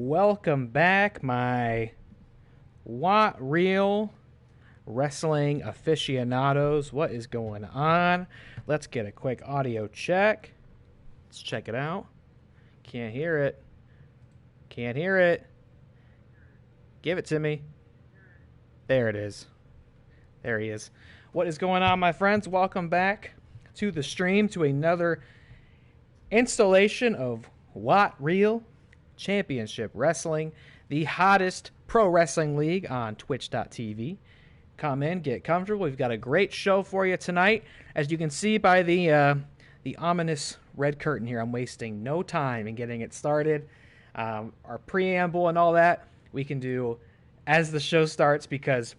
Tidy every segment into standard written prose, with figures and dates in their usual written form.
Welcome back, my Real wrestling aficionados. What is going on? Let's get a quick audio check. Let's check it out. Can't hear it. Can't hear it. Give it to me. There it is. There he is. What is going on, my friends? Welcome back to the stream, to another installation of Real Championship Wrestling, the hottest pro wrestling league on twitch.tv. Come in, get comfortable. We've got a great show for you tonight. As you can see by the ominous red curtain here, I'm wasting no time in getting it started. Our preamble and all that we can do as the show starts, because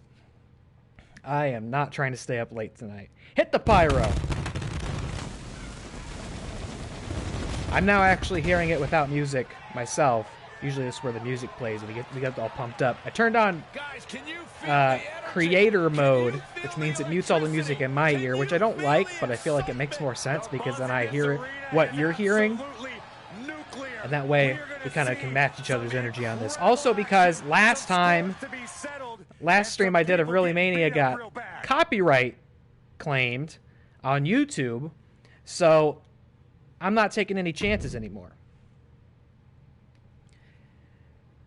I am not trying to stay up late tonight. Hit the pyro. I'm now actually hearing it without music myself. Usually this is where the music plays and we get all pumped up. I turned on creator mode, which means it mutes all the music in my ear, which I don't like, but I feel like it makes more sense because then I hear what you're hearing. And that way we kind of can match each other's energy on this. Also because last stream I did of ReelyMania got copyright claimed on YouTube, so I'm not taking any chances anymore.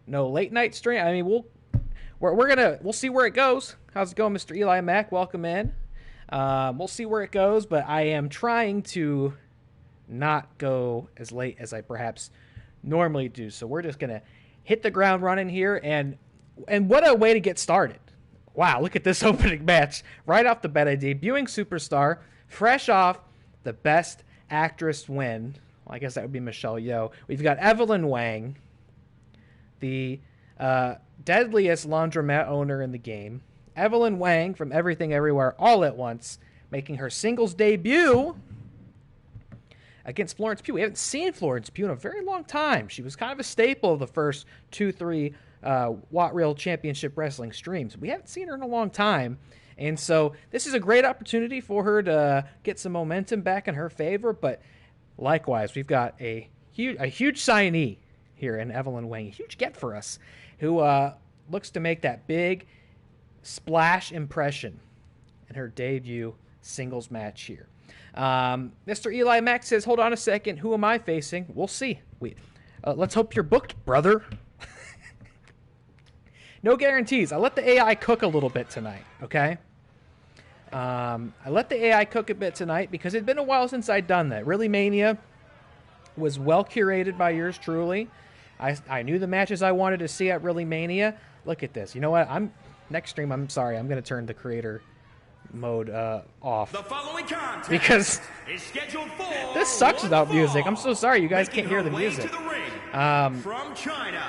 No late night stream. I mean, we'll see where it goes. How's it going, Mr. Eli Mack? Welcome in. We'll see where it goes, but I am trying to not go as late as I perhaps normally do. So we're just gonna hit the ground running here, and what a way to get started! Wow, look at this opening match right off the bat. A debuting superstar, fresh off the Best Actress win. Well, I guess that would be Michelle Yeoh. We've got Evelyn Wang, the deadliest laundromat owner in the game. Evelyn Wang from Everything Everywhere All at Once, making her singles debut against Florence Pugh. We haven't seen Florence Pugh in a very long time. She was kind of a staple of the first 2-3 Real Championship Wrestling streams. We haven't seen her in a long time. And so this is a great opportunity for her to get some momentum back in her favor. But likewise, we've got a huge signee here in Evelyn Wang, a huge get for us, who looks to make that big splash impression in her debut singles match here. Mr. Eli Mack says, hold on a second, who am I facing? We'll see. Let's hope you're booked, brother. No guarantees. I let the AI cook a little bit tonight, okay? I let the AI cook a bit tonight because it'd been a while since I'd done that. ReelyMania was well curated by yours truly. I knew the matches I wanted to see at ReelyMania. Look at this. You know what? Next stream, I'm sorry. I'm going to turn the creator mode off. The following contest because is scheduled for this sucks without music. I'm so sorry. You guys can't hear the music. From China,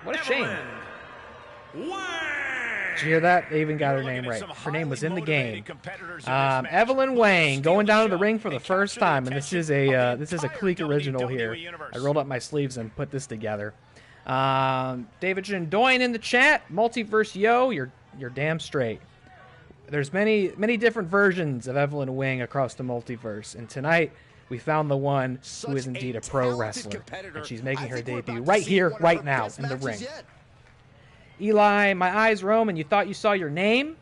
what a shame. Did you hear that? They even got her name right. Her name was in the game. Evelyn Wang going down to the ring for the first time, and this is a Clique original here. I rolled up my sleeves and put this together. David Jindoin in the chat. Multiverse Yo, you're damn straight. There's many different versions of Evelyn Wang across the multiverse, and tonight we found the one who is indeed a pro wrestler, and she's making her debut right here, right now, in the ring. Eli, my eyes roam, and you thought you saw your name?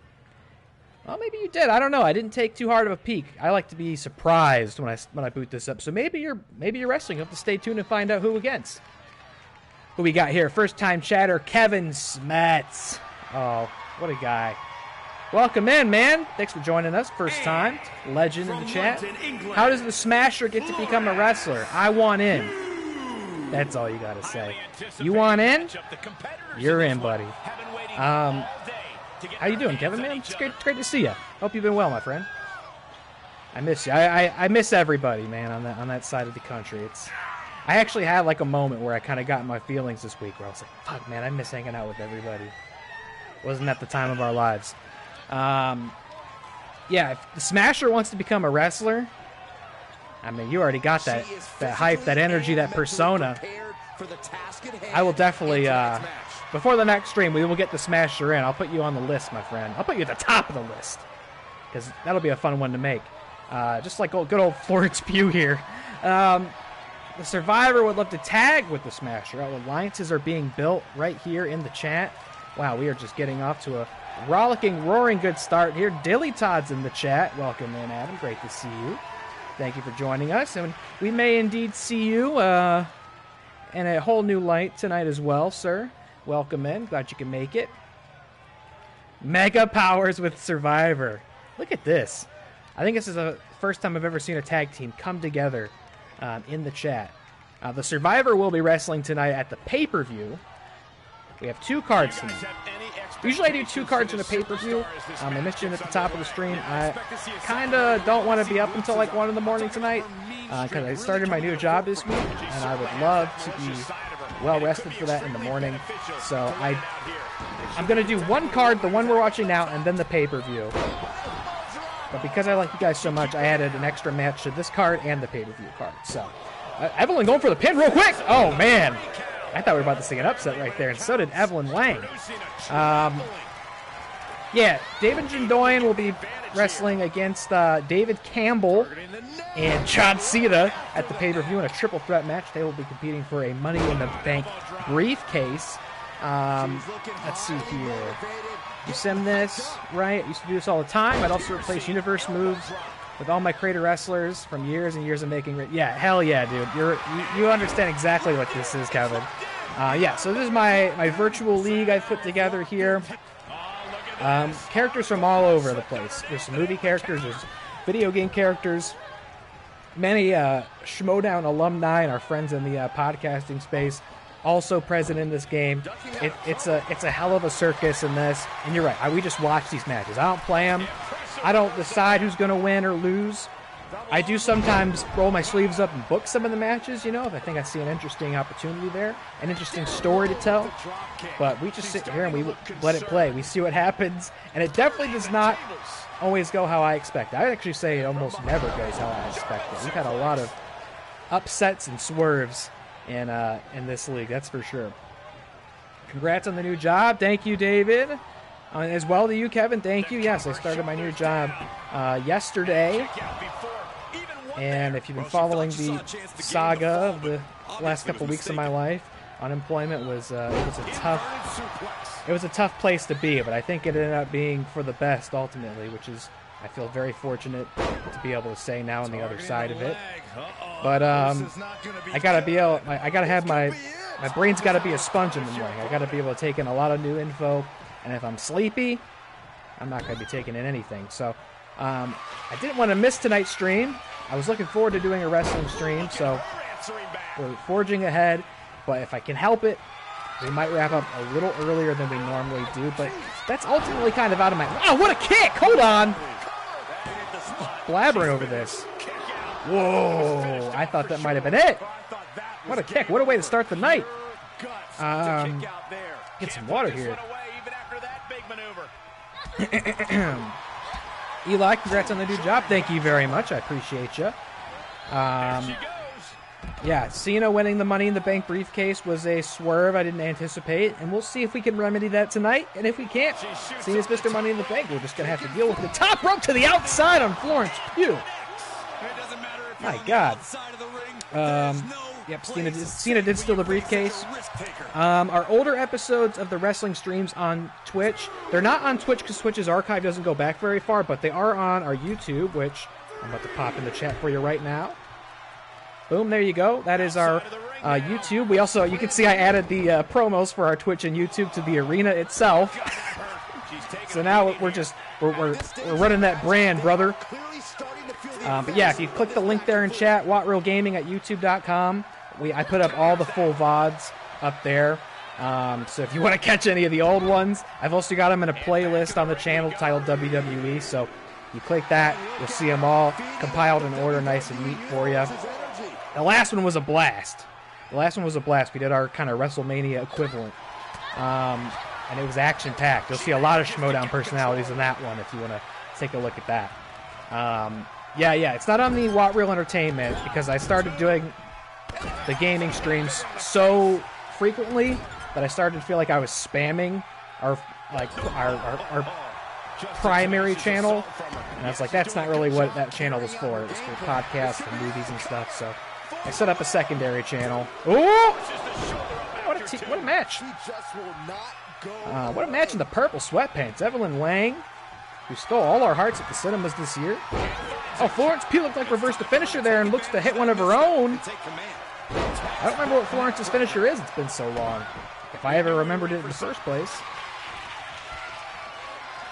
Well, maybe you did. I don't know. I didn't take too hard of a peek. I like to be surprised when I boot this up. So maybe you're wrestling. You have to stay tuned and find out who against. Who we got here? First time chatter, Kevin Smets. Oh, what a guy. Welcome in, man. Thanks for joining us. First time. Legend in the chat. How does the Smasher get to become a wrestler? I want in. That's all you got to say. You want in? You're in, buddy. How you doing, Kevin, man? It's great to see you. Hope you've been well, my friend. I miss you. I miss everybody, man, on that side of the country. I actually had like a moment where I kind of got in my feelings this week where I was like, fuck, man, I miss hanging out with everybody. Wasn't at the time of our lives. Yeah, if the Smasher wants to become a wrestler, I mean, you already got that hype, that energy, that persona. I will definitely, before the next stream, we will get the Smasher in. I'll put you on the list, my friend. I'll put you at the top of the list, because that'll be a fun one to make. Just like good old Florence Pugh here. the Survivor would love to tag with the Smasher. Alliances are being built right here in the chat. Wow, we are just getting off to a rollicking, roaring good start here. Dilly Todd's in the chat. Welcome in, Adam. Great to see you. Thank you for joining us. And we may indeed see you in a whole new light tonight as well, sir. Welcome in. Glad you can make it. Mega Powers with Survivor. Look at this. I think this is the first time I've ever seen a tag team come together in the chat. The Survivor will be wrestling tonight at the pay-per-view. We have 2 cards tonight. Usually I do 2 cards in a pay-per-view. I mentioned at the top of the stream, I kind of don't want to be up until like 1 in the morning tonight because I started my new job this week, and I would love to be well-rested for that in the morning. So I'm going to do 1 card, the one we're watching now, and then the pay-per-view. But because I like you guys so much, I added an extra match to this card and the pay-per-view card. So, Evelyn going for the pin real quick. Oh, man. I thought we were about to see an upset right there, and so did Evelyn Lang. Yeah, David Jindoyan will be wrestling against David Campbell and John Cena at the pay-per-view in a triple threat match. They will be competing for a Money in the Bank briefcase. Let's see here. You sim this, right? I used to do this all the time. I'd also replace universe moves with all my creator wrestlers from years and years of making. Yeah, hell yeah, dude. You understand exactly what this is, Kevin. Yeah, so this is my virtual league I've put together here. Characters from all over the place. There's some movie characters, there's video game characters, many Schmodown alumni and our friends in the podcasting space also present in this game. It's a hell of a circus in this, and you're right. We just watch these matches. I don't play them. I don't decide who's going to win or lose. I do sometimes roll my sleeves up and book some of the matches, you know, if I think I see an interesting opportunity there, an interesting story to tell. But we just sit here and we let it play. We see what happens, and it definitely does not always go how I expect. I would actually say it almost never goes how I expect it. We've had a lot of upsets and swerves in this league, that's for sure. Congrats on the new job. Thank you, David. As well to you, Kevin. Thank you. Yes, I started my new job yesterday. And if you've been following the saga of the last couple weeks of my life, unemployment was it was a tough place to be, but I think it ended up being for the best ultimately, which is I feel very fortunate to be able to say now on the other side of it. But I gotta have my brain's gotta be a sponge in the morning. I gotta be able to take in a lot of new info, and if I'm sleepy, I'm not gonna be taking in anything. So I didn't want to miss tonight's stream. I was looking forward to doing a wrestling stream, so we're forging ahead. But if I can help it, we might wrap up a little earlier than we normally do. But that's ultimately kind of out of my... Wow, what a kick! Hold on! Blabbering over this. Whoa! I thought that might have been it. What a kick. What a way to start the night. Get some water here. Eli, congrats on the new job. Thank you very much. I appreciate you. Yeah, Cena winning the Money in the Bank briefcase was a swerve I didn't anticipate, and we'll see if we can remedy that tonight. And if we can't, Cena's Mr. Money in the Bank. We're just going to have to deal with the top rope to the outside on Florence Pugh. My God. Yep, Cena did steal the briefcase. Our older episodes of the wrestling streams on Twitch, they're not on Twitch because Twitch's archive doesn't go back very far, but they are on our YouTube, which I'm about to pop in the chat for you right now. Boom, there you go. That is our YouTube. We also, you can see I added the promos for our Twitch and YouTube to the arena itself. So now we're running that brand, brother. But yeah, if you click the link there in chat, WATCW Gaming at YouTube.com, I put up all the full VODs up there. So if you want to catch any of the old ones, I've also got them in a playlist on the channel titled WWE. So you click that, you'll see them all compiled in order, nice and neat for you. The last one was a blast. We did our kind of WrestleMania equivalent. And it was action-packed. You'll see a lot of Schmodown personalities in that one if you want to take a look at that. Yeah, it's not on the WATCW Entertainment because I started doing the gaming streams so frequently that I started to feel like I was spamming our primary channel. And I was like, that's not really what that channel was for. It was for podcasts and movies and stuff. So I set up a secondary channel. Ooh! What a match. What a match in the purple sweatpants. Evelyn Wang, who stole all our hearts at the cinemas this year. Oh, Florence Pugh looked like reversed the finisher there and looks to hit one of her own. I don't remember what Florence's finisher is. It's been so long. If I ever remembered it in the first place.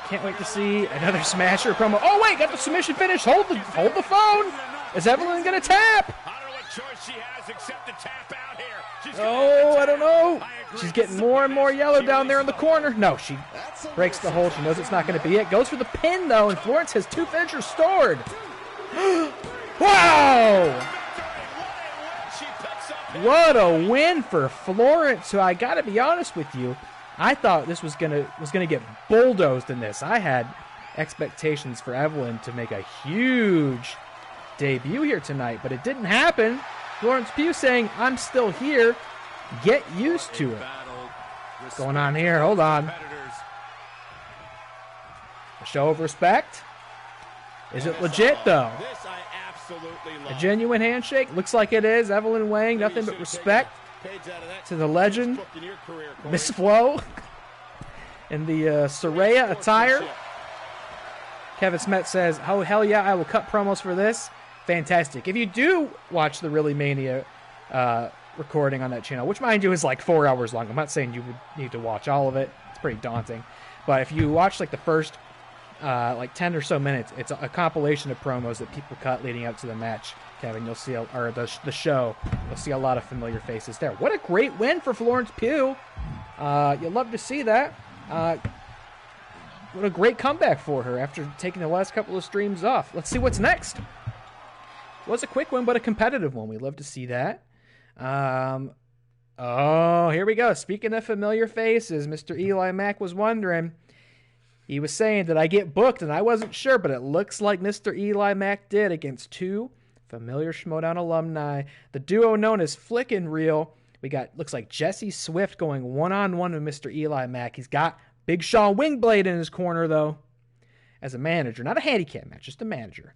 Can't wait to see another Smasher promo. Oh, wait, got the submission finish. Hold the phone. Is Evelyn going to tap? I don't know what choice she has except to tap out here. Oh, I don't know. She's getting more and more yellow down there in the corner. No, she breaks the hold. She knows it's not going to be it. Goes for the pin, though, and Florence has 2 finishers stored. Wow! What a win for Florence, who I got to be honest with you, I thought this was gonna get bulldozed in this. I had expectations for Evelyn to make a huge debut here tonight, but it didn't happen. Florence Pugh saying, I'm still here. Get used to it. What's going on here? Hold on. A show of respect? Is it legit, though? A genuine handshake? Looks like it is. Evelyn Wang, nothing but respect to the legend, Miss Flo, in the Saraya attire. Kevin Smet says, oh, hell yeah, I will cut promos for this. Fantastic. If you do watch the ReelyMania recording on that channel, which, mind you, is like 4 hours long. I'm not saying you would need to watch all of it. It's pretty daunting. But if you watch like the first like 10 or so minutes, it's a compilation of promos that people cut leading up to the match. Kevin, you'll see, or the show, you'll see a lot of familiar faces there. What a great win for Florence Pugh. You'll love to see that. What a great comeback for her after taking the last couple of streams off. Let's see what's next. It was a quick one, but a competitive one. We love to see that. Oh, here we go. Speaking of familiar faces, Mr. Eli Mack was wondering. He was saying, did I get booked? And I wasn't sure, but it looks like Mr. Eli Mack did against 2 familiar Schmodown alumni. The duo known as Flick and Reel. We got, looks like Jesse Swift going one-on-one with Mr. Eli Mack. He's got Big Sean Wingblade in his corner, though, as a manager. Not a handicap match, just a manager.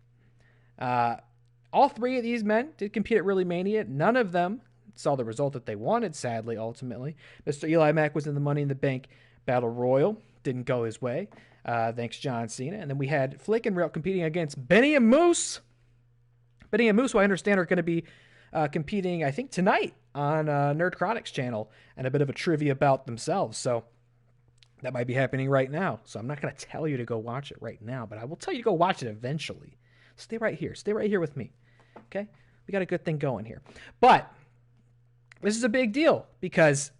All 3 of these men did compete at ReelyMania. None of them saw the result that they wanted, sadly, ultimately. Mr. Eli Mack was in the Money in the Bank Battle Royal. Didn't go his way. Thanks, John Cena. And then we had Flick and Reel competing against Benny and Moose. Benny and Moose, who I understand are going to be competing, I think, tonight on Nerd Chronic's channel, and a bit of a trivia bout themselves. So that might be happening right now. So I'm not going to tell you to go watch it right now, but I will tell you to go watch it eventually. Stay right here. Stay right here with me. Okay? We got a good thing going here. But this is a big deal because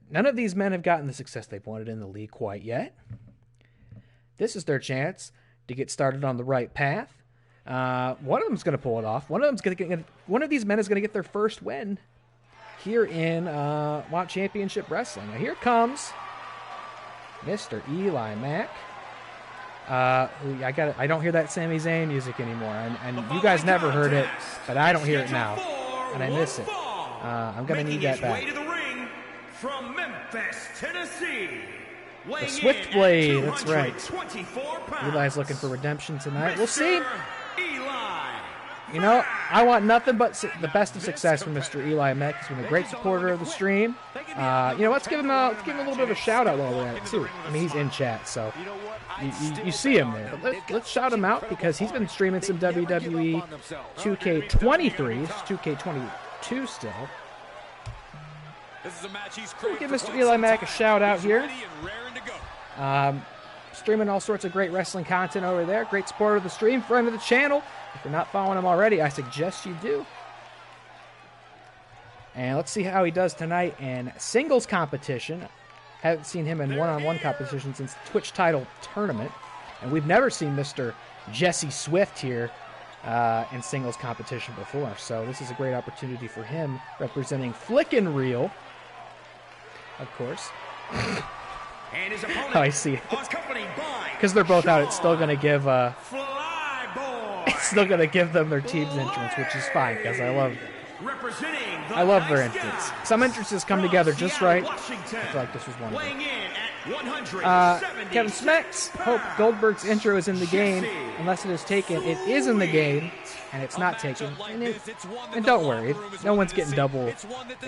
none of these men have gotten the success they've wanted in the league quite yet. This is their chance to get started on the right path. One of them's going to pull it off. One of these men is going to get their first win here in WAT Championship Wrestling. Now here comes Mr. Eli Mack. I don't hear that Sami Zayn music anymore, and you guys never heard it, but I don't hear it now, and I miss it. I'm going to need that back. From Memphis, Tennessee, the Swiftblade, that's right. Eli's looking for redemption tonight. We'll see. You know, I want nothing but the best of success from Mr. Eli Mack. He's been a great supporter of the stream. You know, let's give him a little bit of a shout out while we're at it too. I mean, he's in chat, so you see him there. But let's shout him out because he's been streaming some WWE 2K23. This is 2K22 still. We'll give Mr. Eli Mack a shout out here. Streaming all sorts of great wrestling content over there. Great supporter of the stream, friend of the channel. If you're not following him already, I suggest you do. And let's see how he does tonight in singles competition. Haven't seen him in one-on-one competition since the Twitch title tournament. And we've never seen Mr. Jesse Swift here in singles competition before. So this is a great opportunity for him, representing Flick and Reel, of course. And his opponent, I see. Because they're both out, it's still going to give them their team's entrance, which is fine because I love their entrance. Some entrances come together just right. I feel like this was one of them. Kevin Smecks, hope Goldberg's intro is in the game. Unless it is taken, it is in the game, and it's not taken. And don't worry, no one's getting double.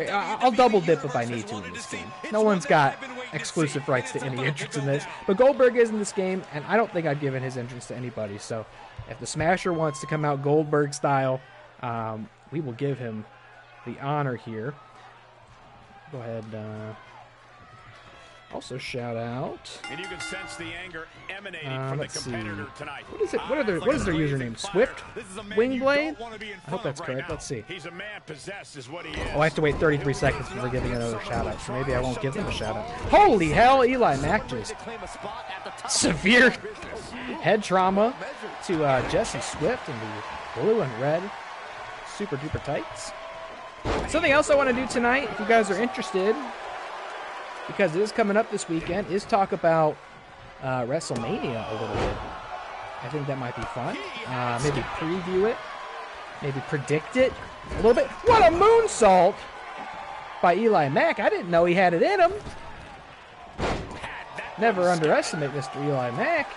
I'll double dip if I need to in this game. No one's got exclusive rights to any entrance in this. But Goldberg is in this game, and I don't think I've given his entrance to anybody. So if the Smasher wants to come out Goldberg style, we will give him the honor here. Go ahead. Also, shout out. And you can sense the anger emanating from the competitor tonight. What is it? What is their username? Swift Wingblade? I hope that's correct. Let's see. He's a man possessed, is what he is. Oh, I have to wait 33 seconds before giving another shout out, so maybe I won't give them a shout out. Holy hell, Eli Mack just severe head trauma to Jesse Swift in the blue and red super duper tights. Something else I want to do tonight, if you guys are interested, because it is coming up this weekend, is talk about WrestleMania a little bit. I think that might be fun. Maybe preview it. Maybe predict it a little bit. What a moonsault by Eli Mack. I didn't know he had it in him. Never underestimate Mr. Eli Mack.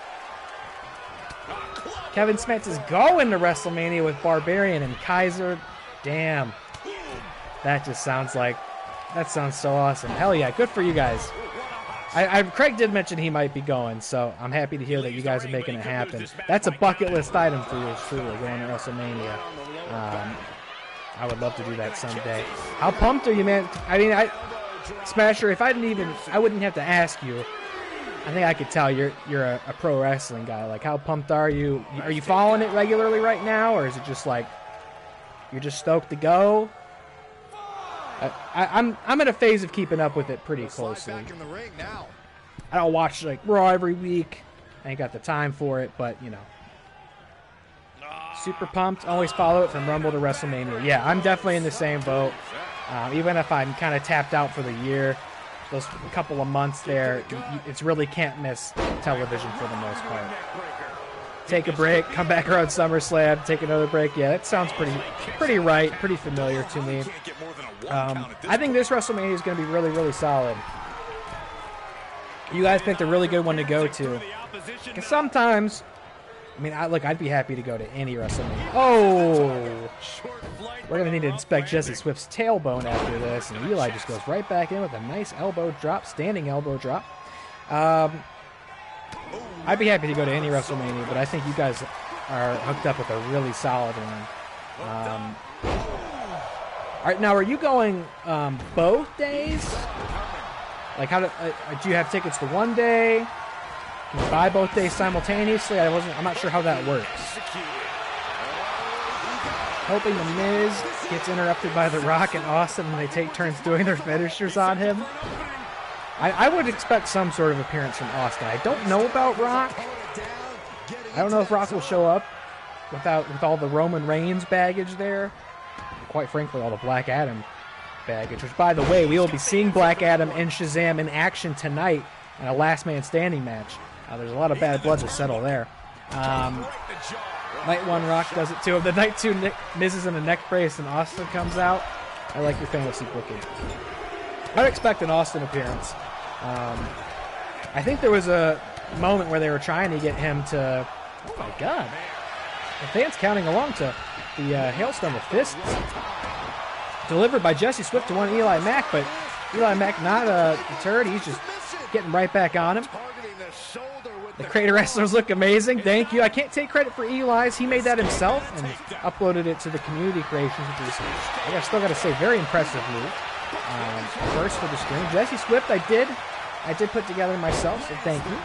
Kevin Smith is going to WrestleMania with Barbarian and Kaiser. Damn. That just sounds like... That sounds so awesome. Hell yeah, good for you guys. Craig did mention he might be going, so I'm happy to hear that you guys are making it happen. That's a bucket list item for you, truly, going to WrestleMania. I would love to do that someday. How pumped are you, man? I mean, Smasher, if I wouldn't have to ask you. I think I could tell you're a pro wrestling guy. Like, how pumped are you? Are you following it regularly right now, or is it just like you're just stoked to go? I'm in a phase of keeping up with it pretty closely. I don't watch like Raw every week. I ain't got the time for it, but you know, super pumped. Always follow it from Rumble to WrestleMania. Yeah, I'm definitely in the same boat. Even if I'm kind of tapped out for the year, those couple of months there, it's really can't miss television for the most part. Take a break, come back around SummerSlam, take another break. Yeah, that sounds pretty right, pretty familiar to me. I think this WrestleMania is going to be really, really solid. You guys picked a really good one to go to. Because sometimes, I mean, I'd be happy to go to any WrestleMania. Oh! We're going to need to inspect Jesse Swift's tailbone after this. And Eli just goes right back in with a nice elbow drop, standing elbow drop. I'd be happy to go to any WrestleMania, but I think you guys are hooked up with a really solid one. All right, now, are you going both days? Like, how do you have tickets to one day? Can you buy both days simultaneously? I'm not sure how that works. Hoping the Miz gets interrupted by The Rock and Austin and they take turns doing their finishers on him. I would expect some sort of appearance from Austin. I don't know about Rock. I don't know if Rock will show up with all the Roman Reigns baggage there. Quite frankly, all the Black Adam baggage. Which, by the way, we will be seeing Black Adam and Shazam in action tonight in a last man standing match. There's a lot of bad blood to settle there. Night 1 Rock does it too. The Night 2 Miz is in a neck brace and Austin comes out. I like your fantasy booking. I'd expect an Austin appearance. I think there was a moment where they were trying to get him to... Oh my god. The fans counting along to the Hailstorm of Fists. Delivered by Jesse Swift to one Eli Mack, but Eli Mack not deterred. He's just getting right back on him. The Creator Wrestlers look amazing. Thank you. I can't take credit for Eli's. He made that himself and uploaded it to the community creations, which is, I still got to say, very impressive move. First for the stream. Jesse Swift, I did put together myself, so thank you.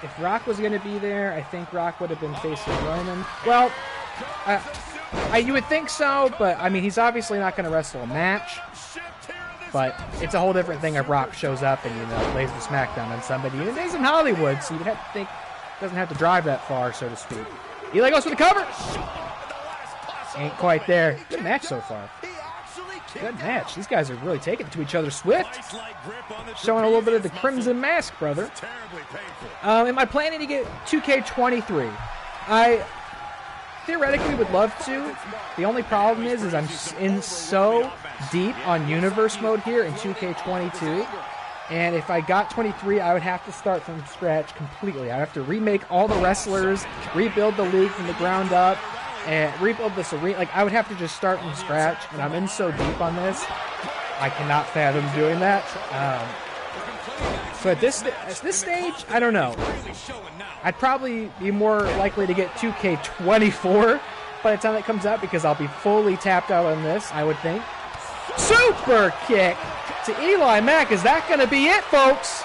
If Rock was going to be there, I think Rock would have been facing Roman. Well, you would think so, but I mean, he's obviously not going to wrestle a match. But it's a whole different thing if Rock shows up and, lays the smackdown on somebody. And he's in Hollywood, so you'd have to think doesn't have to drive that far, so to speak. Eli goes for the cover. Ain't quite there. Good match so far. Good match. These guys are really taking it to each other. Swift showing a little bit of the Crimson Mask, brother. Am I planning to get 2K23? I theoretically would love to. The only problem is I'm in so deep on universe mode here in 2K22 And if I got 23, I would have to start from scratch completely. I'd have to remake all the wrestlers, rebuild the league from the ground up, and rebuild this arena. Like, I would have to just start from scratch, and I'm in so deep on this, I cannot fathom doing that. So at this stage, I don't know. I'd probably be more likely to get 2K24 by the time it comes out because I'll be fully tapped out on this, I would think. Super kick to Eli Mack. Is that going to be it, folks?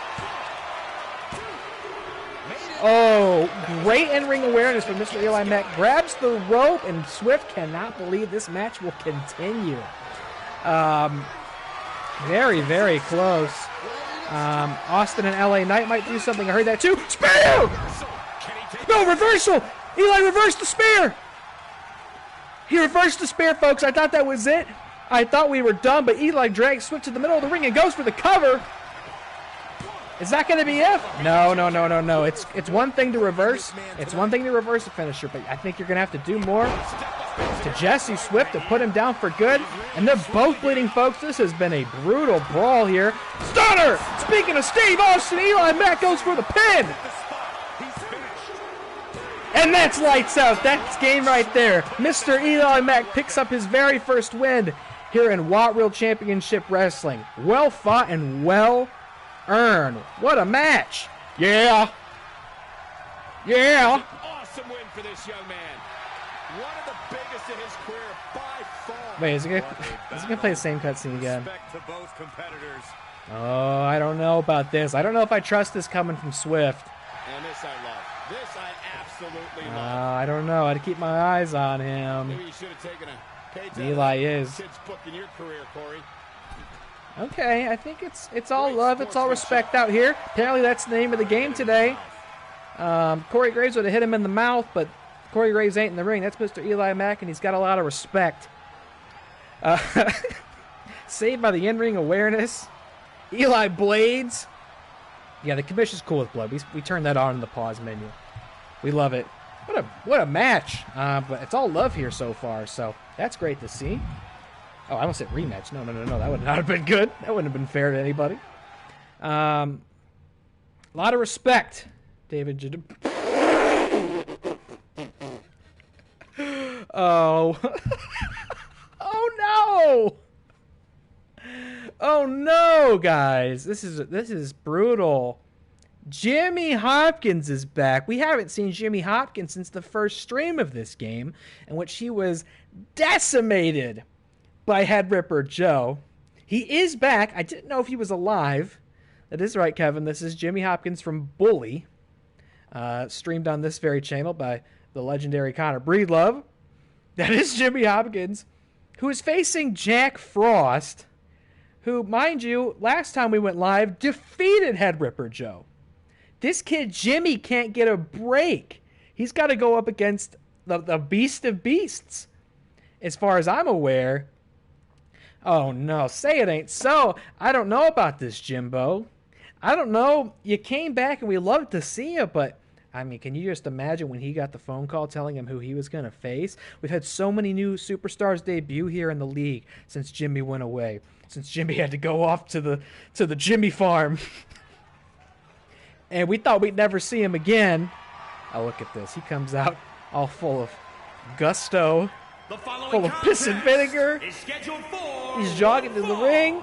Oh, great in-ring awareness from Mr. Eli Mack. Grabs the rope, and Swift cannot believe this match will continue. Very, very close. Austin and LA Knight might do something. I heard that too. Spear! No, reversal! Eli reversed the spear! He reversed the spear, folks. I thought that was it. I thought we were done, but Eli drags Swift to the middle of the ring and goes for the cover. Is that going to be it? No. It's one thing to reverse. It's one thing to reverse a finisher, but I think you're going to have to do more to Jesse Swift to put him down for good. And they're both bleeding, folks. This has been a brutal brawl here. Stunner! Speaking of Steve Austin, Eli Mack goes for the pin. And that's lights out. That's game right there. Mr. Eli Mack picks up his very first win here in WATCW Championship Wrestling. Well fought and well earned. What a match. Yeah. Awesome win for this young man. One of the biggest in his career by far. Wait, is he gonna play the same cutscene again? Respect to both competitors. Oh, I don't know about this. I don't know if I trust this coming from Swift. And this I love. This I absolutely love. I don't know. I'd keep my eyes on him. Maybe you should have taken a page Eli is. kid's book in your career, Corey. Okay, I think it's all love, it's all respect out here. Apparently that's the name of the game today. Corey Graves would have hit him in the mouth, but Corey Graves ain't in the ring. That's Mr. Eli Mack, and he's got a lot of respect. Saved by the in-ring awareness. Eli blades. Yeah, the commission's cool with blood. We turned that on in the pause menu. We love it. What a match. But it's all love here so far, so that's great to see. Oh, I almost said rematch. No. That would not have been good. That wouldn't have been fair to anybody. A lot of respect, David. Oh. Oh, no. Oh, no, guys. This is brutal. Jimmy Hopkins is back. We haven't seen Jimmy Hopkins since the first stream of this game, in which he was decimated by Head Ripper Joe. He is back. I didn't know if he was alive. That is right, Kevin. This is Jimmy Hopkins from Bully, streamed on this very channel by the legendary Connor Breedlove. That is Jimmy Hopkins, who is facing Jack Frost, who, mind you, last time we went live, defeated Head Ripper Joe. This kid, Jimmy, can't get a break. He's got to go up against the Beast of Beasts. As far as I'm aware. Oh, no. Say it ain't so. I don't know about this, Jimbo. I don't know. You came back and we loved to see you, but, I mean, can you just imagine when he got the phone call telling him who he was going to face? We've had so many new superstars debut here in the league since Jimmy went away. Since Jimmy had to go off to the Jimmy farm. And we thought we'd never see him again. Oh, look at this. He comes out all full of gusto. Full of piss and vinegar. He's jogging to the ring.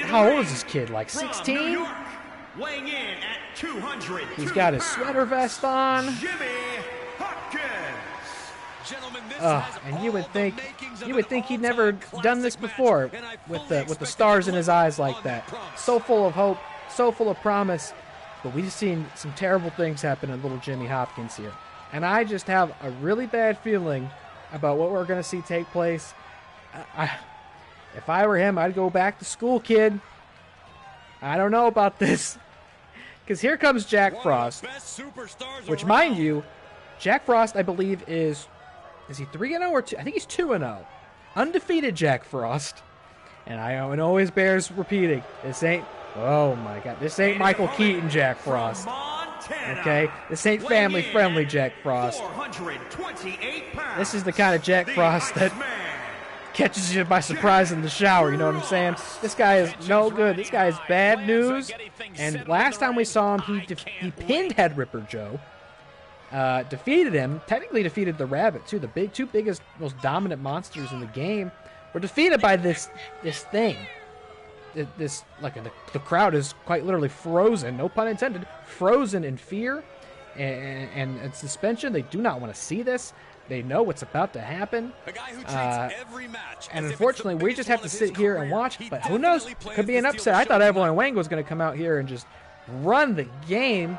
How old is this kid? Like 16? Weighing in at 200. He's got his sweater vest on. Jimmy Hopkins. And you would think he'd never done this before with the stars in his eyes like that. So full of hope, so full of promise. But we've seen some terrible things happen in little Jimmy Hopkins here. And I just have a really bad feeling about what we're going to see take place. If I were him, I'd go back to school, kid. I don't know about this. Because here comes Jack Frost. Which, mind you, Jack Frost, I believe, is he 3-0 or 2? I think he's 2-0. Undefeated Jack Frost. And I know it always bears repeating. This ain't, oh my God, this ain't Michael Keaton Jack Frost. Okay? This ain't family-friendly Jack Frost. This is the kind of Jack Frost that catches you by surprise in the shower. You know what I'm saying? This guy is no good. This guy is bad news. And last time we saw him, he pinned Head Ripper Joe. Defeated him. Technically defeated the Rabbit too. The two biggest, most dominant monsters in the game were defeated by this thing. This the crowd is quite literally frozen. No pun intended. Frozen in fear and suspension. They do not want to see this. They know what's about to happen. And unfortunately, we just have to sit here and watch. But who knows? Could be an upset. I thought Evelyn Wang was going to come out here and just run the game.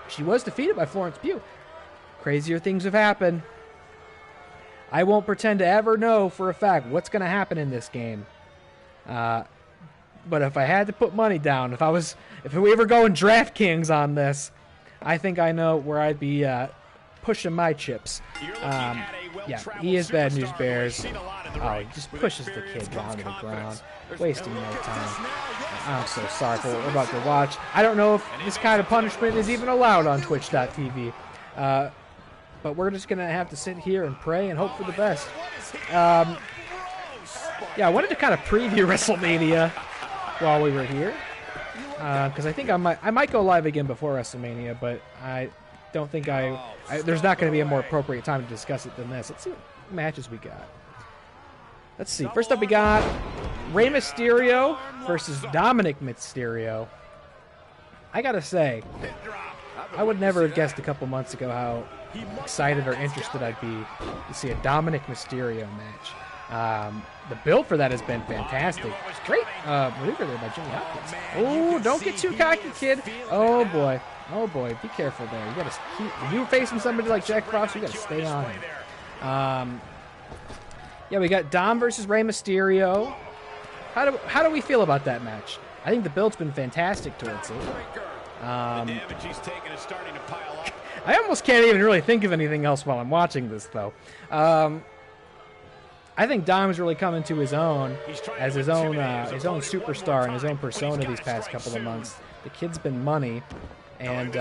She was defeated by Florence Pugh. Crazier things have happened. I won't pretend to ever know for a fact what's going to happen in this game. But if I had to put money down, if we ever go in DraftKings on this, I think I know where I'd be pushing my chips. Yeah, he is bad news, Bears. Oh, he just pushes the kid down to the ground, wasting no time. I'm so sorry for what we're about to watch. I don't know if this kind of punishment is even allowed on Twitch.tv. But we're just going to have to sit here and pray and hope for the best. Yeah, I wanted to kind of preview WrestleMania while we were here. Because I think I might go live again before WrestleMania, but I don't think there's not going to be a more appropriate time to discuss it than this. Let's see what matches we got. Let's see. First up, we got Rey Mysterio versus Dominic Mysterio. I got to say, I would never have guessed a couple months ago how excited or interested I'd be to see a Dominic Mysterio match. The build for that has been fantastic. Great maneuver there by Jimmy Hopkins. Oh, don't get too cocky, kid. Oh, boy. Oh, boy. Be careful there. You got to when you're facing somebody like Jack Frost, you got to stay on him. Yeah, we got Dom versus Rey Mysterio. How do we feel about that match? I think the build's been fantastic towards it. I almost can't even really think of anything else while I'm watching this, though. I think Dom's really coming to his own as his own superstar and his own persona these past couple of months. The kid's been money, and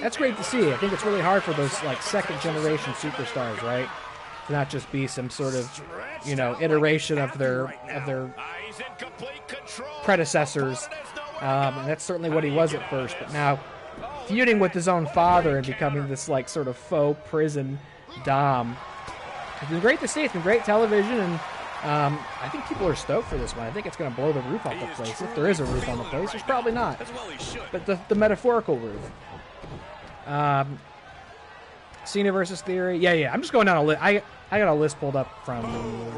that's great to see. I think it's really hard for those like second-generation superstars, right? To not just be some sort of, iteration of their predecessors. And that's certainly what he was at first, but now feuding with his own father and becoming this like sort of faux prison Dom. It's been great to see. It's been great television, and I think people are stoked for this one. I think it's going to blow the roof off the place. If there is a roof on the place, there's probably not. But the metaphorical roof. Cena versus Theory. Yeah. I'm just going down a list. I got a list pulled up from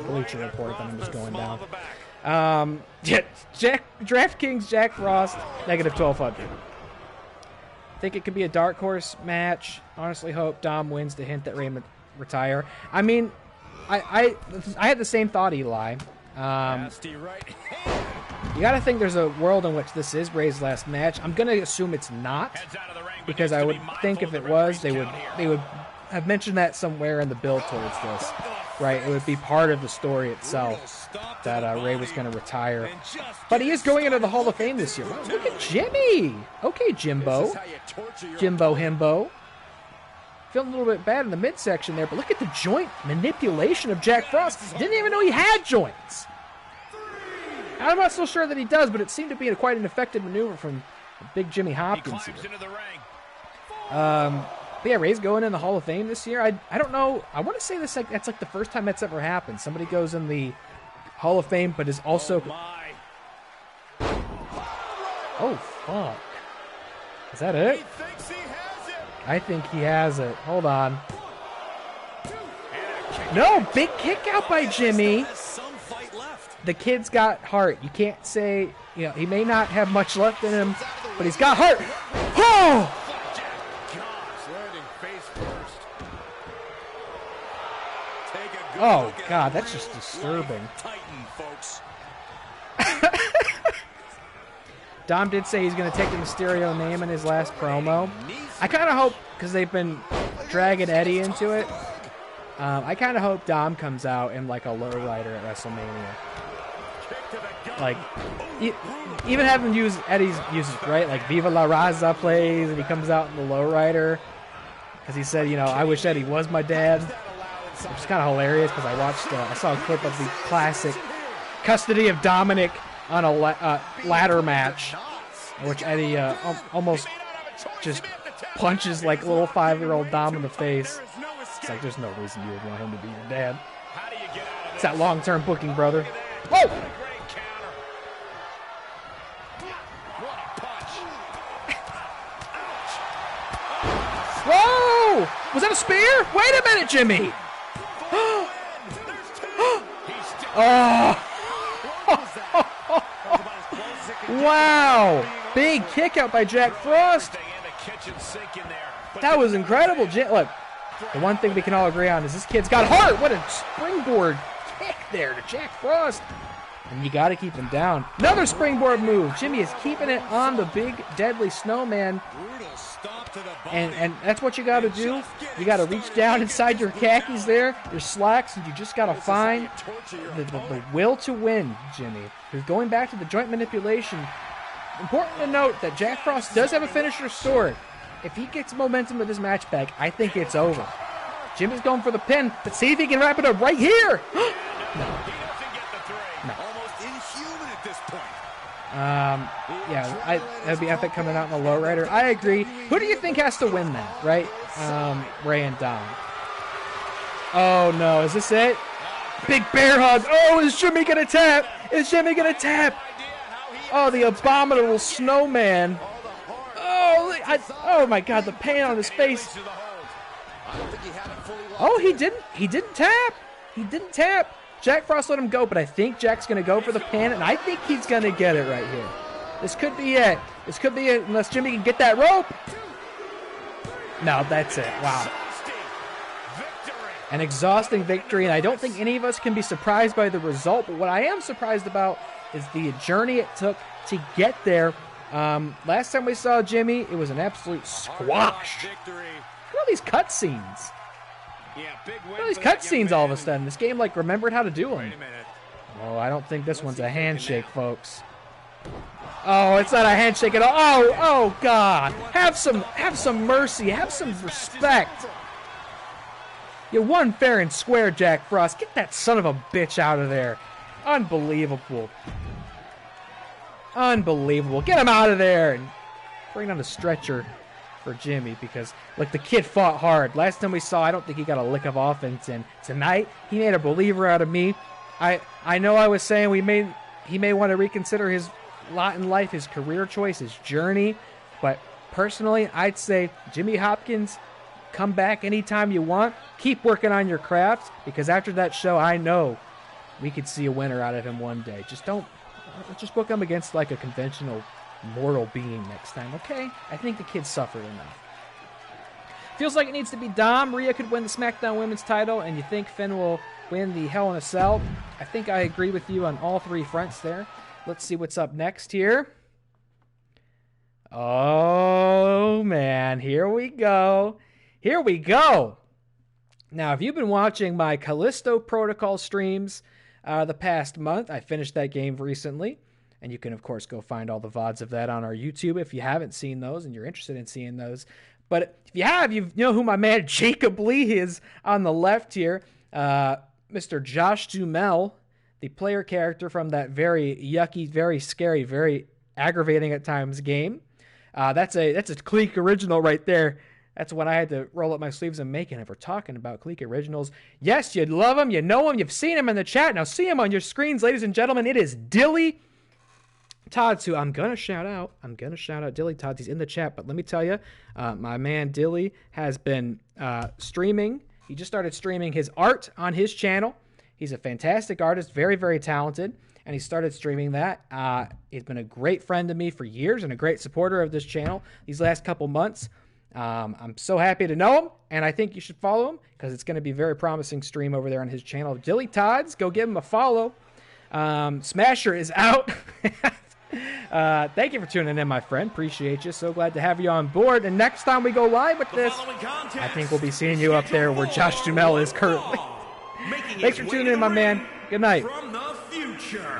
Bleacher Report that I'm just going down. DraftKings Jack Frost, negative 1,200. Think it could be a dark horse match. Honestly hope Dom wins to hint that Rey retire. I mean, I had the same thought, Eli. You got to think there's a world in which this is Rey's last match. I'm going to assume it's not, because I would think if it was, they would have mentioned that somewhere in the build towards this, right? It would be part of the story itself that Rey was going to retire. But he is going into the Hall of Fame this year. Wow, look at Jimmy. Okay, Jimbo Himbo. Feeling a little bit bad in the midsection there, but look at the joint manipulation of Jack Frost. Didn't even know he had joints. I'm not so sure that he does, but it seemed to be quite an effective maneuver from big Jimmy Hopkins here. But yeah, Rey's going in the Hall of Fame this year. I don't know. I want to say that's like the first time that's ever happened. Somebody goes in the Hall of Fame, but is also... Oh, fuck. Is that it? I think he has it. Hold on. No, big kick out by Jimmy. The kid's got heart. You can't say, he may not have much left in him, but he's got heart. Oh! Oh, God, that's just disturbing. Dom did say he's going to take the Mysterio name in his last promo. I kind of hope, because they've been dragging Eddie into it, I kind of hope Dom comes out in like a lowrider at WrestleMania. Like, even have him use Eddie's uses, right? Like Viva La Raza plays, and he comes out in the lowrider. Because he said, I wish Eddie was my dad. which is kind of hilarious because I saw a clip of the classic custody of Dominic on a ladder match, in which Eddie almost just punches like little 5-year-old Dom in the face. It's like there's no reason you would want him to be your dad. It's that long-term booking, brother. Oh! Whoa! Was that a spear? Wait a minute, Jimmy! Oh! Wow! Big kick out by Jack Frost. That was incredible. Look, the one thing we can all agree on is this kid's got heart. What a springboard kick there to Jack Frost. And you got to keep him down. Another springboard move. Jimmy is keeping it on the big, deadly snowman. And that's what you got to do. You got to reach down inside your khakis there, your slacks, and you just got to find the will to win, Jimmy. You're going back to the joint manipulation. Important to note that Jack Frost does have a finisher sword. If he gets momentum with his match back, I think it's over. Jimmy's going for the pin. Let's see if he can wrap it up right here. No. Yeah, that'd be epic coming out in the lowrider. I agree. Who do you think has to win that, right? Ray and Dom. Oh, no. Is this it? Big bear hug. Oh, is Jimmy going to tap? Is Jimmy going to tap? Oh, the abominable snowman. Oh, my God, the pain on his face. Oh, he didn't tap. He didn't tap. Jack Frost let him go, but I think Jack's going to go for the pin, and I think he's going to get it right here. This could be it. This could be it, unless Jimmy can get that rope. No, that's it. Wow. An exhausting victory, and I don't think any of us can be surprised by the result, but what I am surprised about is the journey it took to get there. Last time we saw Jimmy, it was an absolute squash. Look at all these cutscenes. Look at all these cutscenes all of a sudden. This game, like, remembered how to do them. Oh, I don't think this one's a handshake, folks. Oh, it's not a handshake at all. Oh, God. Have some mercy. Have some respect. You won fair and square, Jack Frost. Get that son of a bitch out of there. Unbelievable. Unbelievable. Get him out of there. And bring on the stretcher for Jimmy because, look, the kid fought hard. Last time we saw, I don't think he got a lick of offense in. Tonight, he made a believer out of me. I know I was saying he may want to reconsider his lot in life, his career choice, his journey, but personally, I'd say, Jimmy Hopkins, come back anytime you want. Keep working on your craft because after that show, I know we could see a winner out of him one day. Just book him against like a conventional mortal being next time, okay? I think the kid suffered enough. Feels like it needs to be Dom. Rhea could win the SmackDown Women's title, and you think Finn will win the Hell in a Cell. I think I agree with you on all three fronts there. Let's see what's up next here. Oh, man. Here we go. Here we go. Now, if you've been watching my Callisto Protocol streams the past month, I finished that game recently. And you can, of course, go find all the VODs of that on our YouTube if you haven't seen those and you're interested in seeing those. But if you have, you know who my man Jacob Lee is on the left here. Mr. Josh Duhamel, the player character from that very yucky, very scary, very aggravating at times game. That's a Clique original right there. That's when I had to roll up my sleeves and make it. If we're talking about Clique originals, yes, you love them, you know them, you've seen them in the chat. Now see them on your screens, ladies and gentlemen. It is Dilly Todd, who I'm going to shout out. Dilly Todd. He's in the chat, but let me tell you, my man Dilly has been streaming. He just started streaming his art on his channel. He's a fantastic artist, very, very talented, and he started streaming that. He's been a great friend to me for years and a great supporter of this channel these last couple months. I'm so happy to know him, and I think you should follow him because it's going to be a very promising stream over there on his channel. Dilly Todd's, go give him a follow. Smasher is out. Thank you for tuning in, my friend. Appreciate you. So glad to have you on board. And next time we go live with this, I think we'll be seeing you up there where Josh Duhamel is currently. Thanks for tuning in, my man. Good night. From the future.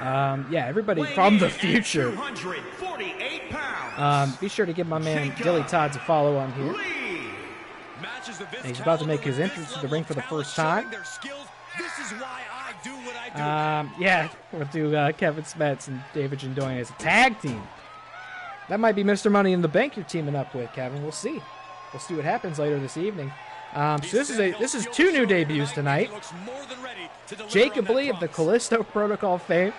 Yeah, everybody from the future. 248 pounds. Be sure to give my man Dilly Todd a follow on here. And he's about to make his entrance to the ring for the first time. Yeah, we'll do Kevin Smets and David Jindoyan as a tag team. That might be Mr. Money in the Bank you're teaming up with, Kevin. We'll see. We'll see what happens later this evening. So this is 2 new debuts tonight. Jacob Lee of the Callisto Protocol fame.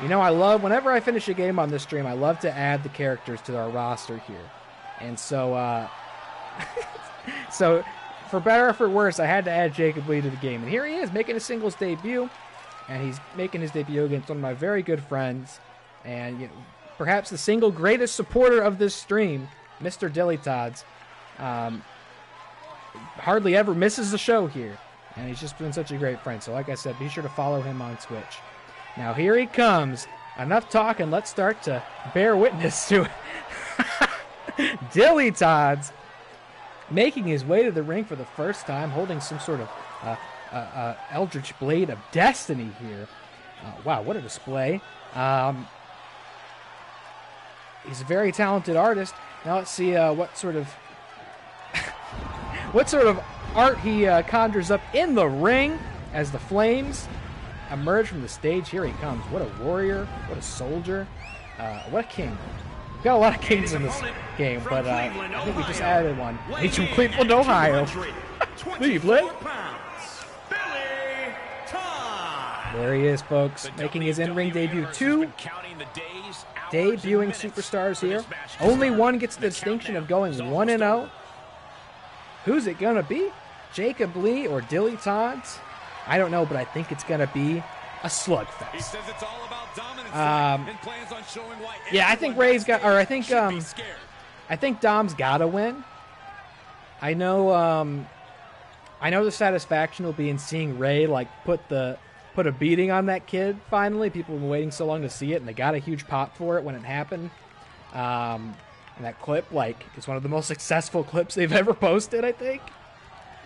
You know, I love, whenever I finish a game on this stream, I love to add the characters to our roster here. And so, so for better or for worse, I had to add Jacob Lee to the game. And here he is, making a singles debut. And he's making his debut against one of my very good friends. And you know, perhaps the single greatest supporter of this stream, Mr. Dilly Tods. Hardly ever misses the show here. And he's just been such a great friend. So like I said, be sure to follow him on Twitch. Now here he comes. Enough talking. Let's start to bear witness to it. Dilly Tods making his way to the ring for the first time, holding some sort of Eldritch Blade of Destiny here. Wow, what a display. He's a very talented artist. Now let's see what sort of art he conjures up in the ring as the flames emerge from the stage. Here he comes. What a warrior. What a soldier. What a king. We've got a lot of kings in this game, but I think we just added one. He's from Cleveland, Ohio. Cleveland. There he is, folks, making his in-ring debut. 2 debuting superstars here. Only one gets the distinction of going 1-0. Who's it going to be? Jacob Lee or Dilly Tods? I don't know, but I think it's going to be a slugfest. He says it's all about dominance and plans on showing why. Yeah, I think Ray's got, or I think Dom's got to win. I know the satisfaction will be in seeing Ray like put a beating on that kid finally. People have been waiting so long to see it, and they got a huge pop for it when it happened. And that clip, like, is one of the most successful clips they've ever posted, I think.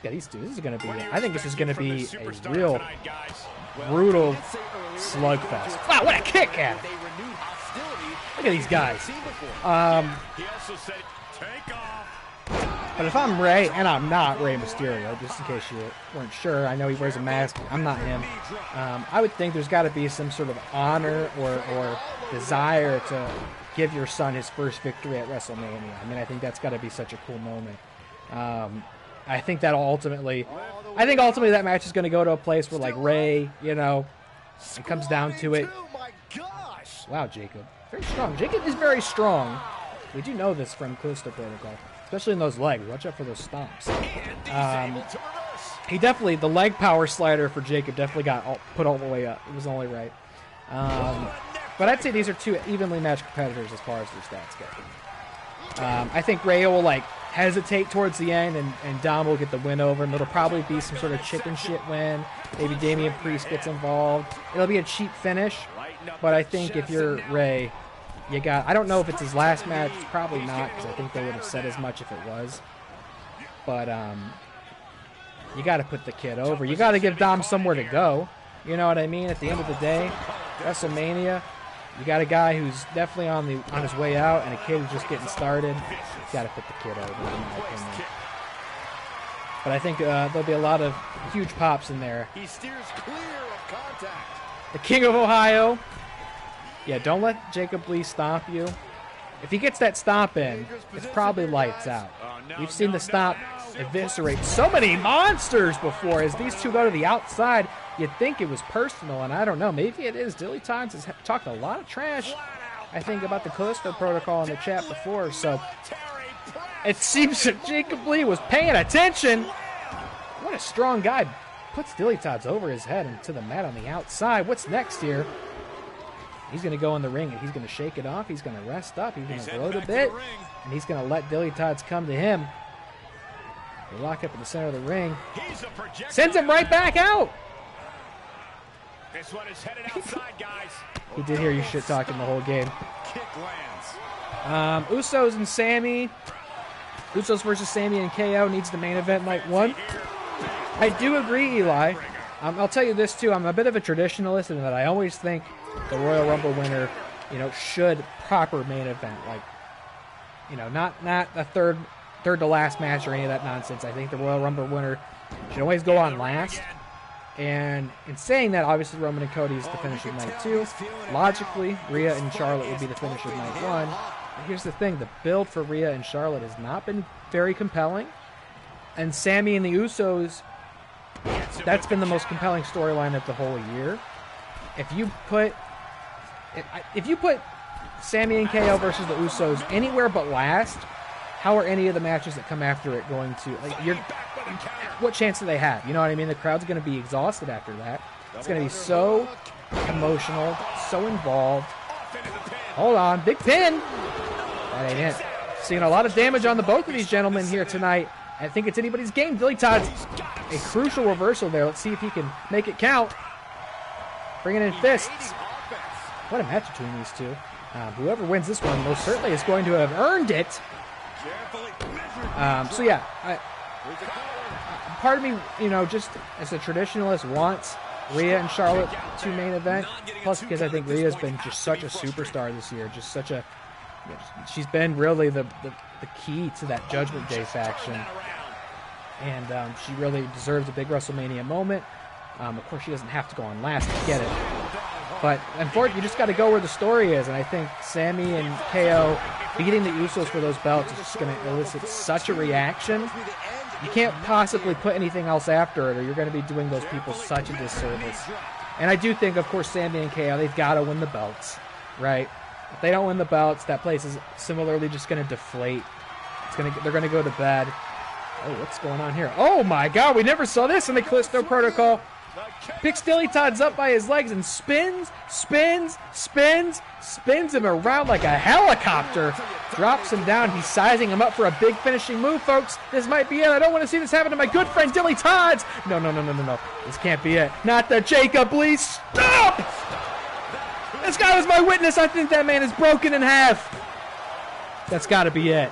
Yeah, these two. This is going to be, I think this is going to be a real brutal slugfest. Wow, what a kick at it. Look at these guys. But if I'm Ray, and I'm not Rey Mysterio, just in case you weren't sure, I know he wears a mask, I'm not him. I would think there's got to be some sort of honor or desire to give your son his first victory at WrestleMania. I mean, I think that's got to be such a cool moment. I think ultimately that match is going to go to a place where, like, Ray, you know, it comes down to it. Wow, Jacob. Very strong. Jacob is very strong. We do know this from Callisto Protocol, especially in those legs. Watch out for those stomps. He definitely, the leg power slider for Jacob definitely got put all the way up. It was only right. But I'd say these are 2 evenly matched competitors as far as their stats go. I think Ray will, like, hesitate towards the end, and Dom will get the win over him. It'll probably be some sort of chicken shit win. Maybe Damian Priest gets involved. It'll be a cheap finish, but I think if you're Ray, you got, I don't know if it's his last match. It's probably not, because I think they would have said as much if it was. But you got to put the kid over. You got to give Dom somewhere to go. You know what I mean? At the end of the day, WrestleMania, you got a guy who's definitely on his way out, and a kid who's just getting started. You got to put the kid over, in my opinion. But I think there'll be a lot of huge pops in there. He steers clear of contact. The King of Ohio. Yeah, don't let Jacob Lee stomp you. If he gets that stomp in, it's probably lights out. We've seen the stomp eviscerate so many monsters before. As these two go to the outside, you'd think it was personal, and I don't know. Maybe it is. Dilly Tods has talked a lot of trash, I think, about the Callisto Protocol in the chat before, so it seems that Jacob Lee was paying attention. What a strong guy. Puts Dilly Tods over his head and to the mat on the outside. What's next here? He's going to go in the ring, and he's going to shake it off. He's going to rest up. He's going to gloat a bit, and he's going to let Dilly Tods come to him. They lock up in the center of the ring. Sends him right back out. This one is headed outside, guys. He did hear you shit talking the whole game. Kick lands. Usos and Sammy. Usos versus Sammy and KO needs the main event night 1. I do agree, Eli. I'll tell you this too. I'm a bit of a traditionalist in that I always think the Royal Rumble winner, you know, should proper main event. Like, you know, not a third third to last match or any of that nonsense. I think the Royal Rumble winner should always go on last. And in saying that, obviously Roman and Cody is the finish of night 2. Logically, Rhea and Charlotte would be the finish of night 1. But here's the thing, the build for Rhea and Charlotte has not been very compelling. And Sami and the Usos, that's been the most compelling storyline of the whole year. If you put Sami and KO versus the Usos anywhere but last, how are any of the matches that come after it going to, what chance do they have? You know what I mean? The crowd's going to be exhausted after that. It's going to be so emotional, so involved. Hold on, big pin. That ain't it. Seeing a lot of damage on the both of these gentlemen here tonight. I think it's anybody's game. Dilly Todd's a crucial reversal there. Let's see if he can make it count. Bringing in fists. What a match between these two. Whoever wins this one most certainly is going to have earned it. So yeah, part of me, just as a traditionalist, wants Rhea and Charlotte to main event. Plus, because I think Rhea's been just such a superstar this year, just such a, she's been really the key to that Judgment Day faction, and she really deserves a big WrestleMania moment. Of course, she doesn't have to go on last to get it, but unfortunately, you just got to go where the story is, and I think Sami and KO beating the Usos for those belts is just going to elicit such a reaction. You can't possibly put anything else after it, or you're going to be doing those people such a disservice. And I do think, of course, Sami and KO, they've got to win the belts, right? If they don't win the belts, that place is similarly just going to deflate. They're going to go to bed. Oh, what's going on here? Oh my God, we never saw this in the Callisto Protocol. Picks Dilly Todd's up by his legs and spins him around like a helicopter. Drops him down. He's sizing him up for a big finishing move, folks. This might be it. I don't want to see this happen to my good friend Dilly Todd's. No. This can't be it. Not the Jacob Lee. Stop! This guy was my witness. I think that man is broken in half. That's got to be it.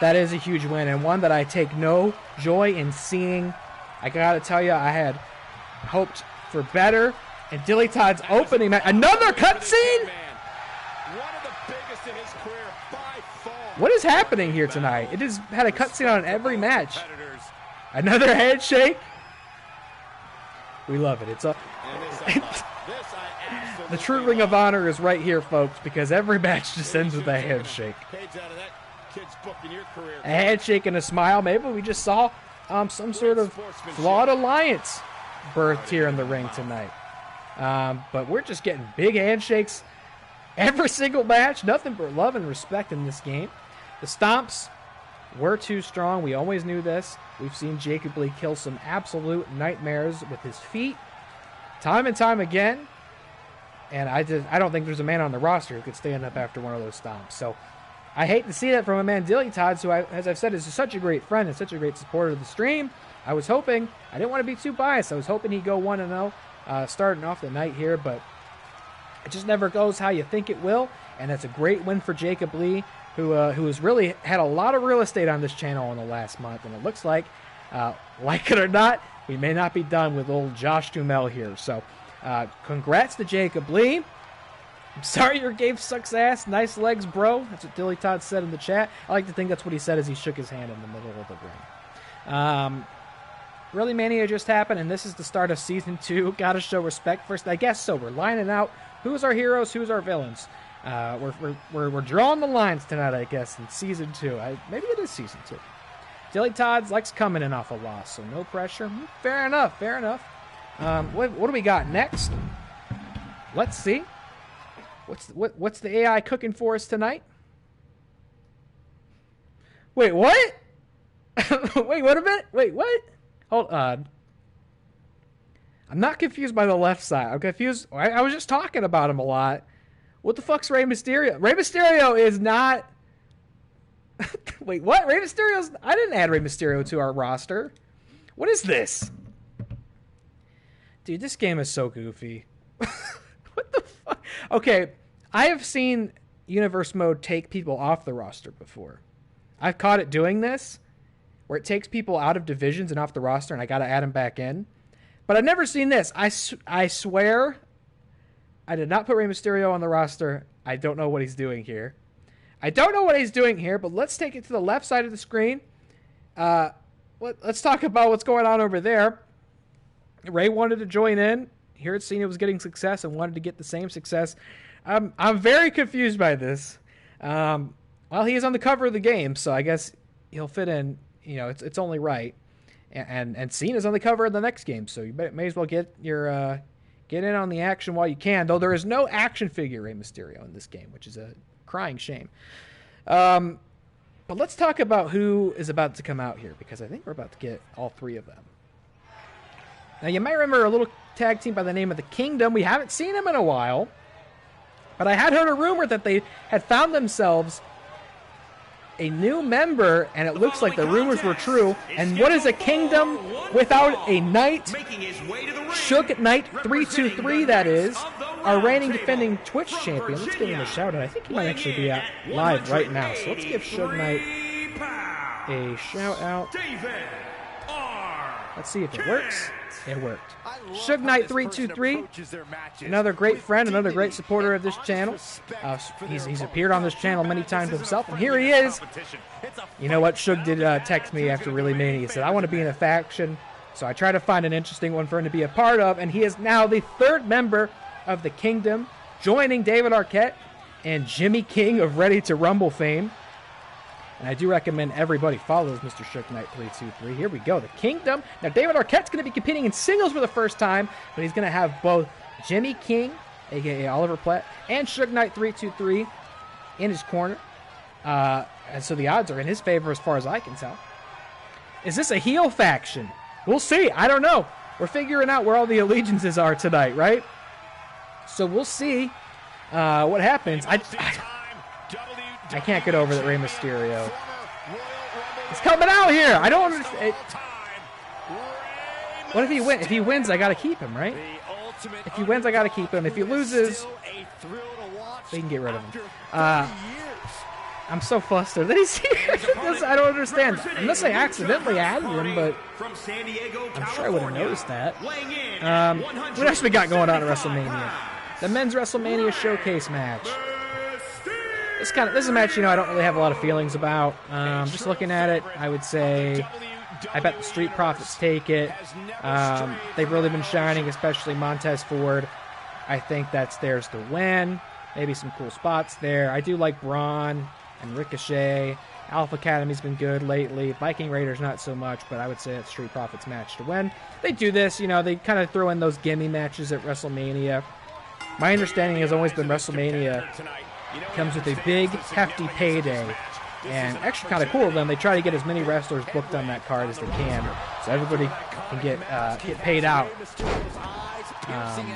That is a huge win, and one that I take no joy in seeing. I gotta tell you, I had hoped for better. And Dilly Todd's opening match, another cutscene. What is happening here tonight? It has had a cutscene on every match. Another handshake. We love it. It's a. The true Ring of Honor is right here, folks, because every match just ends with a handshake. A handshake and a smile. Maybe we just saw some sort of flawed alliance birthed here in the ring tonight. But we're just getting big handshakes every single match. Nothing but love and respect in this game. The stomps were too strong. We always knew this. We've seen Jacob Lee kill some absolute nightmares with his feet time and time again. And I don't think there's a man on the roster who could stand up after one of those stomps. So I hate to see that from a man, Dilly Todd, who, as I've said, is such a great friend and such a great supporter of the stream. I was hoping, I didn't want to be too biased. I was hoping he'd go 1-0 starting off the night here, but it just never goes how you think it will. And that's a great win for Jacob Lee, who has really had a lot of real estate on this channel in the last month. And it looks like it or not, we may not be done with old Josh Duhamel here. So congrats to Jacob Lee. I'm sorry your game sucks ass. Nice legs, bro. That's what Dilly Todd said in the chat. I like to think that's what he said as he shook his hand in the middle of the ring. ReelyMania just happened, and this is the start of Season 2. Gotta show respect first. I guess so. We're lining out who's our heroes, who's our villains. We're drawing the lines tonight, I guess, in Season 2. Maybe it is Season 2. Dilly Todd likes coming in off a loss, so no pressure. Fair enough. What do we got next? Let's see. What's the AI cooking for us tonight? Wait, what? Wait, what a minute. Wait, what? Hold on. I'm not confused by the left side. I'm confused. I was just talking about him a lot. What the fuck's Rey Mysterio? Rey Mysterio is not... Wait, what? Rey Mysterio's... I didn't add Rey Mysterio to our roster. What is this? Dude, this game is so goofy. What the fuck? Okay, I have seen Universe Mode take people off the roster before. I've caught it doing this, where it takes people out of divisions and off the roster, and I got to add them back in. But I've never seen this. I swear I did not put Rey Mysterio on the roster. I don't know what he's doing here. But let's take it to the left side of the screen. Let's talk about what's going on over there. Ray wanted to join in. Here at Cena was getting success and wanted to get the same success. I'm very confused by this. Well, he is on the cover of the game, so I guess he'll fit in. You know, it's only right. And Cena's on the cover of the next game, so you may as well get in on the action while you can. Though there is no action figure Rey Mysterio in this game, which is a crying shame. But let's talk about who is about to come out here, because I think we're about to get all three of them. Now, you might remember a little tag team by the name of the Kingdom. We haven't seen them in a while, but I had heard a rumor that they had found themselves a new member, and it looks like the rumors were true. And what is a Kingdom without a Knight? Suge Knight 323, that is, our reigning defending Twitch champion. Let's give him a shout out. I think he might actually be out live right now. So let's give Suge Knight a shout out. Let's see if it works. It worked. Suge Knight 323, another great friend, another great supporter of this channel. He's appeared on this channel many times himself, and here he is. You know what? Suge did text me after ReelyMania. He said, I want to be in a faction, so I tried to find an interesting one for him to be a part of, and he is now the third member of the Kingdom, joining David Arquette and Jimmy King of Ready to Rumble fame. And I do recommend everybody follows Mr. Suge Knight 323. Here we go, the Kingdom. Now, David Arquette's going to be competing in singles for the first time, but he's going to have both Jimmy King, a.k.a. Oliver Platt, and Suge Knight 323 in his corner. And so the odds are in his favor as far as I can tell. Is this a heel faction? We'll see. I don't know. We're figuring out where all the allegiances are tonight, right? So we'll see what happens. I can't get over that Rey Mysterio. He's coming out here. I don't understand. What if he wins? If he wins, I got to keep him, right? If he wins, I got to keep him. If he loses, they can get rid of him. I'm so flustered that he's here. I don't understand. Unless I accidentally added him, but I'm sure I would have noticed that. What else we got going on at WrestleMania? The men's WrestleMania showcase match. This is a match, I don't really have a lot of feelings about. Just looking at it, I would say I bet the Street Profits take it. They've really been shining, especially Montez Ford. I think that's theirs to win. Maybe some cool spots there. I do like Braun and Ricochet. Alpha Academy's been good lately. Viking Raiders not so much, but I would say it's Street Profits match to win. They do this, they kind of throw in those gimme matches at WrestleMania. My understanding has always been WrestleMania comes with a big, hefty payday. And actually kind of cool of them, they try to get as many wrestlers booked on that card as they can, so everybody can get paid out at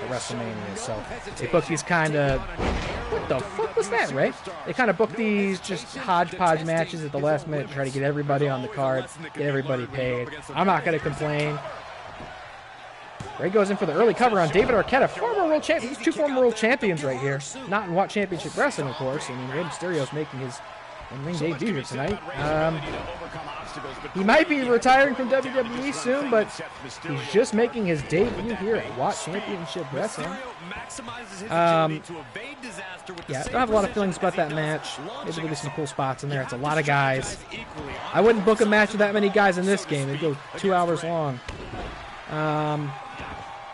WrestleMania. So they book these kind of... What the fuck was that, Ray? They kind of book these just hodgepodge matches at the last minute to try to get everybody on the card, get everybody paid. I'm not going to complain. Ray goes in for the early cover on David Arquette, a former world champion. These two former world champions right here. Not in What Championship Wrestling, of course. I mean, Rey Mysterio's making his in-ring debut here tonight. He might be retiring from WWE soon, but he's just making his debut here at What Championship Wrestling. Yeah, don't have a lot of feelings about that match. Maybe there'll be some cool spots in there. It's a lot of guys. I wouldn't book a match with that many guys in this game. It'd go 2 hours long.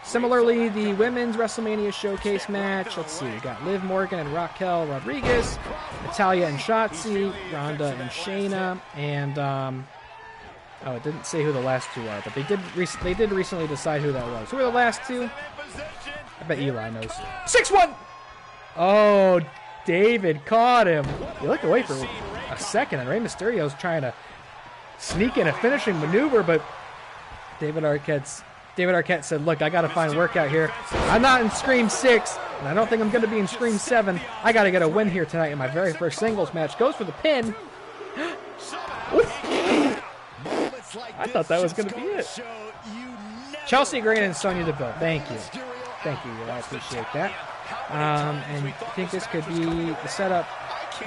Similarly, the women's WrestleMania showcase match. Let's see, we got Liv Morgan and Raquel Rodriguez, Natalya and Shotzi, Ronda and Shayna, and oh, it didn't say who the last two are, but they did recently decide who that was. Who are the last two? I bet Eli knows. 6-1. Oh, David caught him. He looked away for a second, and Rey Mysterio's trying to sneak in a finishing maneuver, but David Arquette said, look, I got to find work out here. I'm not in Scream 6, and I don't think I'm going to be in Scream 7. I got to get a win here tonight in my very first singles match. Goes for the pin. I thought that was going to be it. Chelsea Green and Sonya Deville. Thank you. Thank you. I appreciate that. And I think this could be the setup.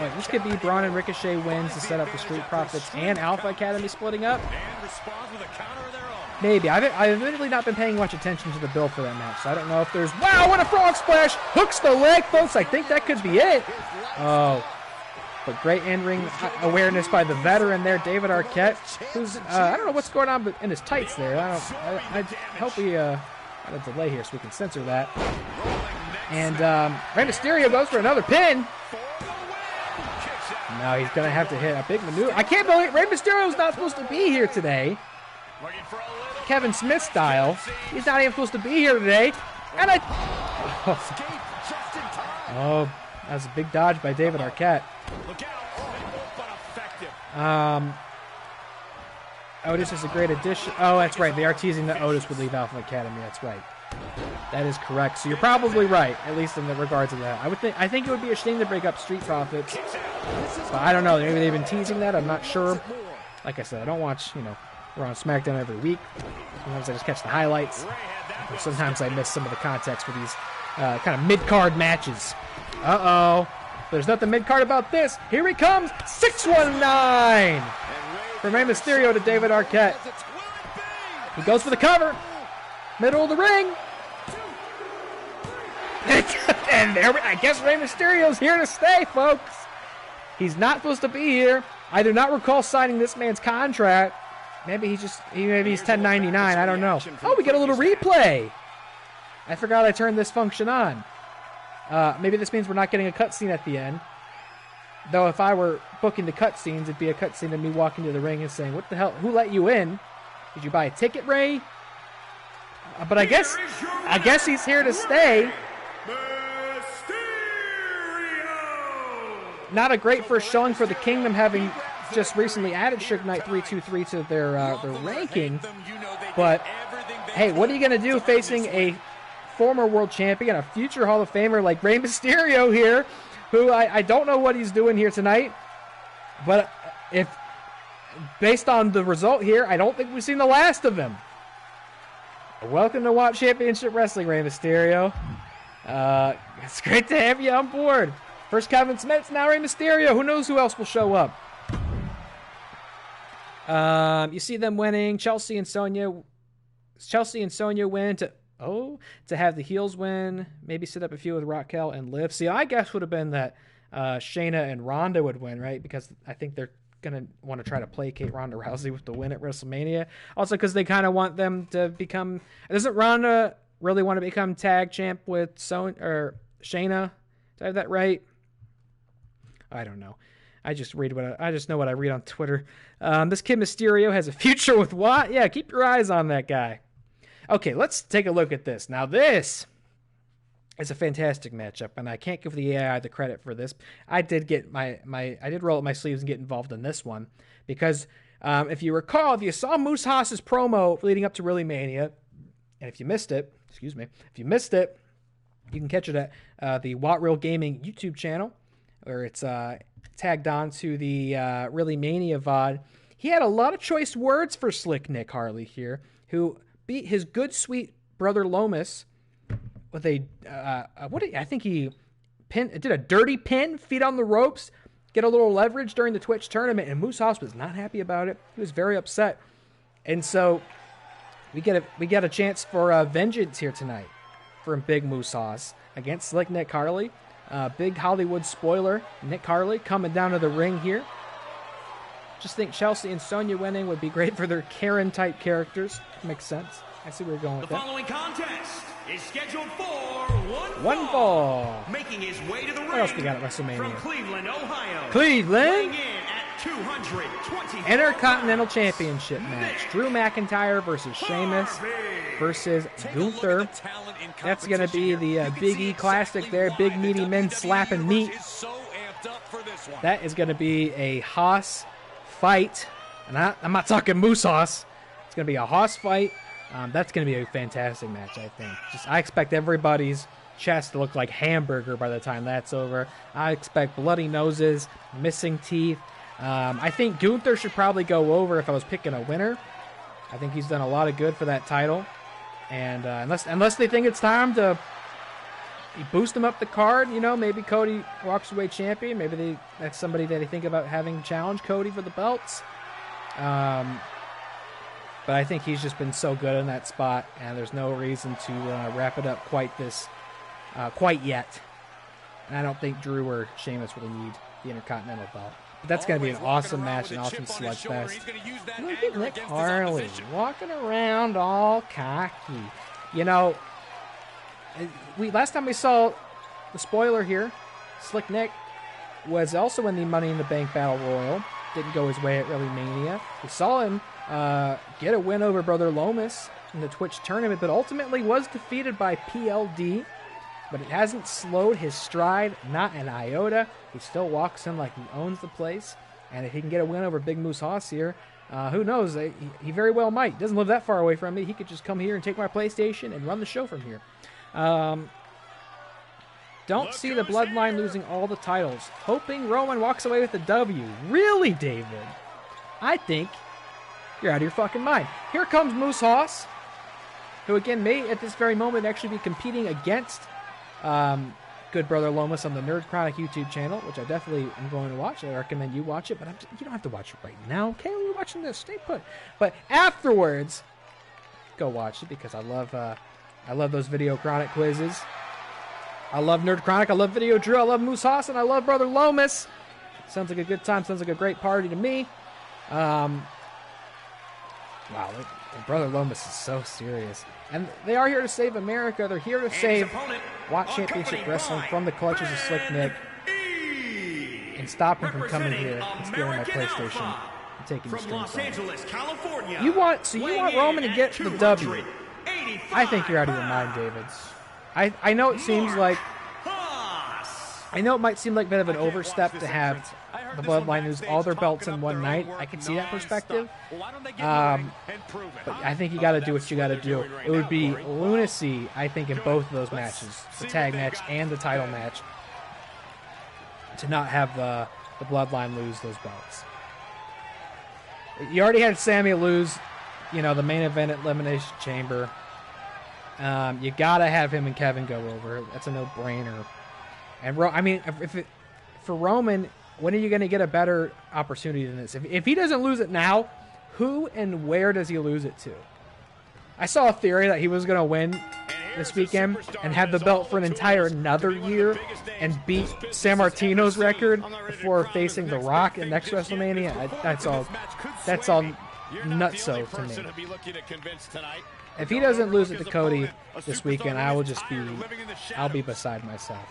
Wait, this could be Braun and Ricochet wins to set up the Street Profits and Alpha Academy splitting up. Maybe. I've admittedly not been paying much attention to the build for that match, so I don't know if there's... Wow, what a frog splash! Hooks the leg, folks. I think that could be it. Oh. But great in-ring awareness by the veteran there, David Arquette, who's... I don't know what's going on in his tights there. I hope we... got a delay here so we can censor that. And Rey Mysterio goes for another pin. Now he's going to have to hit a big maneuver. I can't believe Rey Mysterio's not supposed to be here today. Kevin Smith style. He's not even supposed to be here today. And oh, that was a big dodge by David Arquette. Otis is a great addition. Oh, that's right. They are teasing that Otis would leave Alpha Academy. That's right. That is correct. So you're probably right, at least in the regards of that. I think it would be a shame to break up Street Profits. But I don't know. Maybe they've been teasing that. I'm not sure. Like I said, I don't watch, we're on SmackDown every week. Sometimes I just catch the highlights. Sometimes I miss some of the context for these kind of mid-card matches. Uh-oh. There's nothing mid-card about this. Here he comes. 619 from Rey Mysterio to David Arquette. He goes for the cover. Middle of the ring. And there I guess Rey Mysterio's here to stay, folks. He's not supposed to be here. I do not recall signing this man's contract. Maybe he's 1099. I don't know. Oh, we get a little replay. I forgot I turned this function on. Maybe this means we're not getting a cutscene at the end. Though if I were booking the cutscenes, it'd be a cutscene of me walking to the ring and saying, "What the hell? Who let you in? Did you buy a ticket, Ray?" But I guess he's here to stay. Not a great first showing for the Kingdom, having just recently added Suge Knight 323 to their ranking. But hey, what are you going to do facing a former world champion, a future Hall of Famer like Rey Mysterio here, who I don't know what he's doing here tonight. But if based on the result here, I don't think we've seen the last of him. Welcome to WATCW Championship Wrestling, Rey Mysterio. It's great to have you on board. First Kevin Smith, now Rey Mysterio. Who knows who else will show up? You see them winning. Chelsea and Sonya win to have the heels win. Maybe set up a few with Raquel and Liv. See, I guess would have been that Shayna and Ronda would win, right? Because I think they're going to want to try to placate Ronda Rousey with the win at WrestleMania. Also because they kind of want them to become... Doesn't Ronda really want to become tag champ with Shayna? Did I have that right? I don't know. I just know what I read on Twitter. This kid Mysterio has a future with what? Yeah, keep your eyes on that guy. Okay, let's take a look at this. Now this is a fantastic matchup, and I can't give the AI the credit for this. I did get I did roll up my sleeves and get involved in this one because if you recall, if you saw Moose Haas's promo leading up to ReelyMania, and if you missed it, you can catch it at the WatReal Gaming YouTube channel, where it's tagged on to the ReelyMania VOD. He had a lot of choice words for Slick Nick Harley here, who beat his good sweet brother Lomas with a I think he did a dirty pin, feet on the ropes, get a little leverage during the Twitch tournament, and Moose Haas was not happy about it. He was very upset, and so we get a chance for vengeance here tonight from Big Moose Haas against Slick Nick Harley. Big Hollywood spoiler, Nick Harley coming down to the ring here. Just think Chelsea and Sonya winning would be great for their Karen-type characters. Makes sense. I see where you're going with that. The following contest is scheduled for one fall. Making his way to the ring. What else we got at WrestleMania? From Cleveland, Ohio. Cleveland. Weighing in at 220 Intercontinental Championship match. Drew McIntyre versus Sheamus versus Gunther. That's going to be the Big E Classic there. Big meaty men slapping meat. That is going to be a Haas fight. And I'm not talking Moose Haas. It's going to be a Haas fight. That's going to be a fantastic match, I think. I expect everybody's chest to look like hamburger by the time that's over. I expect bloody noses, missing teeth. I think Gunther should probably go over if I was picking a winner. I think he's done a lot of good for that title. And unless they think it's time to boost him up the card, maybe Cody walks away champion. Maybe that's somebody that they think about having challenge Cody for the belts. But But I think he's just been so good in that spot, and there's no reason to wrap it up quite yet. And I don't think Drew or Sheamus really need the Intercontinental belt. But that's going to be an awesome match, an awesome slugfest. Look at Nick Harley walking around all cocky. You know, last time we saw the spoiler here, Slick Nick was also in the Money in the Bank Battle Royal. Didn't go his way at ReelyMania. We saw him get a win over Brother Lomas in the Twitch tournament, but ultimately was defeated by PLD. But it hasn't slowed his stride, not an iota. He still walks in like he owns the place. And if he can get a win over Big Moose Hoss here, who knows? He very well might. Doesn't live that far away from me. He could just come here and take my PlayStation and run the show from here. Don't see the Bloodline losing all the titles. Hoping Roman walks away with the W. Really, David? I think you're out of your fucking mind. Here comes Moose Hoss, who again may at this very moment actually be competing against Good Brother Lomas on the Nerd Chronic YouTube channel, which I definitely am going to watch. I recommend you watch it, but you don't have to watch it right now, okay? We're watching this. Stay put. But afterwards, go watch it because I love those Video Chronic quizzes. I love Nerd Chronic. I love Video Drew. I love Moose Hoss, and I love Brother Lomas. Sounds like a good time. Sounds like a great party to me. Wow, Brother Lomas is so serious. And they are here to save America. They're here to save WATCW Championship Wrestling from the clutches of Slick Nick and stop him from coming here and stealing my PlayStation and taking the strings off. You want Roman to get the W. I think you're out of your mind, David. I know it seems like it might seem like a bit of an overstep to have the Bloodline lose all their belts in one night. I can see that perspective. But I think you got to do what you got to do. It would be lunacy, I think, in both of those matches, the tag match and the title match, to not have the Bloodline lose those belts. You already had Sammy lose, the main event at Elimination Chamber. You got to have him and Kevin go over. That's a no-brainer. And for Roman, when are you going to get a better opportunity than this? If he doesn't lose it now, who and where does he lose it to? I saw a theory that he was going to win this weekend and have the belt for an entire another year and beat San Martino's record before facing The Rock in next WrestleMania. That's all nutso to me. If he doesn't lose it to Cody this weekend, I'll be beside myself.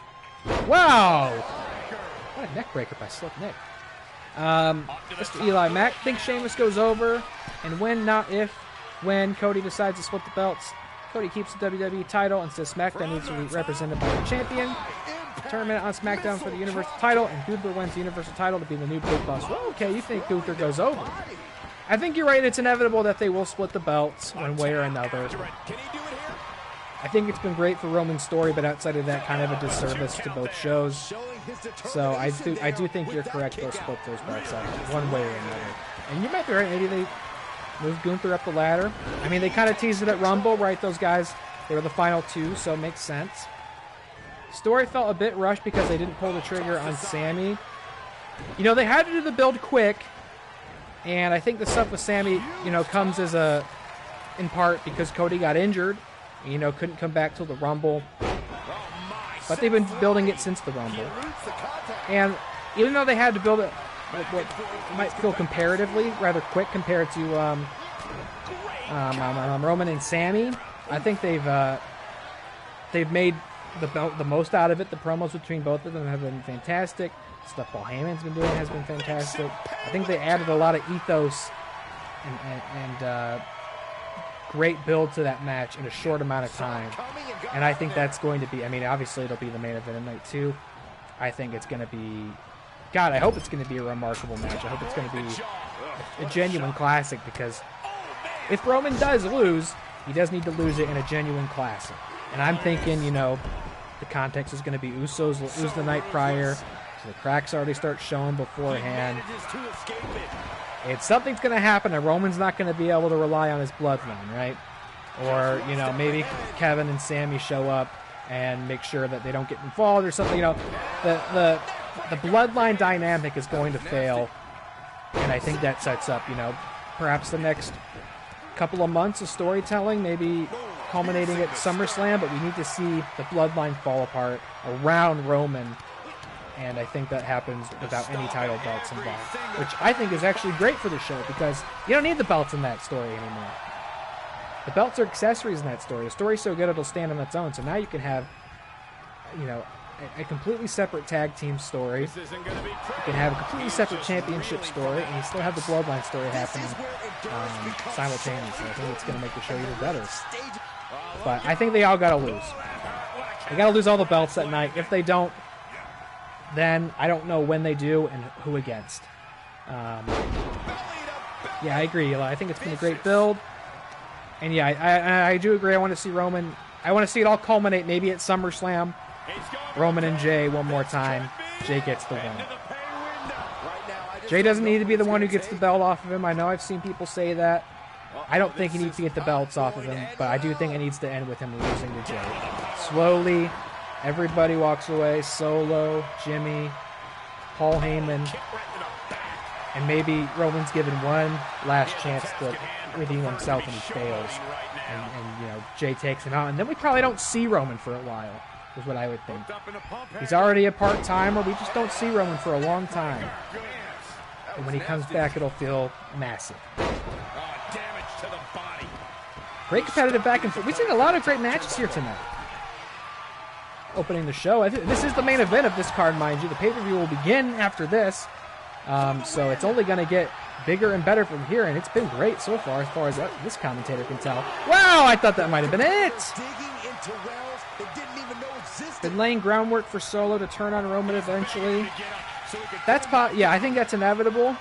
Wow! What a neck breaker by Slick Nick. Mr. Eli Mack thinks Sheamus goes over, and when Cody decides to split the belts, Cody keeps the WWE title and says SmackDown needs to be represented by the champion. Tournament on SmackDown for the Universal title, and Gunther wins the Universal title to be the new Big Boss. Well, okay, you think Gunther goes over. I think you're right. It's inevitable that they will split the belts one way or another. I think it's been great for Roman's story, but outside of that, kind of a disservice to both shows. So I do think you're correct. They'll split those belts up one way or another. And you might be right. Maybe they move Gunther up the ladder. I mean, they kind of teased it at Rumble, right? Those guys, they were the final two, so it makes sense. Story felt a bit rushed because they didn't pull the trigger on Sammy. They had to do the build quick. And I think the stuff with Sammy, comes as in part because Cody got injured. Couldn't come back till the Rumble. But they've been building it since the Rumble. And even though they had to build it what might feel comparatively rather quick compared to Roman and Sammy, I think they've made the most out of it. The promos between both of them have been fantastic. Stuff Paul Heyman's been doing has been fantastic. I think they added a lot of ethos and great build to that match in a short amount of time. And I think that's going to be, obviously it'll be the main event of night 2. I think it's going to be, I hope it's going to be a remarkable match. I hope it's going to be a genuine classic, because if Roman does lose, he does need to lose it in a genuine classic. And I'm thinking, the context is going to be Usos lose the night prior. So the cracks already start showing beforehand. Something's going to happen, and Roman's not going to be able to rely on his bloodline, right? Or, maybe Kevin and Sammy show up and make sure that they don't get involved or something. The bloodline dynamic is going to fail, and I think that sets up, perhaps the next couple of months of storytelling, maybe culminating at SummerSlam, but we need to see the bloodline fall apart around Roman, and I think that happens without any title belts involved, which I think is actually great for the show because you don't need the belts in that story anymore. The belts are accessories in that story. The story's so good it'll stand on its own, so now you can have, you know, a completely separate tag team story. You can have a completely separate championship story, and you still have the bloodline story happening simultaneously. I think it's going to make the show even better. But I think they all got to lose. They got to lose all the belts that night. If they don't, then I don't know when they do and who against. Yeah, I agree, Eli. I think it's been a great build. And yeah, I do agree. I want to see Roman. I want to see it all culminate maybe at SummerSlam. Roman and Jay one more time. Jay gets the win. Jay doesn't need to be the one who gets the belt off of him. I know I've seen people say that. I don't think he needs to get the belts off of him, but I do think it needs to end with him losing to Jay. Slowly, everybody walks away. Solo, Jimmy, Paul Heyman, and maybe Roman's given one last chance to redeem himself and he fails. And you know, Jay takes him out, and then we probably don't see Roman for a while. Is what I would think. He's already a part-timer. We just don't see Roman for a long time. And when he comes back, it'll feel massive. Great competitive back and forth. We've seen a lot of great matches here tonight. Opening the show. This is the main event of this card, mind you. The pay-per-view will begin after this. So it's only going to get bigger and better from here, and it's been great so far as this commentator can tell. Wow, I thought that might have been it! Been laying groundwork for Solo to turn on Roman eventually. Yeah, I think that's inevitable.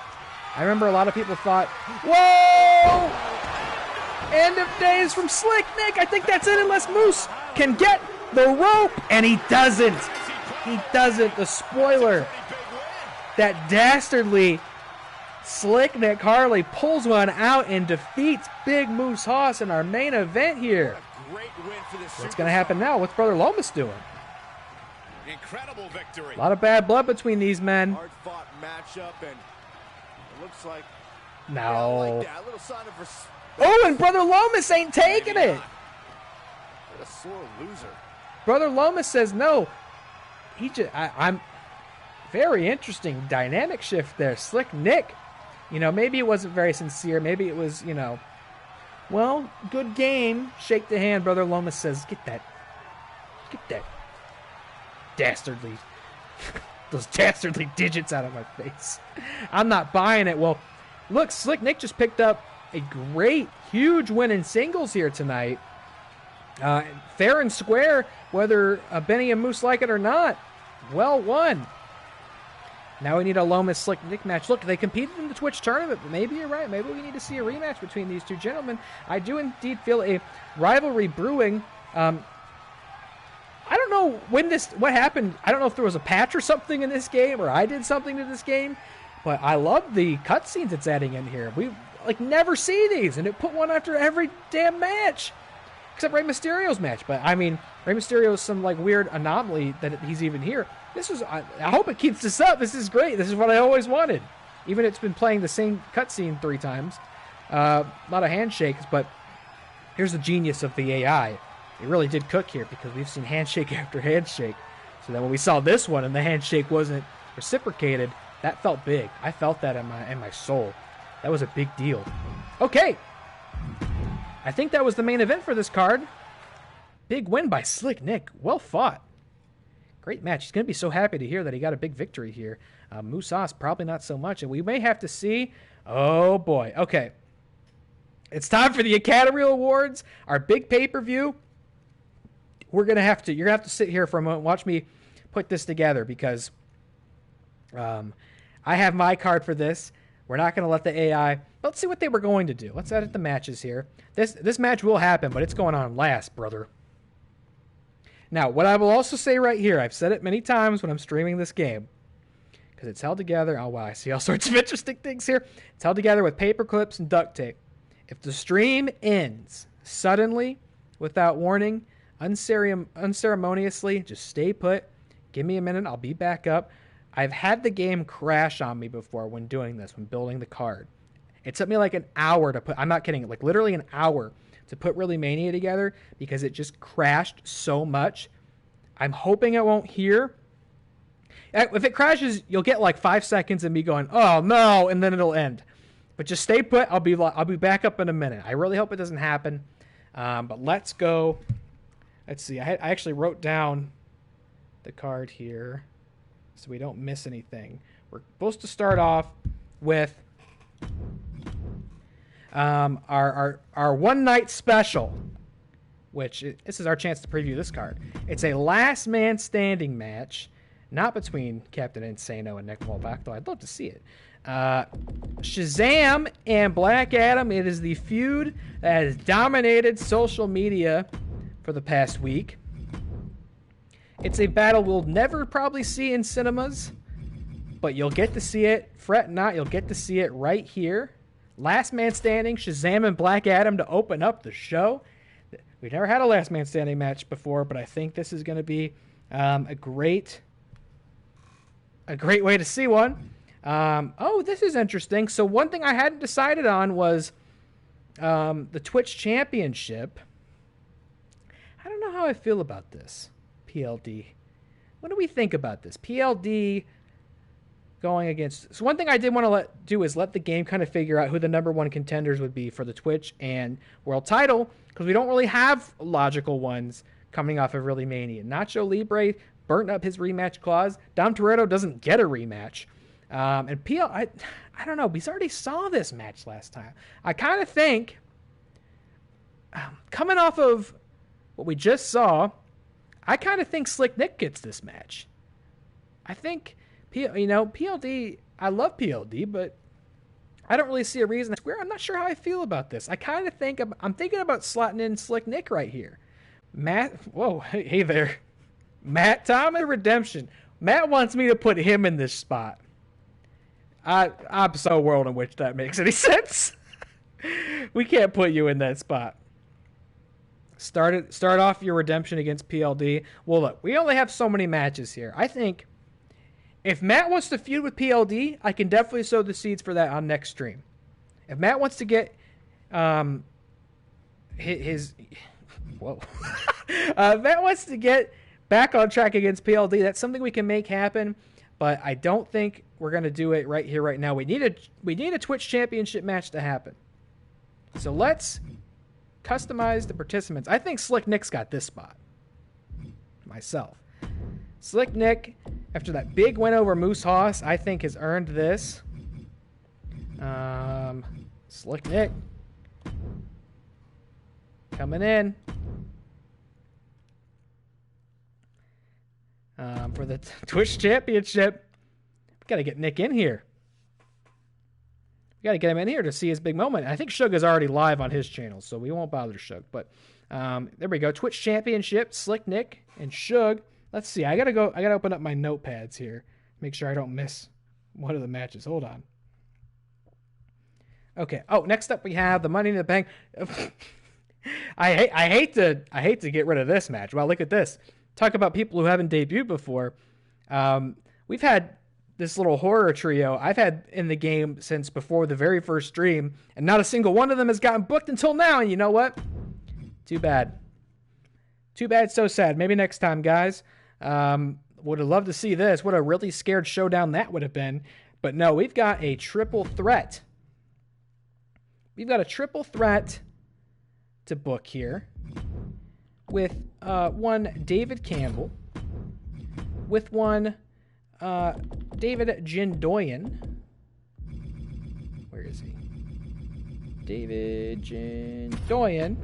I remember a lot of people thought, whoa! End of days from Slick Nick. I think that's it unless Moose can get the rope. And he doesn't. He doesn't. The spoiler. That dastardly Slick Nick Harley pulls one out and defeats Big Moose Hoss in our main event here. What's going to happen now? What's Brother Lomas doing? Incredible victory. A lot of bad blood between these men. Hard-fought matchup, and it looks like no. A little sign of Oh, and Brother Lomas ain't taking it. What a sore loser. Brother Lomas says no. I'm very interesting dynamic shift there. Slick Nick, you know, maybe it wasn't very sincere. Maybe it was, you know, well, good game. Shake the hand. Brother Lomas says, get that dastardly, those dastardly digits out of my face. I'm not buying it. Well, look, Slick Nick just picked up a great, huge win in singles here tonight. Fair and square, whether Benny and Moose like it or not. Well won. Now we need a Lomas Slick Nick match. Look, they competed in the Twitch tournament, but maybe you're right. Maybe we need to see a rematch between these two gentlemen. I do indeed feel a rivalry brewing. I don't know what happened. I don't know if there was a patch or something in this game, or I did something to this game, but I love the cutscenes it's adding in here. We never see these, and it put one after every damn match, except Rey Mysterio's match. But I mean, Rey Mysterio is some weird anomaly that he's even here. I hope it keeps this up. This is great. This is what I always wanted. Even it's been playing the same cutscene 3 times. A lot of handshakes, but here's the genius of the AI. It really did cook here because we've seen handshake after handshake. So then when we saw this one and the handshake wasn't reciprocated, that felt big. I felt that in my soul. That was a big deal. Okay. I think that was the main event for this card. Big win by Slick Nick. Well fought. Great match. He's going to be so happy to hear that he got a big victory here. Moose Hoss, probably not so much. And we may have to see... Oh, boy. Okay. It's time for the Acadareel Awards, our big pay-per-view. You're going to have to sit here for a moment, watch me put this together because I have my card for this. We're not going to let the AI... Let's see what they were going to do. Let's edit the matches here. This match will happen, but it's going on last, brother. Now, what I will also say right here, I've said it many times when I'm streaming this game, because it's held together. Oh, wow, I see all sorts of interesting things here. It's held together with paper clips and duct tape. If the stream ends suddenly, without warning, unceremoniously, just stay put. Give me a minute. I'll be back up. I've had the game crash on me before when doing this, when building the card. It took me like an hour to put, I'm not kidding, like literally an hour to put ReelyMania together because it just crashed so much. I'm hoping it won't here. If it crashes, you'll get like 5 seconds of me going, oh no, and then it'll end. But just stay put. I'll be back up in a minute. I really hope it doesn't happen. But let's go. Let's see. I actually wrote down the card here so we don't miss anything. We're supposed to start off with our one night special, which this is our chance to preview this card. It's a last man standing match, not between Captain Insano and Nick Wolbach, though I'd love to see it. Shazam and Black Adam. It is the feud that has dominated social media for the past week. It's a battle we'll never probably see in cinemas, but you'll get to see it. Fret not, you'll get to see it right here. Last man standing, Shazam and Black Adam to open up the show. We've never had a last man standing match before, but I think this is going to be a great way to see one. This is interesting. So one thing I hadn't decided on was the Twitch Championship. I don't know how I feel about this, PLD. What do we think about this? PLD going against... So one thing I did want to do is let the game kind of figure out who the number one contenders would be for the Twitch and World title, because we don't really have logical ones coming off of ReelyMania. Nacho Libre burnt up his rematch clause. Dom Toretto doesn't get a rematch. And I don't know. We already saw this match last time. I kind of think, coming off of what we just saw, I kind of think Slick Nick gets this match. I think, PLD, I love PLD, but I don't really see a reason. I'm not sure how I feel about this. I kind of think, I'm thinking about slotting in Slick Nick right here. Hey there. Matt Thomas Redemption. Matt wants me to put him in this spot. I'm so world in which that makes any sense. We can't put you in that spot. Start off your redemption against PLD. Well, look, we only have so many matches here. I think if Matt wants to feud with PLD, I can definitely sow the seeds for that on next stream. If Matt wants to get Matt wants to get back on track against PLD, that's something we can make happen. But I don't think we're going to do it right here, right now. We need a Twitch Championship match to happen. So let's customize the participants. I think Slick Nick's got this spot. Myself. Slick Nick, after that big win over Moose Hoss, I think has earned this. Slick Nick. Coming in. For the Twitch Championship. We got to get Nick in here. We got to get him in here to see his big moment. I think Shug is already live on his channel, so we won't bother Shug. But there we go. Twitch Championship, Slick Nick and Shug. Let's see. I got to open up my notepads here. Make sure I don't miss one of the matches. Hold on. Okay. Oh, next up we have the Money in the Bank. I hate to get rid of this match. Well, look at this. Talk about people who haven't debuted before. We've had this little horror trio I've had in the game since before the very first stream, and not a single one of them has gotten booked until now. And you know what? Too bad. Too bad, so sad. Maybe next time, guys. Would have loved to see this. What a really scared showdown that would have been. But no, we've got a triple threat. We've got a triple threat to book here. With one David Campbell, with one David Jindoyan. Where is he? David Jindoyan,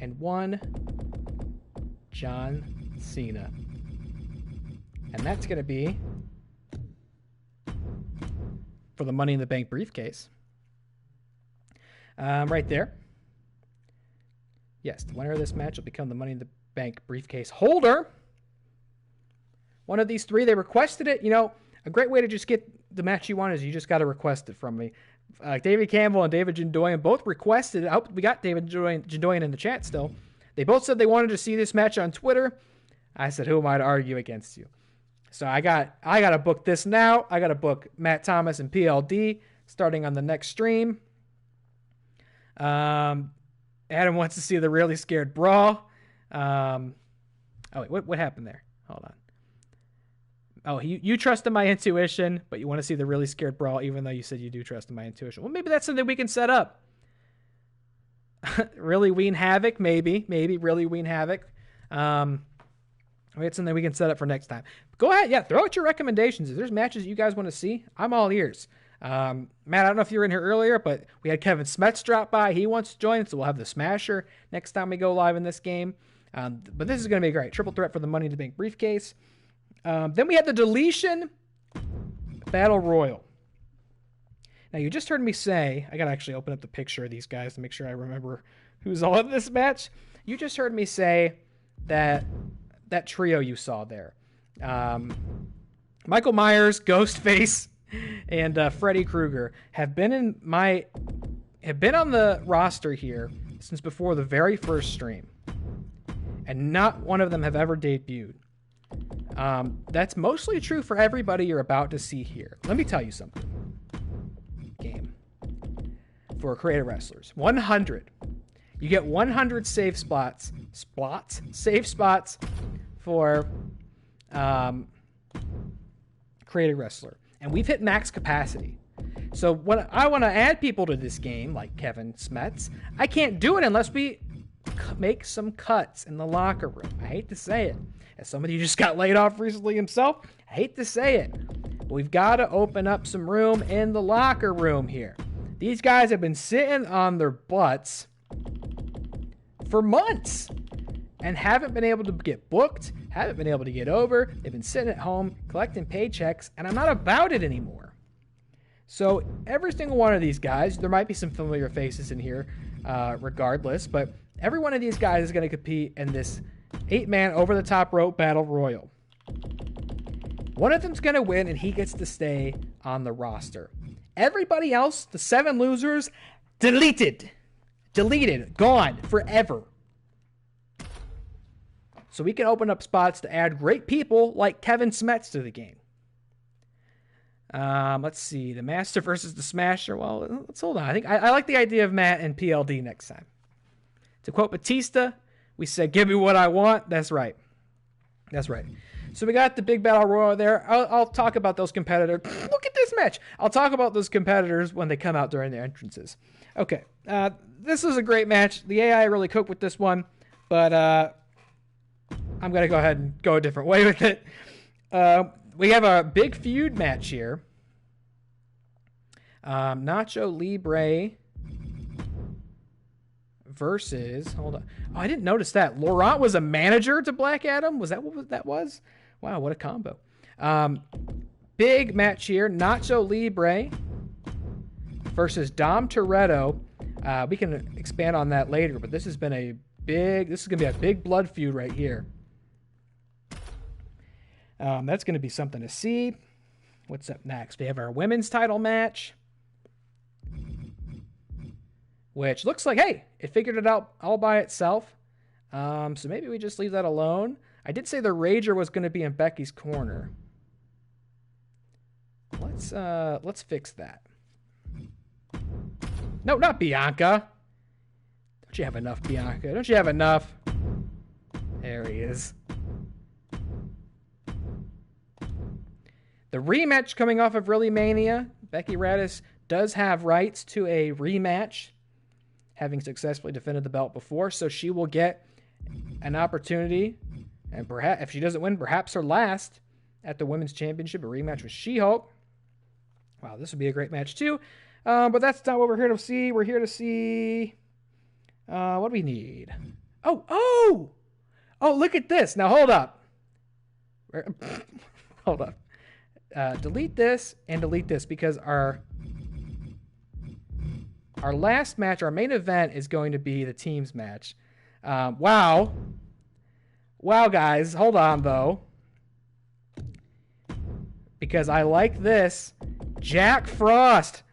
and one John Cena. And that's going to be for the Money in the Bank briefcase. Right there. Yes, the winner of this match will become the Money in the Bank briefcase holder. One of these three, they requested it. You know, a great way to just get the match you want is you just got to request it from me. David Campbell and David Jindoyan both requested it. I hope we got David Jindoyan in the chat still. They both said they wanted to see this match on Twitter. I said, who am I to argue against you? So I got to book this now. I got to book Matt Thomas and PLD starting on the next stream. Adam wants to see the really scared brawl. Oh, wait, what happened there? Hold on. Oh, you trust in my intuition, but you want to see the really scared brawl, even though you said you do trust in my intuition. Well, maybe that's something we can set up. Really Ween Havoc, maybe really Ween Havoc. It's something we can set up for next time. Go ahead, yeah, throw out your recommendations. If there's matches you guys want to see, I'm all ears. Matt, I don't know if you were in here earlier, but we had Kevin Smets drop by. He wants to join, so we'll have the Smasher next time we go live in this game. But this is going to be great. Triple threat for the Money in the Bank briefcase. Then we had the Deletion Battle Royal. Now, you just heard me say, I got to actually open up the picture of these guys to make sure I remember who's all in this match. You just heard me say that trio you saw there. Michael Myers, Ghostface, and Freddy Krueger have been on the roster here since before the very first stream. And not one of them have ever debuted. That's mostly true for everybody you're about to see here. Let me tell you something. Game. For creative wrestlers. 100. You get 100 save spots. Save spots for creative wrestler. And we've hit max capacity. So when I want to add people to this game, like Kevin Smets, I can't do it unless we make some cuts in the locker room. I hate to say it. As somebody who just got laid off recently himself, I hate to say it. But we've got to open up some room in the locker room here. These guys have been sitting on their butts for months and haven't been able to get booked, haven't been able to get over. They've been sitting at home collecting paychecks, and I'm not about it anymore. So every single one of these guys, there might be some familiar faces in here regardless, but every one of these guys is going to compete in this 8-man over-the-top rope battle royal. One of them's going to win, and he gets to stay on the roster. Everybody else, the 7 losers, deleted, gone forever. So we can open up spots to add great people like Kevin Smets to the game. Let's see, the Master versus the Smasher. Well, let's hold on. I think I like the idea of Matt and PLD next time. To quote Batista, we said, "Give me what I want." That's right. So we got the big battle royal there. I'll talk about those competitors. Look at this match. I'll talk about those competitors when they come out during their entrances. Okay. This was a great match. The AI really cooked with this one, but I'm going to go ahead and go a different way with it. We have a big feud match here. Nacho Libre versus, hold on. Oh, I didn't notice that. Laurent was a manager to Black Adam. Was that what that was? Wow, what a combo. Big match here. Nacho Libre versus Dom Toretto. We can expand on that later, but this is going to be a big blood feud right here. That's going to be something to see. What's up next? We have our women's title match, which looks like, hey, it figured it out all by itself. So maybe we just leave that alone. I did say the Rager was going to be in Becky's corner. Let's fix that. No, not Bianca. Don't you have enough, Bianca? Don't you have enough? There he is. The rematch coming off of ReelyMania. Becky Raddus does have rights to a rematch, having successfully defended the belt before, so she will get an opportunity, and perhaps if she doesn't win, perhaps her last at the Women's Championship, a rematch with She-Hulk. Wow, this would be a great match too. But that's not what we're here to see. We're here to see what do we need? Oh, look at this. Now hold up. Hold up. Delete this and delete this because our last match, our main event, is going to be the teams match. Wow, guys, hold on though, because I like this. Jack Frost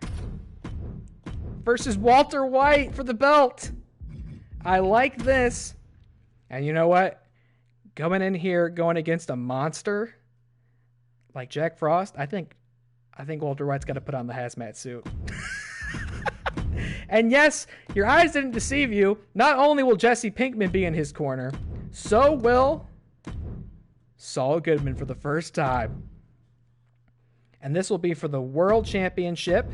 versus Walter White for the belt. I like this, and you know what? Coming in here, going against a monster like Jack Frost, I think Walter White's got to put on the hazmat suit. And yes, your eyes didn't deceive you. Not only will Jesse Pinkman be in his corner, so will Saul Goodman for the first time. And this will be for the World Championship.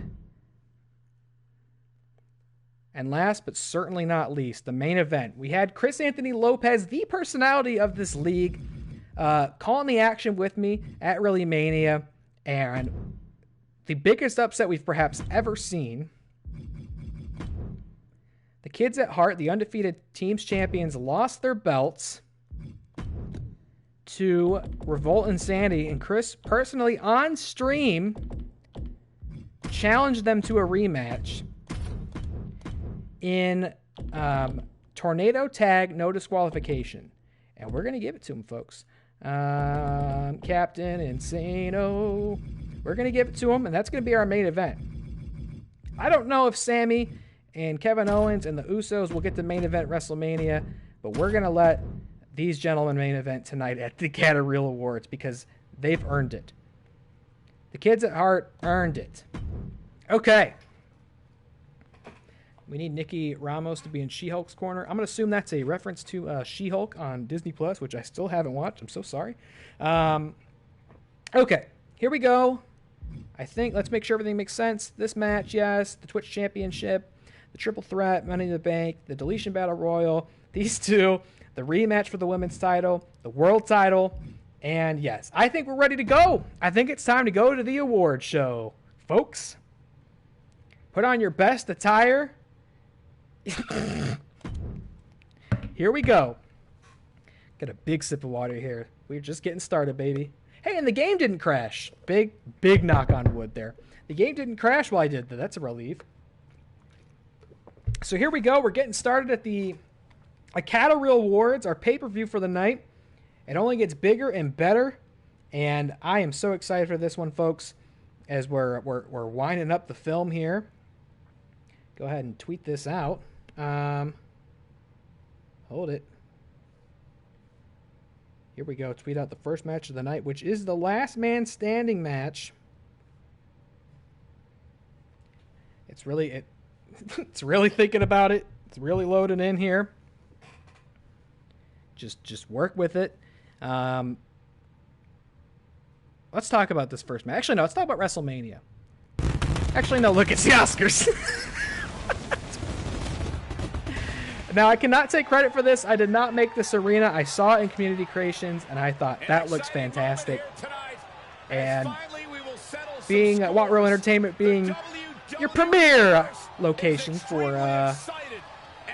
And last but certainly not least, the main event. We had Chris Anthony Lopez, the personality of this league, calling the action with me at ReelyMania. And the biggest upset we've perhaps ever seen. The kids at Hart, the undefeated teams champions, lost their belts to Revoltinsanity, and Chris personally on stream challenged them to a rematch in tornado tag, no disqualification. And we're going to give it to him, folks. Captain Insano. We're going to give it to him, and that's going to be our main event. I don't know if Sammy and Kevin Owens and the Usos will get the main event WrestleMania, but we're going to let these gentlemen main event tonight at the Acadareel Awards because they've earned it. The kids at Hart earned it. Okay. We need Nikki Ramos to be in She-Hulk's corner. I'm going to assume that's a reference to She-Hulk on Disney+, which I still haven't watched. I'm so sorry. Okay, here we go. I think let's make sure everything makes sense. This match, yes, the Twitch Championship, the Triple Threat, Money in the Bank, the Deletion Battle Royal, these two, the rematch for the women's title, the world title, and yes, I think we're ready to go. I think it's time to go to the award show, folks. Put on your best attire. Here we go. Got a big sip of water here. We're just getting started, baby. Hey, and the game didn't crash. Big knock on wood there. The game didn't crash while I did that. That's a relief. So here we go. We're getting started at the Acadareel Awards, our pay-per-view for the night. It only gets bigger and better, and I am so excited for this one, folks, as we're winding up the film here. Go ahead and tweet this out. Hold it. Here we go. Tweet out the first match of the night, which is the last man standing match. It's really it's really thinking about it. It's really loading in here. Just work with it. Let's talk about this first match. Actually, no. Let's talk about WrestleMania. Actually, no. Look, it's the Oscars. Now, I cannot take credit for this. I did not make this arena. I saw it in Community Creations, and I thought that looks fantastic. And being Watt Row Entertainment being your premier location for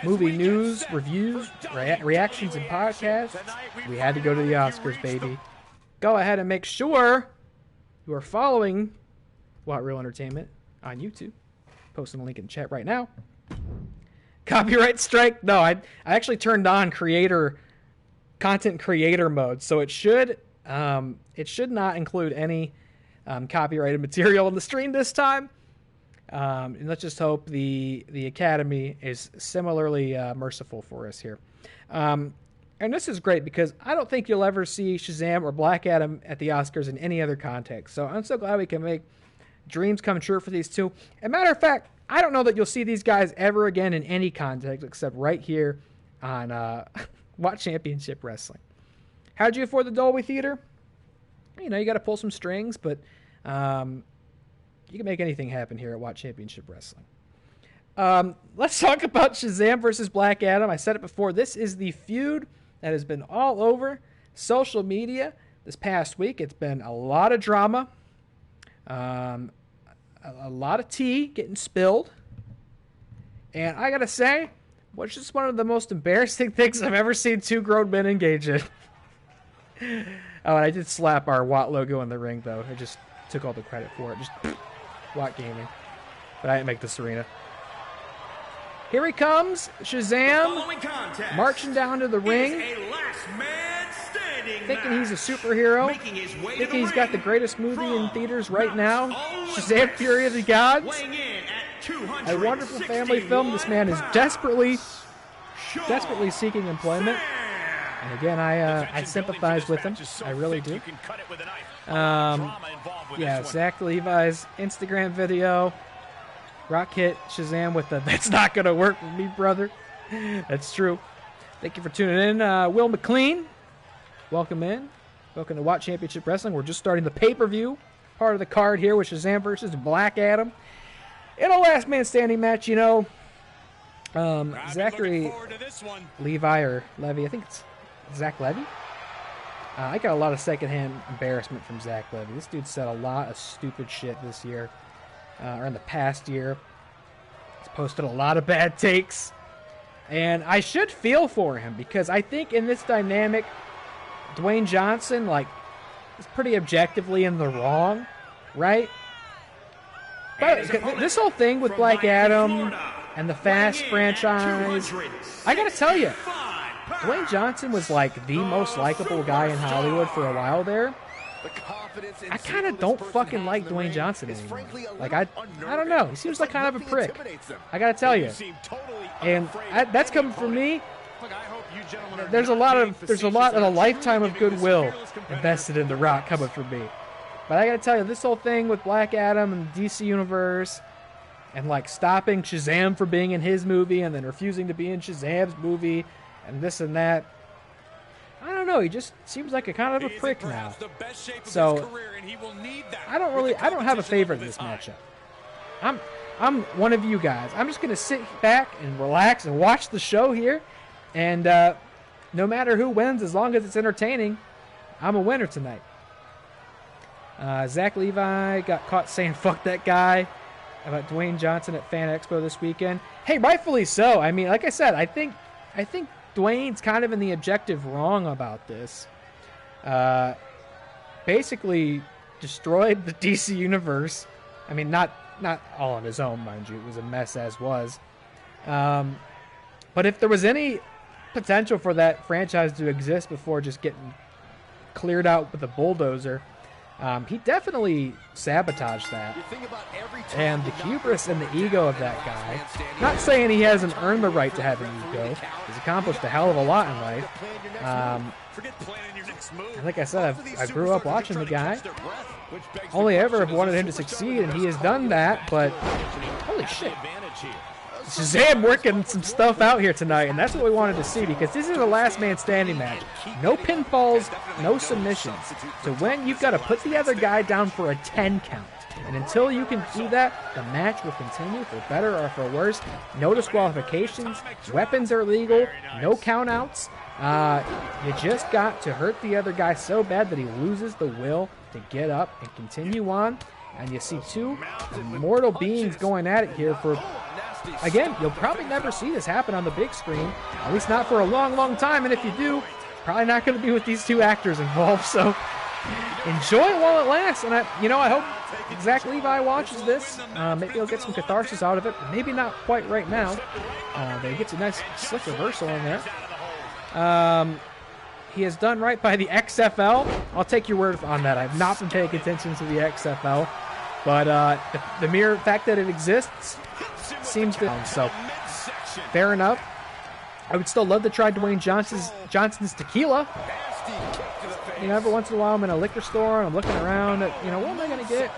movie news, reviews, reactions, and podcasts, we had to go to the Oscars, baby. Go ahead and make sure you are following Watt Row Entertainment on YouTube. Posting a link in the chat right now. Copyright strike? No, I actually turned on content creator mode, so it should not include any copyrighted material in the stream this time. And let's just hope the Academy is similarly merciful for us here. And this is great because I don't think you'll ever see Shazam or Black Adam at the Oscars in any other context. So I'm so glad we can make dreams come true for these two. As a matter of fact, I don't know that you'll see these guys ever again in any context except right here on Watch Championship Wrestling. How'd you afford the Dolby Theater? You know, you got to pull some strings, but you can make anything happen here at Watch Championship Wrestling. Let's talk about Shazam versus Black Adam. I said it before. This is the feud that has been all over social media this past week. It's been a lot of drama. A lot of tea getting spilled. And I gotta say, what's just one of the most embarrassing things I've ever seen two grown men engage in. Oh, and I did slap our Watt logo in the ring, though. I just took all the credit for it. Just Watt Gaming. But I didn't make this arena. Here he comes, Shazam, marching down to the ring. Thinking he's a superhero. Thinking he's got the greatest movie in theaters right now. Shazam, Fury of the Gods. A wonderful family film. This man is desperately seeking employment. And again, I sympathize with him. I really do. Yeah, Zach Levi's Instagram video. Rock hit Shazam with the, that's not going to work with me, brother. That's true. Thank you for tuning in. Will McLean, welcome in. Welcome to Watch Championship Wrestling. We're just starting the pay-per-view part of the card here with Shazam versus Black Adam. In a last man standing match, you know, Zachary Levi or Levy, I think it's Zach Levy. I got a lot of secondhand embarrassment from Zach Levy. This dude said a lot of stupid shit this year, or in the past year. He's posted a lot of bad takes. And I should feel for him because I think in this dynamic, Dwayne Johnson, like, is pretty objectively in the wrong, right? But this whole thing with Black Adam and the Fast franchise, I gotta tell you, Dwayne Johnson was like the most likable guy in Hollywood for a while there. I kind of don't fucking like Dwayne Johnson anymore. Like, I don't know. He seems like kind of a prick. I gotta tell you. And that's coming from me. There's a lot of a lifetime of goodwill invested in The Rock coming from me. But I gotta tell you, this whole thing with Black Adam and the DC Universe, and like stopping Shazam from being in his movie and then refusing to be in Shazam's movie, and this and that. I don't know. He just seems like a kind of a prick now. So I don't have a favorite in this matchup. I'm one of you guys. I'm just gonna sit back and relax and watch the show here, and no matter who wins, as long as it's entertaining, I'm a winner tonight. Zach Levi got caught saying "fuck that guy" about Dwayne Johnson at Fan Expo this weekend. Hey, rightfully so. I mean, like I said, I think Dwayne's kind of in the objective wrong about this. Basically destroyed the DC Universe. I mean, not all on his own, mind you. It was a mess as was. But if there was any potential for that franchise to exist before just getting cleared out with a bulldozer, he definitely sabotaged that. And the hubris and the ego of that guy, not saying he hasn't earned the right to have an ego, he's accomplished a hell of a lot in life. Like I said, I grew up watching the guy. Only ever have wanted him to succeed, and he has done that, but holy shit. Shazam working some stuff out here tonight, and that's what we wanted to see, because this is a last man standing match. No pinfalls, no submissions. To win, you've got to put the other guy down for a 10 count. And until you can do that, the match will continue for better or for worse. No disqualifications, weapons are legal, no countouts. You just got to hurt the other guy so bad that he loses the will to get up and continue on. And you see two immortal beings going at it here for... Again, you'll probably never see this happen on the big screen, at least not for a long, long time. And if you do, probably not going to be with these two actors involved. So enjoy it while it lasts. And I hope Zach Levi watches this. Maybe he'll get some catharsis out of it. Maybe not quite right now. But he gets a nice slick reversal in there. He has done right by the XFL. I'll take your word on that. I've not been paying attention to the XFL. But the mere fact that it exists seems to... So, fair enough. I would still love to try Dwayne Johnson's tequila. You know, every once in a while I'm in a liquor store and I'm looking around at, what am I going to get?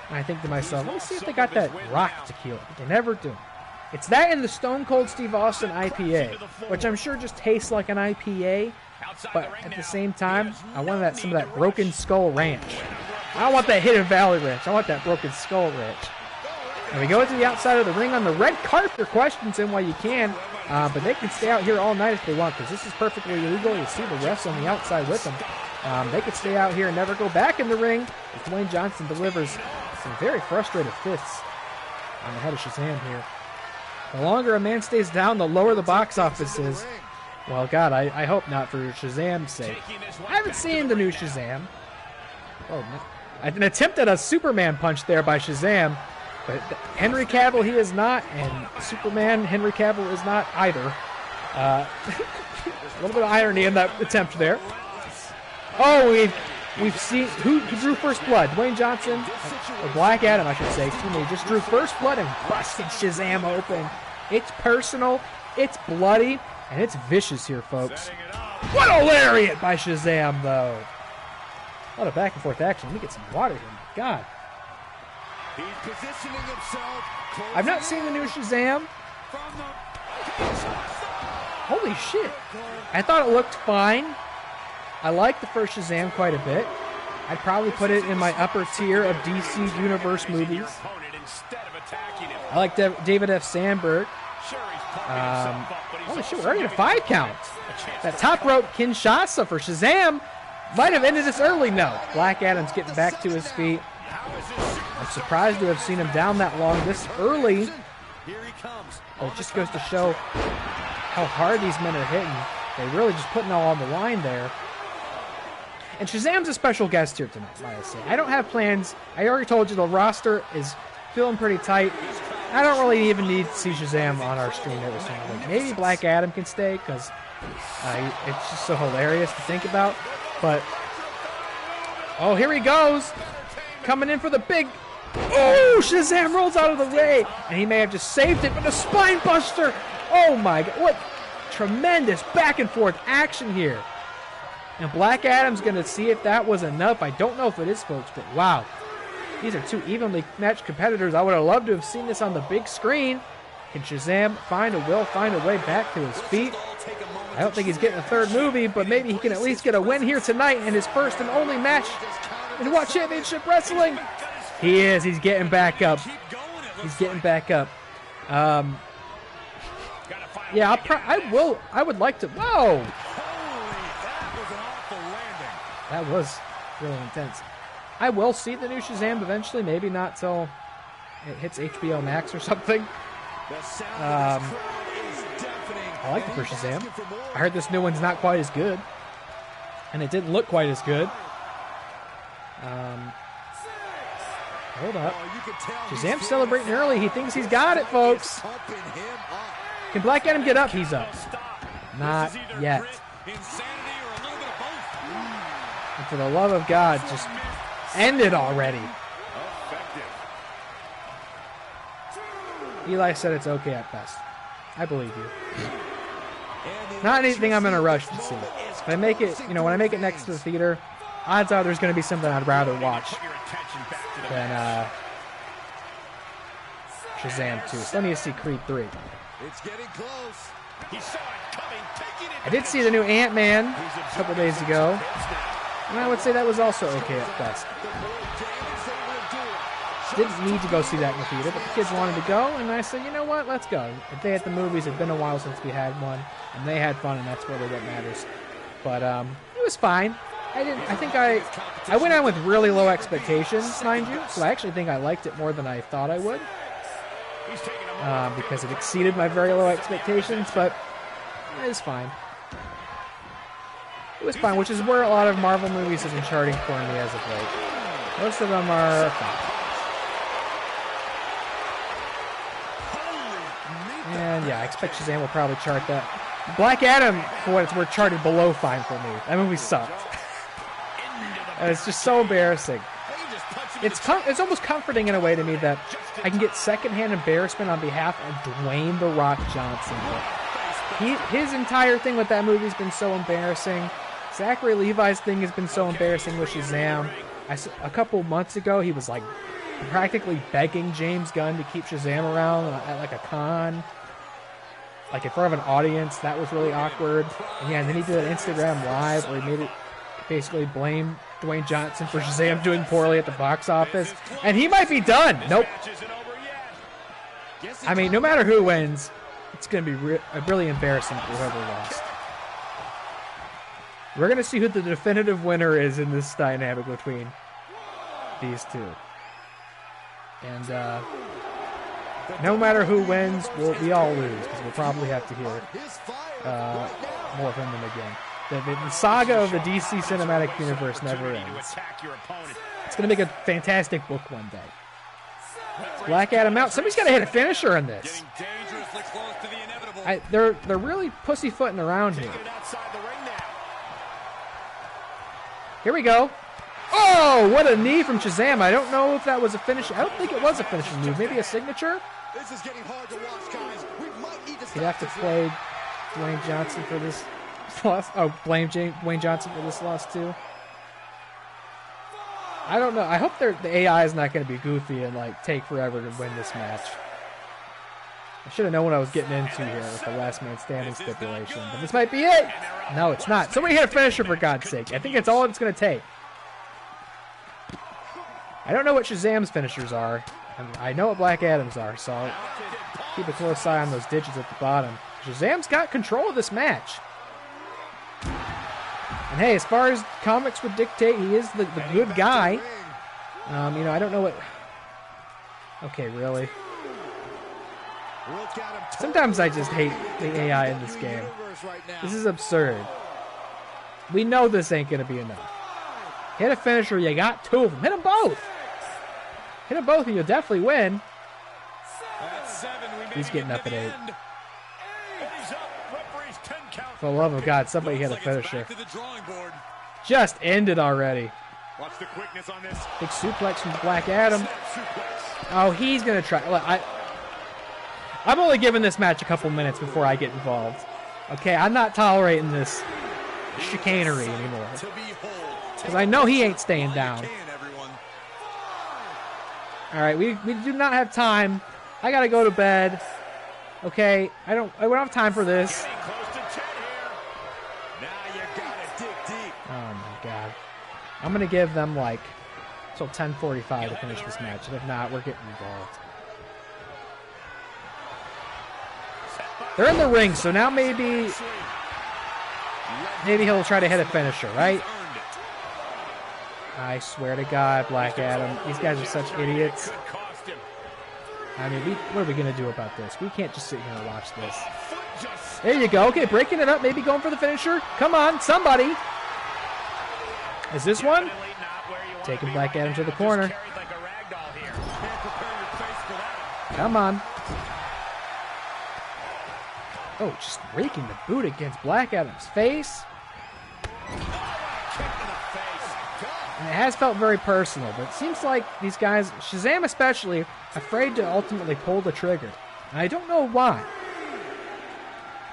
And I think to myself, let me see if they got that rock tequila. But they never do. It's that and the Stone Cold Steve Austin IPA, which I'm sure just tastes like an IPA. But at the same time, I want some of that Broken Skull Ranch. I don't want that Hidden Valley Ranch. I want that Broken Skull Ranch. And we go to the outside of the ring on the red carpet for questions in while you can. But they can stay out here all night if they want, because this is perfectly legal. You see the refs on the outside with them. They could stay out here and never go back in the ring as Dwayne Johnson delivers some very frustrated fists on the head of Shazam here. The longer a man stays down, the lower the box office is. Well, God, I hope not for Shazam's sake. I haven't seen the new Shazam. Oh, no. An attempt at a Superman punch there by Shazam. But Henry Cavill, he is not, and Superman, Henry Cavill is not either. A little bit of irony in that attempt there. Oh, we've seen who drew first blood? Dwayne Johnson, or Black Adam, I should say. Excuse me, just drew first blood and busted Shazam open. It's personal, it's bloody, and it's vicious here, folks. What a lariat by Shazam, though. A lot of back and forth action. Let me get some water here. My God. He's positioning himself. I've not seen the new Shazam. Holy shit. I thought it looked fine. I like the first Shazam quite a bit. I'd probably put it in my upper tier of DC Universe movies. I like David F. Sandberg. Holy shit, we're already at a 5 count. That top rope Kinshasa for Shazam might have ended this early. No. Black Adam's getting back to his feet. I'm surprised to have seen him down that long this early. But it just goes to show how hard these men are hitting. They're really just putting it all on the line there. And Shazam's a special guest here tonight, like I say. I don't have plans. I already told you the roster is feeling pretty tight. I don't really even need to see Shazam on our stream every single week. Maybe Black Adam can stay because it's just so hilarious to think about. But, oh, here he goes. Coming in for the big... Oh, Shazam rolls out of the way. And he may have just saved it, but a spine buster. Oh, my God. What tremendous back and forth action here. And Black Adam's going to see if that was enough. I don't know if it is, folks, but wow. These are two evenly matched competitors. I would have loved to have seen this on the big screen. Can Shazam find a way back to his feet? I don't think he's getting a third movie, but maybe he can at least get a win here tonight in his first and only match in WATCW Championship Wrestling. He is. He's getting back up. He's getting back up. Yeah, I would like to. Whoa! That was really intense. I will see the new Shazam eventually. Maybe not till it hits HBO Max or something. I like the first Shazam. I heard this new one's not quite as good. And it didn't look quite as good. Hold up. Shazam's celebrating early. He thinks he's got it, folks. Can Black Adam get up? He's up. Not yet. And for the love of God, just end it already. Eli said it's okay at best. I believe you. Not anything I'm in a rush to see. If I make it, when I make it next to the theater, odds are there's going to be something I'd rather watch than Shazam 2. So let me see Creed 3. It's getting close. I did see the new Ant-Man a couple days ago. And I would say that was also okay at best. Didn't need to go see that in the theater, but the kids wanted to go, and I said, you know what, let's go. A day at the movies, it's been a while since we had one, and they had fun, and that's really what matters. But it was fine. I went on with really low expectations, mind you, so I actually think I liked it more than I thought I would. Because it exceeded my very low expectations, but it was fine. It was fine, which is where a lot of Marvel movies have been charting for me as of late. Most of them are fine. And yeah, I expect Shazam will probably chart that. Black Adam, for what it's worth, charted below fine for me. That movie sucked. And it's just so embarrassing. It's almost comforting in a way to me that I can get secondhand embarrassment on behalf of Dwayne "The Rock" Johnson. His entire thing with that movie has been so embarrassing. Zachary Levi's thing has been so embarrassing with Shazam. A couple months ago, he was like practically begging James Gunn to keep Shazam around at like a con, like in front of an audience. That was really awkward. And yeah, and then he did an Instagram live where he made it basically blame Dwayne Johnson for Shazam doing poorly at the box office, and he might be done. Nope. I mean, no matter who wins, it's going to be really embarrassing for whoever lost. We're going to see who the definitive winner is in this dynamic between these two. And no matter who wins, we all lose, because we'll probably have to hear more from them again. The saga of the DC Cinematic Universe never ends. It's going to make a fantastic book one day. Black Adam out. Somebody's got to hit a finisher in this. They're really pussyfooting around here. Here we go. Oh, what a knee from Shazam. I don't know if that was a finish. I don't think it was a finishing move. Maybe a signature? This is getting hard to watch, guys. We might need to You'd have to play Dwayne Johnson for this loss. Oh, blame Dwayne Johnson for this loss, too. I don't know. I hope the AI is not going to be goofy and like take forever to win this match. I should have known what I was getting into here with the last man standing stipulation, but this might be it. No, it's not. Somebody hit a finisher for God's sake. I think it's all it's going to take. I don't know what Shazam's finishers are. I know what Black Adam's are, so I'll keep a close eye on those digits at the bottom. Shazam's got control of this match. And hey, as far as comics would dictate, he is the good guy. You know, I don't know what... Okay, really? Sometimes I just hate the AI in this game. This is absurd. We know this ain't going to be enough. Hit a finisher, you got two of them. Hit them both! Hit them both and you'll definitely win. He's getting up at 8. For the love of God, somebody hit a finisher. Just ended already. Big suplex from Black Adam. Oh, he's going to try. Look, I'm only giving this match a couple minutes before I get involved. Okay, I'm not tolerating this chicanery anymore. Because I know he ain't staying down. Alright, we do not have time. I gotta go to bed. Okay, I don't have time for this. Oh my God. I'm gonna give them like till 10:45 to finish this match, and if not, we're getting involved. They're in the ring, so now maybe he'll try to hit a finisher, right? I swear to God, Black Adam, these guys are such idiots. I mean, what are we going to do about this? We can't just sit here and watch this. There you go. Okay, breaking it up, maybe going for the finisher. Come on, somebody. Is this one? Taking Black Adam to the corner. Come on. Oh, just raking the boot against Black Adam's face. And it has felt very personal, but it seems like these guys, Shazam especially, afraid to ultimately pull the trigger. And I don't know why.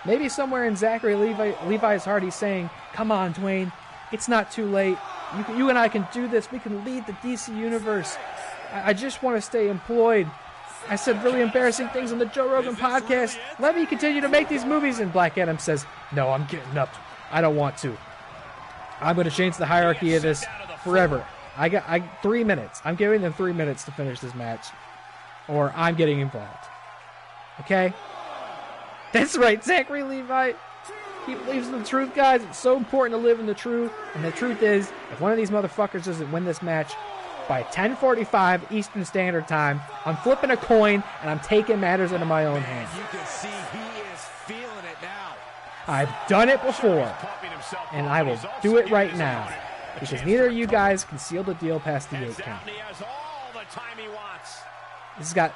Maybe somewhere in Zachary Levi's heart he's saying, come on, Dwayne, it's not too late. You and I can do this. We can lead the DC Universe. I just want to stay employed. I said really embarrassing things on the Joe Rogan podcast. Let me continue to make these movies. And Black Adam says, no, I'm getting up. I don't want to. I'm going to change the hierarchy of this forever. I 3 minutes. I'm giving them 3 minutes to finish this match, or I'm getting involved. Okay? That's right, Zachary Levi. He believes in the truth, guys. It's so important to live in the truth. And the truth is, if one of these motherfuckers doesn't win this match by 10:45 Eastern Standard Time, I'm flipping a coin and I'm taking matters into my own hands. You can see he is feeling it now. I've done it before, and I will do it right now. Because neither of you guys can seal the deal past the 8 count.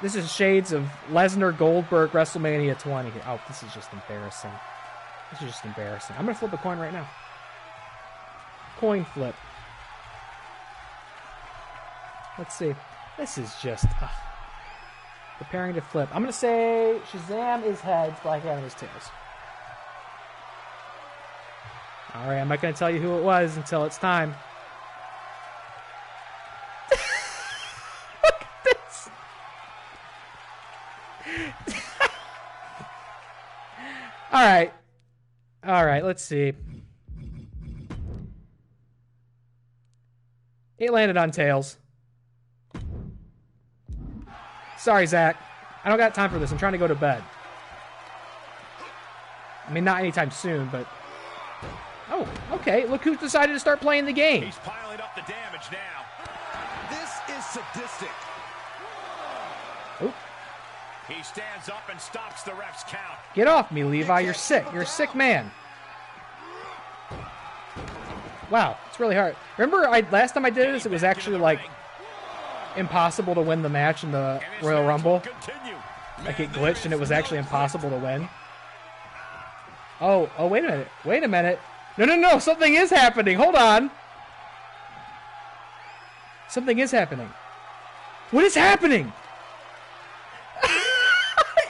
This is shades of Lesnar Goldberg WrestleMania 20. Oh, this is just embarrassing. This is just embarrassing. I'm gonna flip a coin right now. Coin flip. Let's see. This is just preparing to flip. I'm gonna say Shazam is heads, Black Adam is tails. Alright, I'm not going to tell you who it was until it's time. Look at this! Alright. Alright, let's see. It landed on tails. Sorry, Zach. I don't got time for this. I'm trying to go to bed. I mean, not anytime soon, but... Oh, okay. Look who's decided to start playing the game. He's piling up the damage now. This is sadistic. Oh. He stands up and stops the ref's count. Get off me, Levi. You're sick. You're a sick man. Wow, it's really hard. Remember, last time I did this, it was actually like impossible to win the match in the Royal Rumble. Like it glitched and it was actually impossible to win. Oh, wait a minute. Wait a minute. No, something is happening. Hold on. Something is happening. What is happening?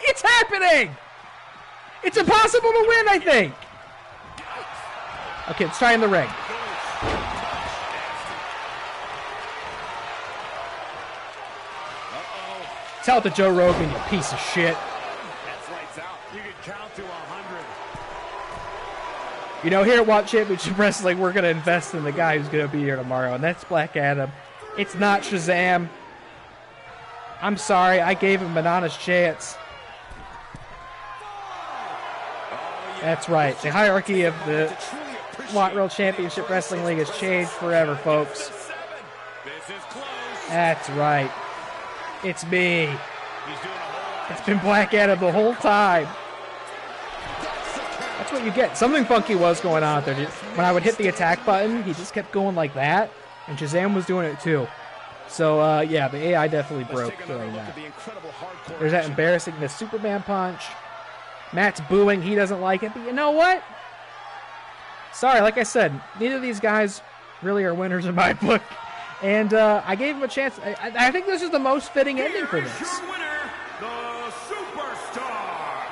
It's happening! It's impossible to win, I think. Okay, let's try in the ring. tell it to Joe Rogan, you piece of shit. That's lights out. You can count to 100. You know, here at WAT Championship Wrestling, we're going to invest in the guy who's going to be here tomorrow, and that's Black Adam. It's not Shazam. I'm sorry, I gave him an honest chance. That's right. The hierarchy of the WAT World Championship Wrestling League has changed forever, folks. That's right. It's me. It's been Black Adam the whole time. That's what you get. Something funky was going on out there. When I would hit the attack button, he just kept going like that, and Shazam was doing it too. So, yeah, the AI definitely broke during that. There's that embarrassing the Superman punch. Matt's booing. He doesn't like it. But you know what? Sorry, like I said, neither of these guys really are winners in my book. And I gave him a chance. I think this is the most fitting ending for this.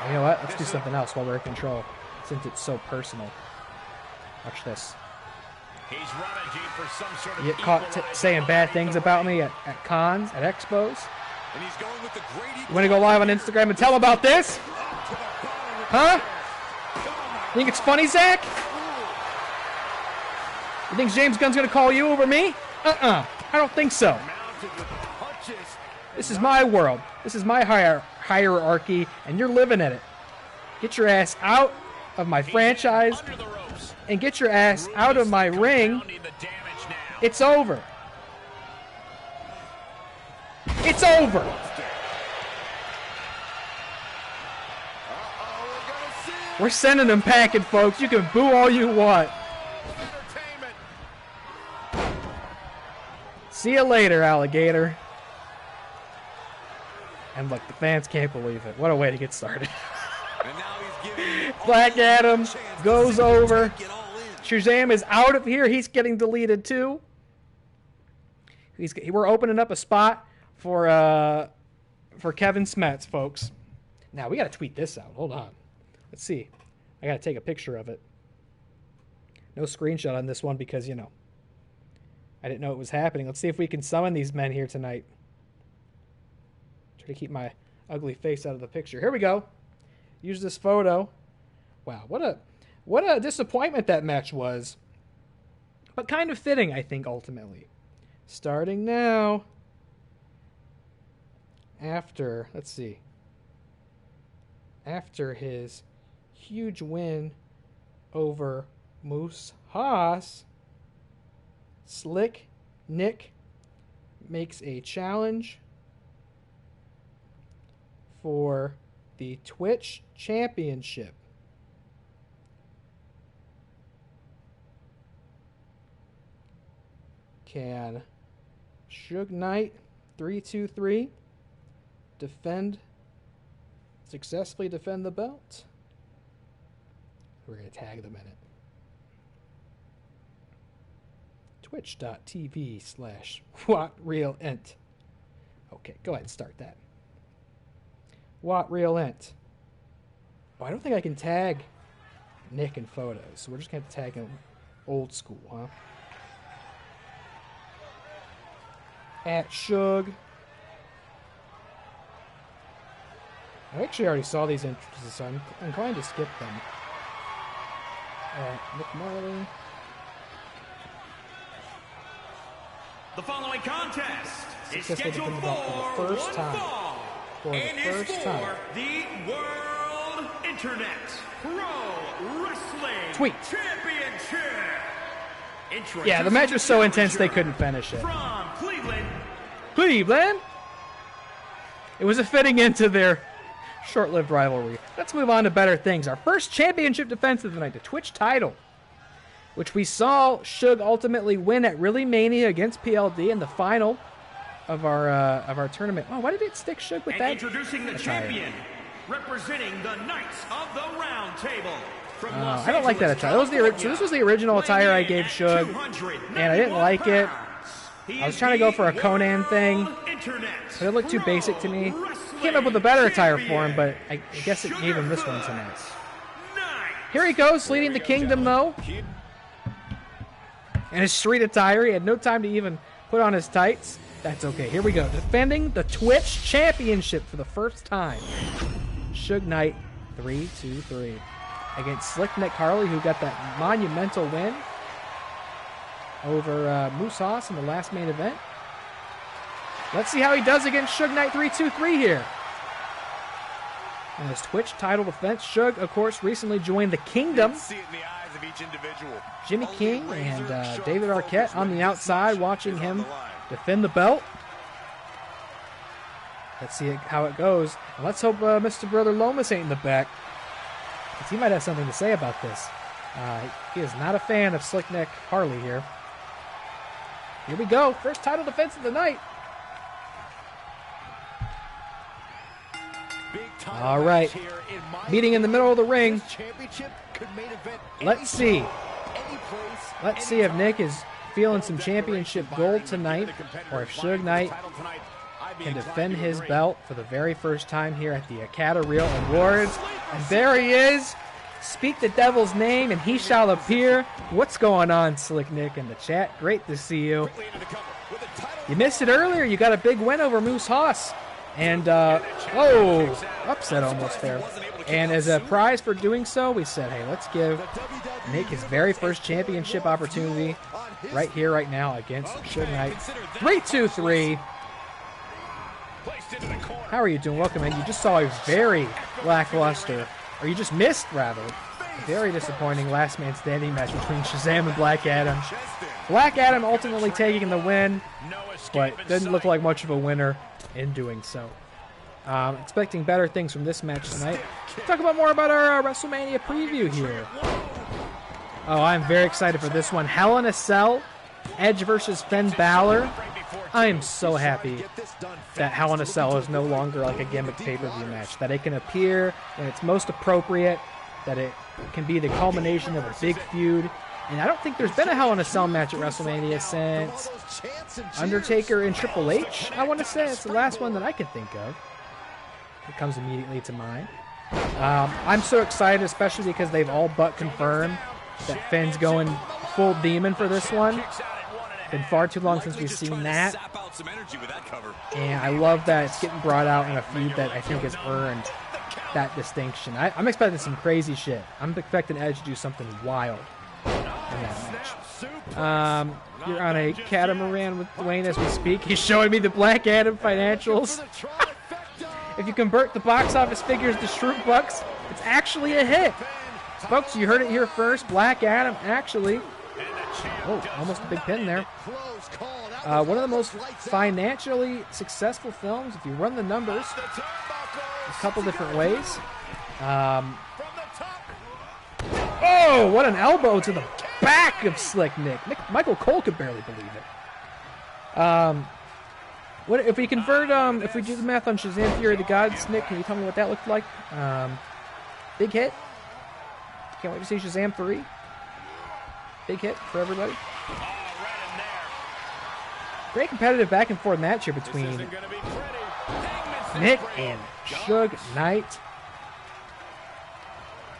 You know what? Let's do something else while we're in control, since it's so personal. Watch this. He's rummaging for some sort of you get caught saying bad things about me at cons, at expos. And he's going with the great you want to go live on Instagram and tell them about this? Huh? You think it's funny, Zach? You think James Gunn's going to call you over me? I don't think so. This is my world. This is my hierarchy, and you're living in it. Get your ass out of my franchise and get your ass out of my ring. It's over. It's over. We're sending them packing, folks. You can boo all you want. See you later, alligator. And look, the fans can't believe it. What a way to get started. Black Adam goes over. Shazam is out of here. He's getting deleted too. We're opening up a spot for Kevin Smets, folks. Now we got to tweet this out. Hold on. Let's see. I got to take a picture of it. No screenshot on this one because, you know, I didn't know it was happening. Let's see if we can summon these men here tonight. Try to keep my ugly face out of the picture. Here we go. Use this photo. Wow, what a disappointment that match was. But kind of fitting, I think, ultimately. Starting now. After, let's see. After his huge win over Moose Haas, Slick Nick makes a challenge for the Twitch Championship. Can Suge Knight 323 successfully defend the belt? We're going to tag them in it. Twitch.tv/WhatRealInt. Okay, go ahead and start that. WhatRealInt. Oh, I don't think I can tag Nick in photos, so we're just going to tag him old school, huh? At Suge. I actually already saw these entrances, so I'm inclined to skip them. Nick Marley. The following contest is Successful scheduled for the first time. For the first time. The World Internet Pro Wrestling Tweet. Championship. Yeah, the match was so intense they couldn't finish it. From Cleveland. Cleveland? It was a fitting end to their short-lived rivalry. Let's move on to better things. Our first championship defense of the night, the Twitch title, which we saw Suge ultimately win at ReelyMania against PLD in the final of our tournament. Oh, why did it stick Suge with that? Introducing the champion, representing the Knights of the Round Table. I don't like that attire. So this was the original attire I gave Suge, and I didn't like it. I was trying to go for a Conan thing, but it looked too basic to me. Came up with a better attire for him, but I guess it gave him this one tonight. Here he goes, leading the kingdom, though. In his street attire, he had no time to even put on his tights. That's okay. Here we go. Defending the Twitch Championship for the first time. Suge Knight 3-2-3 against Slick Nick Harley, who got that monumental win over Moose Hoss in the last main event. Let's see how he does against Suge Knight 3-2-3 here. In his Twitch title defense, Suge, of course, recently joined the Kingdom. Jimmy King and David Arquette on the outside watching him defend the belt. Let's see how it goes. And let's hope Mr. Brother Lomas ain't in the back, because he might have something to say about this. He is not a fan of Slick Nick Harley here. Here we go. First title defense of the night. All right. Meeting in the middle of the ring. Let's see. Let's see if Nick is feeling some championship gold tonight, or if Suge Knight can defend his belt for the very first time here at the Acadareel Awards. And there he is. Speak the devil's name and he shall appear. What's going on, Slick Nick, in the chat? Great to see you. You missed it earlier. You got a big win over Moose Hoss. And, upset almost there. And as a prize for doing so, we said, hey, let's give Nick his very first championship opportunity right here, right now, against Suge Knight. 3-2-3. How are you doing? Welcome in. You just saw a very lackluster, or you just missed, rather, a very disappointing last man standing match between Shazam and Black Adam. Black Adam ultimately taking the win, but didn't look like much of a winner in doing so. Expecting better things from this match tonight. Let's talk about more about our WrestleMania preview here. Oh, I'm very excited for this one. Hell in a Cell, Edge versus Finn Balor. I am so happy that Hell in a Cell is no longer like a gimmick pay-per-view match. That it can appear when it's most appropriate. That it can be the culmination of a big feud. And I don't think there's been a Hell in a Cell match at WrestleMania since Undertaker and Triple H, I want to say. It's the last one that I can think of. It comes immediately to mind. I'm so excited, especially because they've all but confirmed that Finn's going full demon for this one. Been far too long since we've seen that. And I love that it's getting brought out in a feud that I think has earned that distinction. I'm expecting some crazy shit. I'm expecting Edge to do something wild in that match. You're on a catamaran with Dwayne as we speak. He's showing me the Black Adam financials. If you convert the box office figures to Shroot Bucks, it's actually a hit. Folks, you heard it here first. Black Adam actually... Oh, almost a big pin there. One of the most financially successful films, if you run the numbers, a couple different ways. Oh, what an elbow to the back of Slick Nick. Michael Cole could barely believe it. What if we convert? If we do the math on Shazam Fury of the Gods, Nick, can you tell me what that looked like? Big hit. Can't wait to see Shazam 3. Big hit for everybody. Great competitive back and forth match here between Nick and Suge Knight.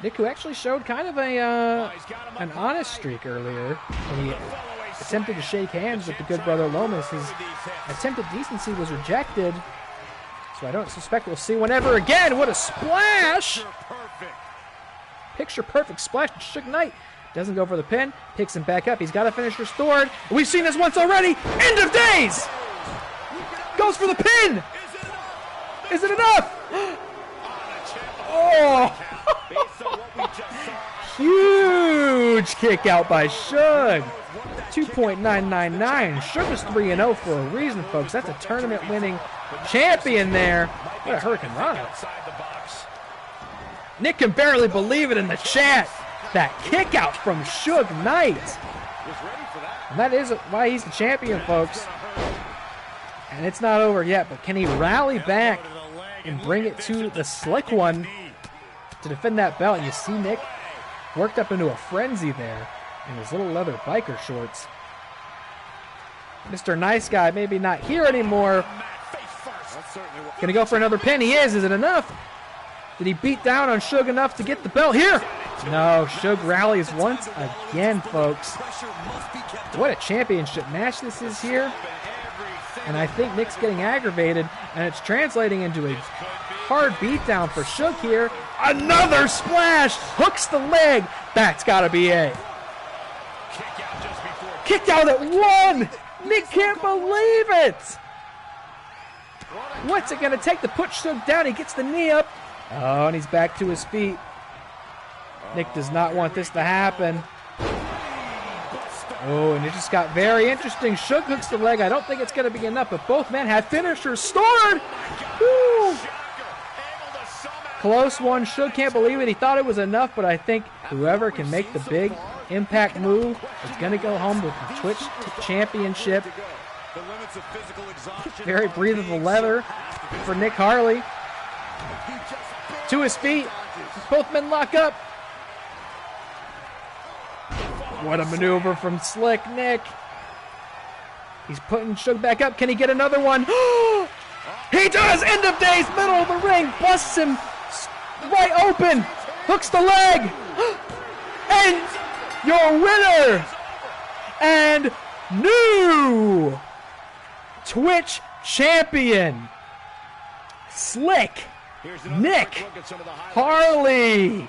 Nick, who actually showed kind of an honest streak earlier when he attempted to shake hands with the good brother Lomas. His attempt at decency was rejected, so I don't suspect we'll see one ever again. What a splash! Picture perfect splash. Suge Knight doesn't go for the pin, picks him back up. He's got to finish restored. We've seen this once already. End of days! Goes for the pin! Is it enough? Oh! Huge kick out by Suge. 2.999. Suge is 3-0 for a reason, folks. That's a tournament-winning champion there. What a Hurricane Rana. Nick can barely believe it in the chat. That kick out from Suge Knight. And that is why he's the champion, folks. And it's not over yet, but can he rally back and bring it to the Slick One to defend that belt? And you see Nick worked up into a frenzy there in his little leather biker shorts. Mr. Nice Guy maybe not here anymore. Gonna go for another pin. He is. Is it enough? Did he beat down on Suge enough to get the belt here? No, Suge rallies once again, folks. What a championship match this is here. And I think Nick's getting aggravated, and it's translating into a hard beatdown for Shug here. Another splash! Hooks the leg. That's got to be a kick out at 1! Nick can't believe it! What's it going to take to put Shug down? He gets the knee up. Oh, and he's back to his feet. Nick does not want this to happen. Oh, and it just got very interesting. Shug hooks the leg. I don't think it's going to be enough, but both men have finishers stored. Woo! Close one. Shug can't believe it. He thought it was enough, but I think whoever can make the big impact move is going to go home with the Twitch Championship. Very breathable leather for Nick Harley. To his feet. Both men lock up. What a maneuver from Slick Nick. He's putting Shug back up. Can he get another one? He does! End of days, middle of the ring. Busts him right open. Hooks the leg. And your winner and new Twitch champion, Slick Nick Harley.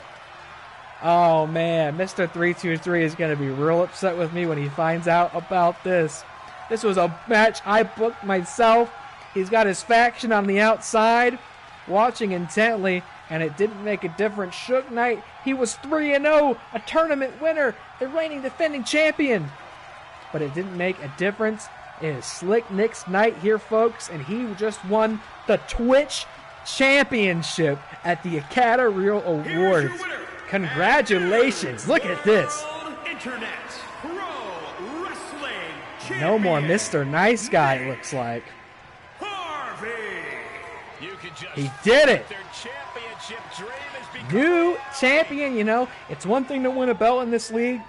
Oh man, Mr. 323 is going to be real upset with me when he finds out about this. This was a match I booked myself. He's got his faction on the outside, watching intently, and it didn't make a difference. Shug Knight, he was 3-0, a tournament winner, the reigning defending champion. But it didn't make a difference. It is Slick Nick's night here, folks, and he just won the Twitch Championship at the Acadareel Awards. Congratulations. Look at this. Internet Pro Wrestling No more Mr. Nice Guy, it looks like. Harvey. He did it. New champion, you know, it's one thing to win a belt in this league,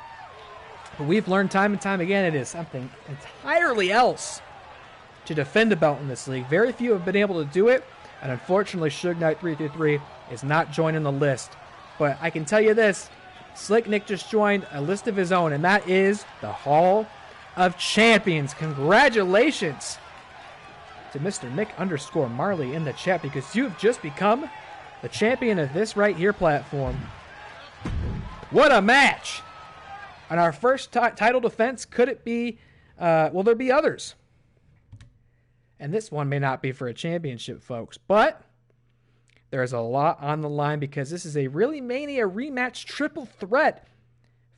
but we've learned time and time again it is something entirely else to defend a belt in this league. Very few have been able to do it, and unfortunately Shug Knight 333 is not joining the list. But I can tell you this, Slick Nick just joined a list of his own, and that is the Hall of Champions. Congratulations to Mr. Nick_Marley in the chat, because you've just become the champion of this right here platform. What a match! And our first title defense, could it be, will there be others? And this one may not be for a championship, folks, but there's a lot on the line because this is a ReelyMania rematch triple threat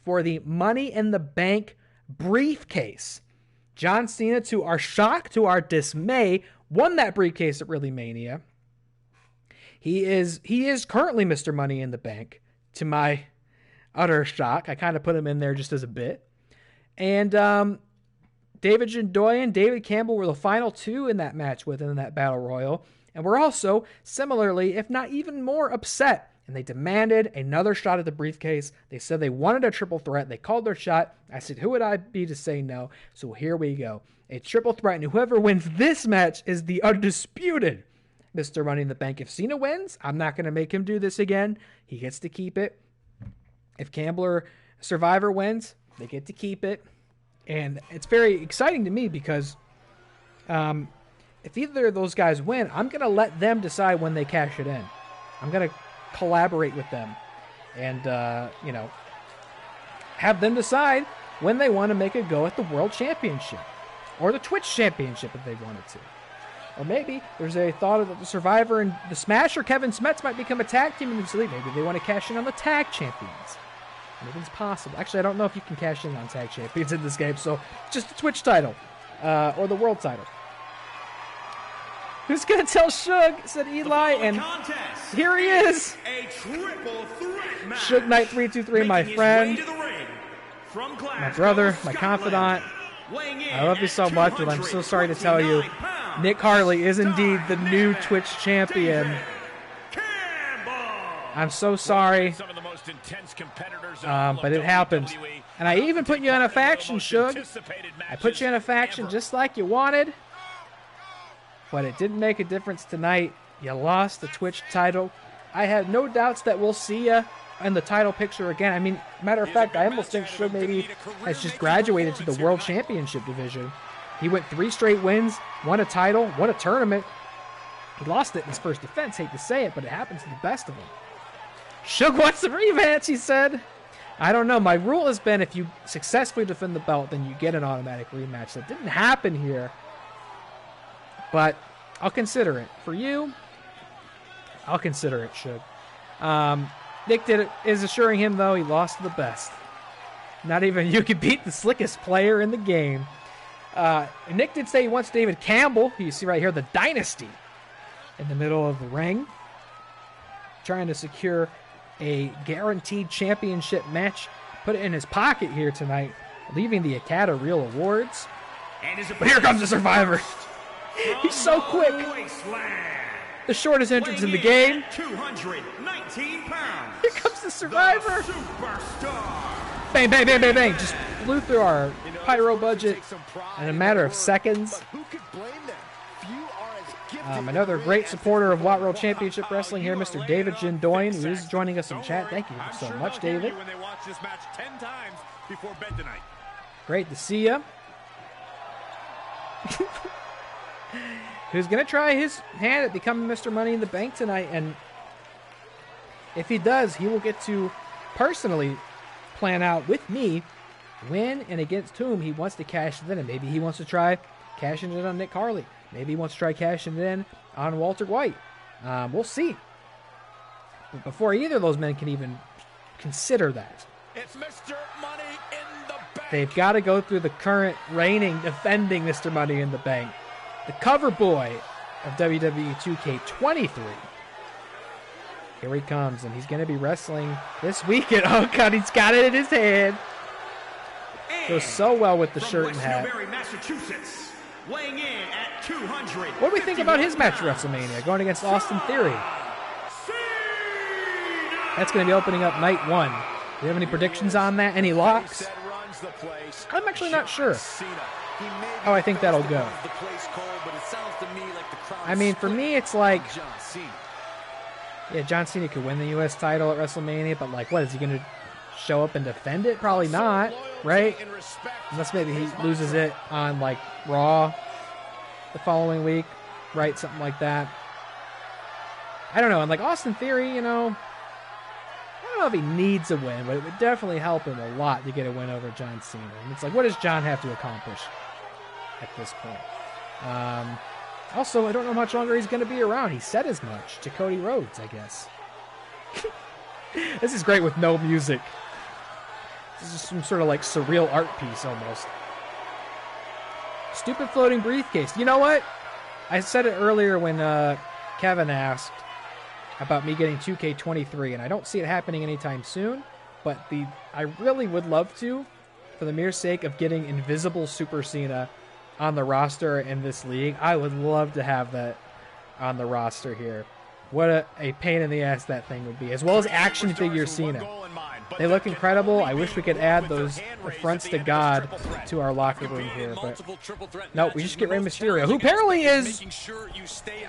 for the Money in the Bank briefcase. John Cena, to our shock, to our dismay, won that briefcase at ReelyMania. He is currently Mr. Money in the Bank, to my utter shock. I kind of put him in there just as a bit. And David Jandoyan, David Campbell were the final two in that match within that Battle Royal. And were also similarly, if not even more, upset. And they demanded another shot at the briefcase. They said they wanted a triple threat. They called their shot. I said, who would I be to say no? So here we go. A triple threat. And whoever wins this match is the undisputed Mr. Money in the Bank. If Cena wins, I'm not going to make him do this again. He gets to keep it. If Campbell or Survivor wins, they get to keep it. And it's very exciting to me because if either of those guys win, I'm going to let them decide when they cash it in. I'm going to collaborate with them and, have them decide when they want to make a go at the World Championship or the Twitch Championship if they wanted to. Or maybe there's a thought that the Survivor and the Smasher, Kevin Smets, might become a tag team in this league. Maybe they want to cash in on the tag champions. Anything's possible. Actually, I don't know if you can cash in on tag champions in this game, so just the Twitch title or the world title. Who's going to tell Shug? Said Eli, and here he is. A triple threat match. Shug Knight 323, my friend, my brother, my confidant. I love you so much, but I'm so sorry to tell you, Nick Harley is indeed the new Twitch champion. I'm so sorry, but it happened. And I even put you in a faction, Shug. I put you in a faction just like you wanted. But it didn't make a difference tonight. You lost the Twitch title. I have no doubts that we'll see you in the title picture again. I mean, matter of fact, I almost think Shug maybe has just graduated to the World Championship division. He went 3 straight wins, won a title, won a tournament. He lost it in his first defense. Hate to say it, but it happens to the best of them. Suge wants the rematch, he said. I don't know. My rule has been if you successfully defend the belt, then you get an automatic rematch. That didn't happen here. But I'll consider it. For you, I'll consider it, Suge. Nick is assuring him, though, he lost to the best. Not even you can beat the slickest player in the game. Nick did say he wants David Campbell. You see right here, the Dynasty, in the middle of the ring. Trying to secure a guaranteed championship match. Put it in his pocket here tonight, leaving the Acadareel Awards. But here comes the Survivor. He's so quick. The shortest entrance in the game. 219 pounds. Here comes the Survivor. Bang, bang, bang, bang, bang. Just blew through our pyro budget in a matter of seconds. Another great supporter of World Championship Wrestling here, Mr. David Jindoyan, who is joining us in chat. Thank you so much, David. Great to see you. Who's going to try his hand at becoming Mr. Money in the Bank tonight, and if he does, he will get to personally plan out with me when and against whom he wants to cash it in. And maybe he wants to try cashing it on Nick Harley. Maybe he wants to try cashing it in on Walter White. We'll see. But before either of those men can even consider that, It's Mr. Money in the Bank. they've got to go through the current reigning, defending Mr. Money in the Bank, the cover boy of WWE 2K23. Here he comes, and he's going to be wrestling this weekend. Oh, God, he's got it in his hand. Goes so well with the shirt and hat. Massachusetts, weighing in at 200. What do we think about his match at WrestleMania, going against Austin Theory? That's going to be opening up night 1. Do you have any predictions on that? Any locks? I'm actually not sure how I think that'll go. I mean, for me, it's like, yeah, John Cena could win the U.S. title at WrestleMania, but like, what, is he going to show up and defend it? Probably not, right? Unless maybe he loses it on like Raw the following week, right? Something like that. I don't know. And like Austin Theory, you know, I don't know if he needs a win, but it would definitely help him a lot to get a win over John Cena. And it's like, what does John have to accomplish at this point? Also, I don't know how much longer he's going to be around. He said as much to Cody Rhodes, I guess. This is great with no music. This is some sort of like surreal art piece almost. Stupid floating briefcase. You know what? I said it earlier when Kevin asked about me getting 2K23, and I don't see it happening anytime soon, but I really would love to, for the mere sake of getting Invisible Super Cena on the roster in this league. I would love to have that on the roster here. What a pain in the ass that thing would be, as well as action figure Cena. They look incredible. I wish we could add those fronts to God to our locker room here, but no, we just get Rey Mysterio, who apparently is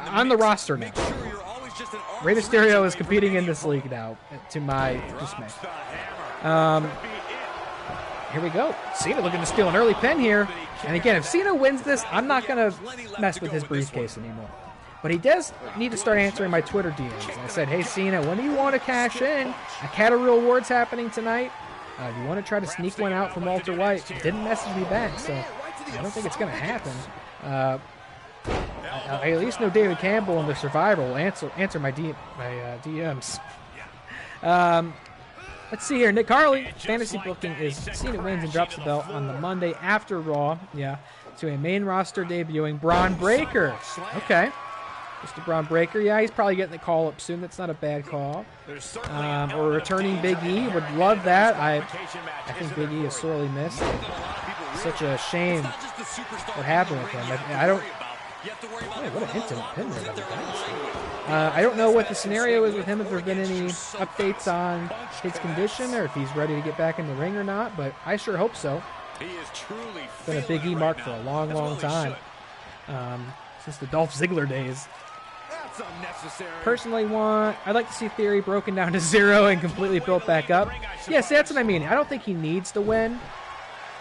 on the roster now. Rey Mysterio is competing in this league now, to my dismay. Here we go. Cena looking to steal an early pin here. And again, if Cena wins this, I'm not going to mess with his briefcase anymore. But he does need to start answering my Twitter DMs. And I said, hey, Cena, when do you want to cash in? Acadareel Awards happening tonight. You want to try to sneak one out from Walter White? Didn't message me back, so I don't think it's going to happen. I at least know David Campbell and the Survivor will answer my DMs. Let's see here. Nick Harley, fantasy booking is Cena wins and drops the belt on the Monday after Raw. Yeah, to a main roster debuting Braun Breaker. Okay. Mr. Braun Breaker. Yeah, he's probably getting the call up soon. That's not a bad call. Or returning Big E. Would love that. I think Big E is sorely missed. Such a shame what happened with him. I don't... Oh, what an instant pin there by the Dynasty. I don't know what the scenario is with him, if there's been any updates on his condition or if he's ready to get back in the ring or not, but I sure hope so. It's been a Big E mark for a long, long time. Since the Dolph Ziggler days. Personally I'd like to see Theory broken down to 0 and completely built back up. Yes, that's what I mean. I don't think he needs to win.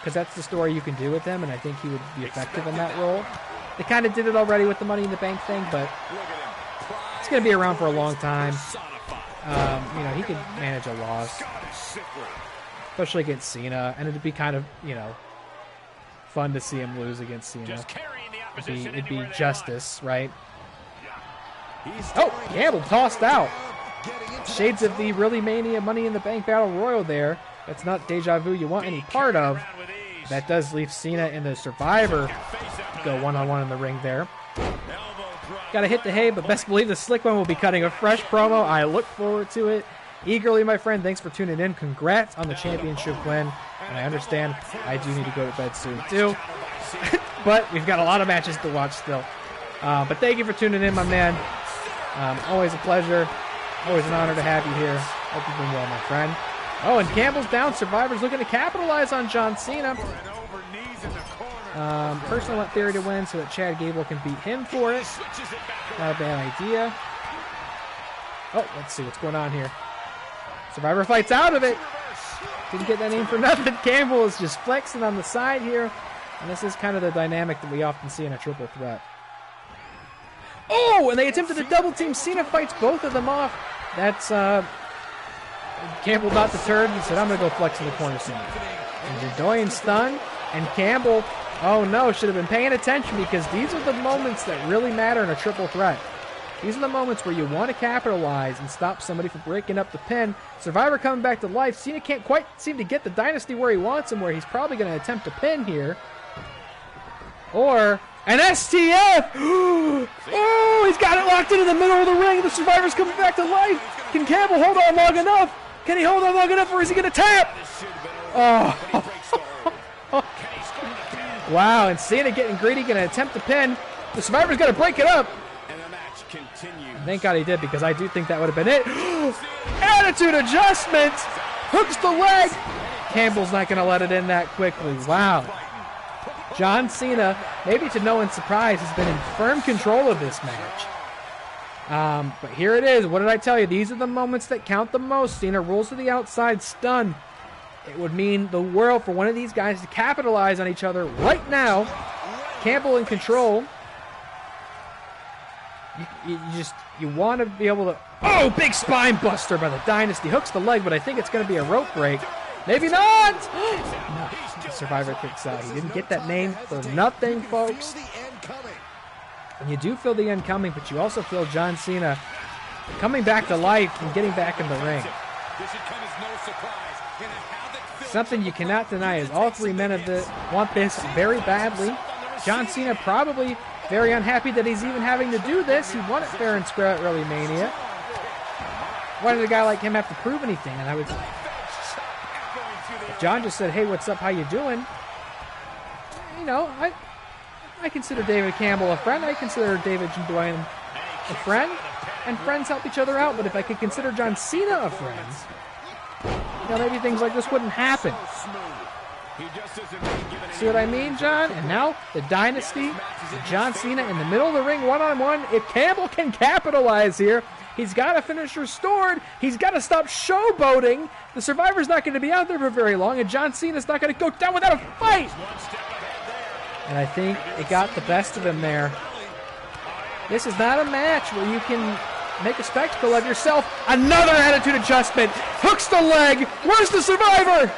because that's the story you can do with him, and I think he would be effective in that role. They kind of did it already with the Money in the Bank thing, but it's going to be around for a long time. You know, he could manage a loss, especially against Cena, and it'd be kind of, you know, fun to see him lose against Cena. It'd be justice, right? Oh, Campbell tossed out. Shades of the ReelyMania Money in the Bank Battle Royal there. That's not deja vu you want any part of. That does leave Cena and the Survivor to go one-on-one in the ring there. Gotta hit the hay, but best believe the Slick One will be cutting a fresh promo. I look forward to it eagerly, my friend. Thanks for tuning in. Congrats on the championship win. And I understand I do need to go to bed soon, too. But we've got a lot of matches to watch still. But thank you for tuning in, my man. Always a pleasure. Always an honor to have you here. Hope you're doing well, my friend. Oh, and Campbell's down. Survivor's looking to capitalize on John Cena. Personally want Theory to win so that Chad Gable can beat him for it. Not a bad idea. Oh, let's see what's going on here. Survivor fights out of it. Didn't get that name for nothing. Campbell is just flexing on the side here. And this is kind of the dynamic that we often see in a triple threat. Oh, and they attempted a double team. Cena fights both of them off. That's Campbell not deterred. He said, I'm going to go flex in the corner Cena. And Jadoyan stunned. And Campbell, oh no, should have been paying attention, because these are the moments that really matter in a triple threat. These are the moments where you want to capitalize and stop somebody from breaking up the pin. Survivor coming back to life. Cena can't quite seem to get the Dynasty where he wants him, where he's probably going to attempt a pin here. Or an STF! Oh, he's got it locked into the middle of the ring. The Survivor's coming back to life. Can Campbell hold on long enough? Can he hold on long enough, or is he going to tap? Oh. Wow, and Cena getting greedy, going to attempt the pin. The Survivor's going to break it up. Thank God he did, because I do think that would have been it. Attitude adjustment! Hooks the leg! Campbell's not going to let it in that quickly. Wow. John Cena, maybe to no one's surprise, has been in firm control of this match. But here it is. What did I tell you? These are the moments that count the most. Cena rolls to the outside, stunned. It would mean the world for one of these guys to capitalize on each other right now. Campbell in control. You want to be able to... Oh, big spine buster by the Dynasty. Hooks the leg, but I think it's going to be a rope break. Maybe not! No, the Survivor kicks out. He didn't get that name for nothing, folks. And you do feel the end coming, but you also feel John Cena coming back to life and getting back in the ring. Something you cannot deny is all three men want this very badly. John Cena probably very unhappy that he's even having to do this. He won it fair and square at ReelyMania. Why did a guy like him have to prove anything? And I would... John just said, hey, what's up, how you doing? You know, I consider David Campbell a friend. I consider David Jadoyan a friend. And friends help each other out. But if I could consider John Cena a friend, you know, maybe things like this wouldn't happen. See what I mean, John? And now the Dynasty, John Cena in the middle of the ring, one-on-one. If Campbell can capitalize here, he's got to finish restored. He's got to stop showboating. The Survivor's not going to be out there for very long, and John Cena's not going to go down without a fight. And I think it got the best of him there. This is not a match where you can make a spectacle of yourself. Another attitude adjustment. Hooks the leg. Where's the Survivor?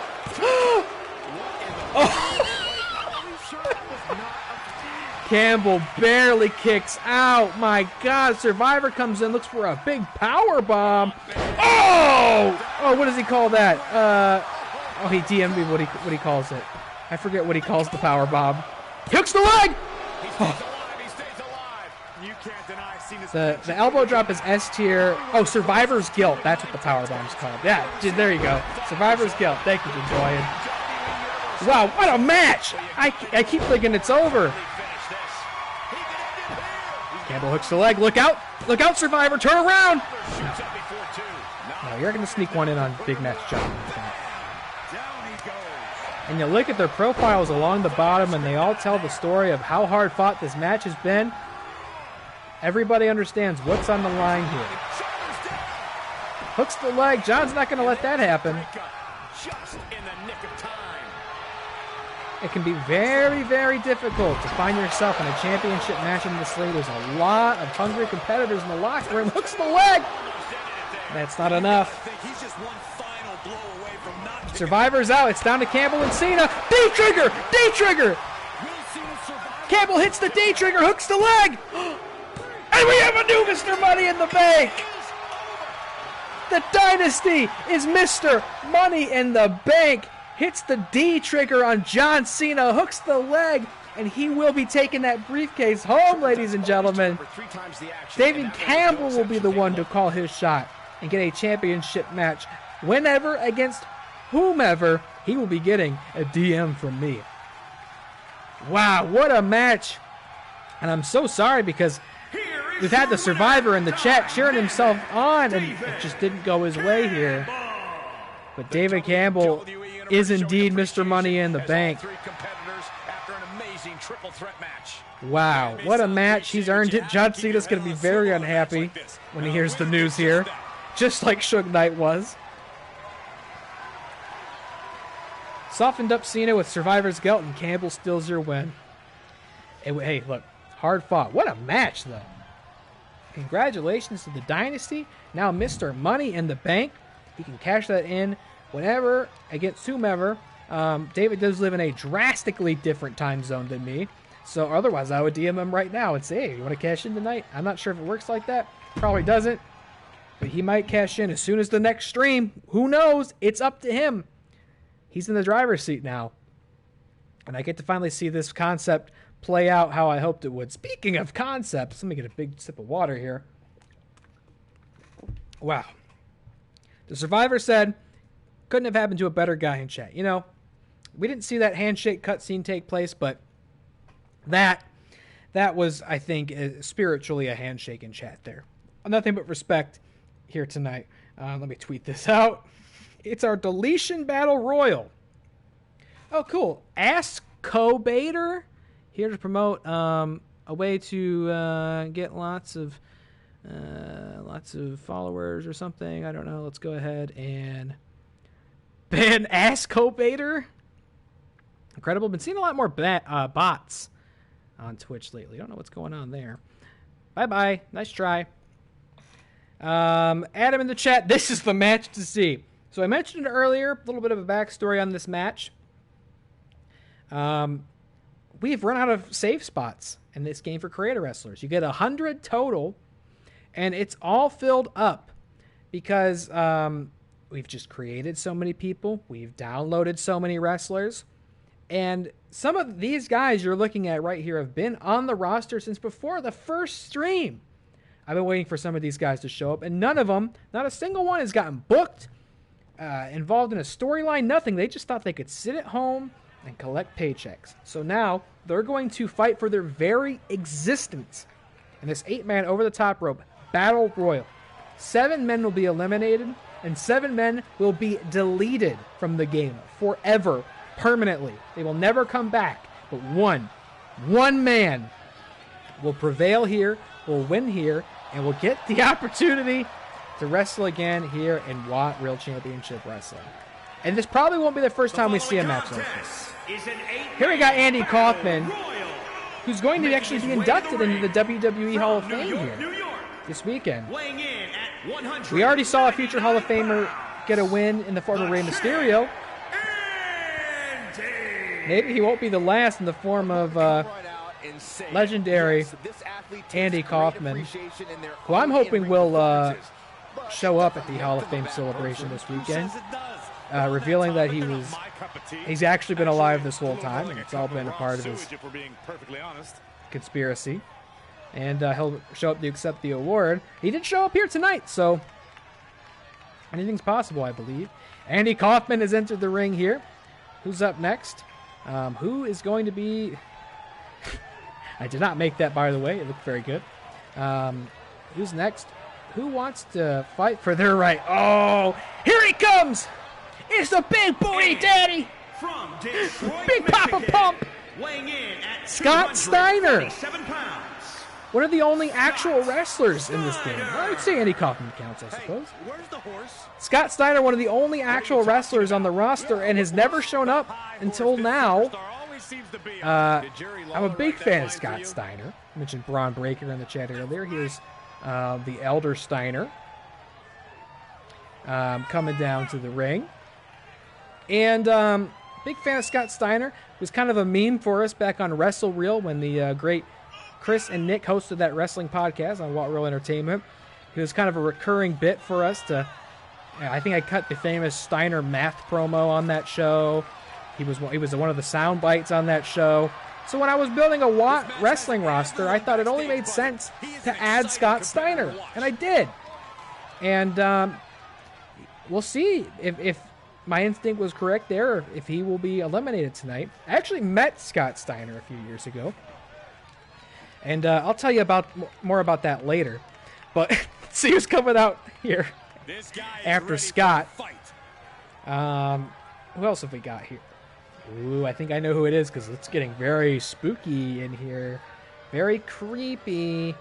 Oh. Campbell barely kicks out. My God, Survivor comes in, looks for a big power bomb. Oh! Oh, what does he call that? Oh, he DM'd me what he calls it. I forget what he calls the power bomb. Hooks the leg! Oh. The elbow drop is S tier. Oh, Survivor's Guilt. That's what the power bomb's called. Yeah, there you go. Survivor's Guilt. Thank you, Jadoyan. Wow, what a match! I keep thinking it's over. Campbell hooks the leg. Look out! Look out, Survivor! Turn around! No, you're going to sneak one in on Big Match John. And you look at their profiles along the bottom, and they all tell the story of how hard fought this match has been. Everybody understands what's on the line here. Hooks the leg. John's not going to let that happen. it can be very, very difficult to find yourself in a championship match in this league. There's a lot of hungry competitors in the locker room. Hooks the leg. That's not enough. Survivor's out. It's down to Campbell and Cena. D-trigger! D-trigger! Campbell hits the D-trigger, hooks the leg. And we have a new Mr. Money in the Bank. The Dynasty is Mr. Money in the Bank. Hits the D-trigger on John Cena, hooks the leg, and he will be taking that briefcase home, ladies and gentlemen. David Campbell will be the one to call his shot and get a championship match. Whenever, against whomever, he will be getting a DM from me. Wow, what a match. And I'm so sorry because we've had the Survivor in the chat cheering himself on, and it just didn't go his way here. But David Campbell is indeed Mr. Money in the Bank. Wow, what a match. He's earned it. John Cena's going to be very unhappy when he hears the news here, just like Suge Knight was. Softened up Cena with Survivor's Guilt, and Campbell steals your win. Hey, look, hard fought. What a match, though. Congratulations to the Dynasty. Now Mr. Money in the Bank. He can cash that in whenever, against whomever. David does live in a drastically different time zone than me. So otherwise, I would DM him right now and say, hey, you want to cash in tonight? I'm not sure if it works like that. Probably doesn't. But he might cash in as soon as the next stream. Who knows? It's up to him. He's in the driver's seat now. And I get to finally see this concept play out how I hoped it would. Speaking of concepts, let me get a big sip of water here. Wow. The Survivor said, couldn't have happened to a better guy in chat. You know, we didn't see that handshake cutscene take place, but that was, I think, spiritually a handshake in chat there. Nothing but respect here tonight. Let me tweet this out. It's our Deletion Battle Royal. Oh, cool. Ask Co-Baiter here to promote a way to get lots of followers or something. I don't know. Let's go ahead and ban Ask Co-Baiter. Incredible. Been seeing a lot more bots on Twitch lately. I don't know what's going on there. Bye-bye. Nice try. Adam in the chat. This is the match to see. So I mentioned it earlier, a little bit of a backstory on this match. We've run out of save spots in this game for creator wrestlers. You get 100 total, and it's all filled up because we've just created so many people. We've downloaded so many wrestlers. And some of these guys you're looking at right here have been on the roster since before the first stream. I've been waiting for some of these guys to show up, and none of them, not a single one, has gotten booked. Involved in a storyline, nothing. They just thought they could sit at home and collect paychecks. So now they're going to fight for their very existence in this 8-man over-the-top rope battle royal. 7 men will be eliminated, and 7 men will be deleted from the game forever, permanently. They will never come back, but one man will prevail here, will win here, and will get the opportunity to wrestle again here in WAT Real Championship Wrestling. And this probably won't be the first time we see a match like this. Here we got Andy Kaufman, who's going to actually be inducted into the WWE Hall of Fame here this weekend. We already saw a future Hall of Famer get a win in the form of Rey Mysterio. Maybe he won't be the last in the form of legendary Andy Kaufman, who I'm hoping will show up at the Hall of Fame celebration this weekend, revealing that he's actually been alive this whole time, and it's all been a part of his conspiracy. And he'll show up to accept the award. He did show up here tonight, so anything's possible, I believe. Andy Kaufman has entered the ring here. Who's up next? Who is going to be... I did not make that, by the way. It looked very good. Who's next? Who wants to fight for their right? Oh, here he comes! It's the big booty daddy! From Detroit, Big Papa Michigan, Pump! weighing in at Scott Steiner! 237 pounds. One of the only actual wrestlers in this game. I would say Andy Kaufman counts, I suppose. Where's the horse? Scott Steiner, one of the only actual wrestlers on the roster, and has never shown up until now I'm a big fan of Scott Steiner. I mentioned Braun Breaker in the chat earlier. Here's the Elder Steiner coming down to the ring. And big fan of Scott Steiner. It was kind of a meme for us back on Wrestle Reel when the great Chris and Nick hosted that wrestling podcast on What Real Entertainment. It was kind of a recurring bit for us to... I think I cut the famous Steiner math promo on that show. He was one of the sound bites on that show. So when I was building a Watt wrestling roster, I thought it only made sense to add Scott Steiner, and I did. And we'll see if my instinct was correct there, or if he will be eliminated tonight. I actually met Scott Steiner a few years ago, and I'll tell you more about that later. But let's see who's coming out here after Scott. Who else have we got here? Ooh, I think I know who it is because it's getting very spooky in here. Very creepy.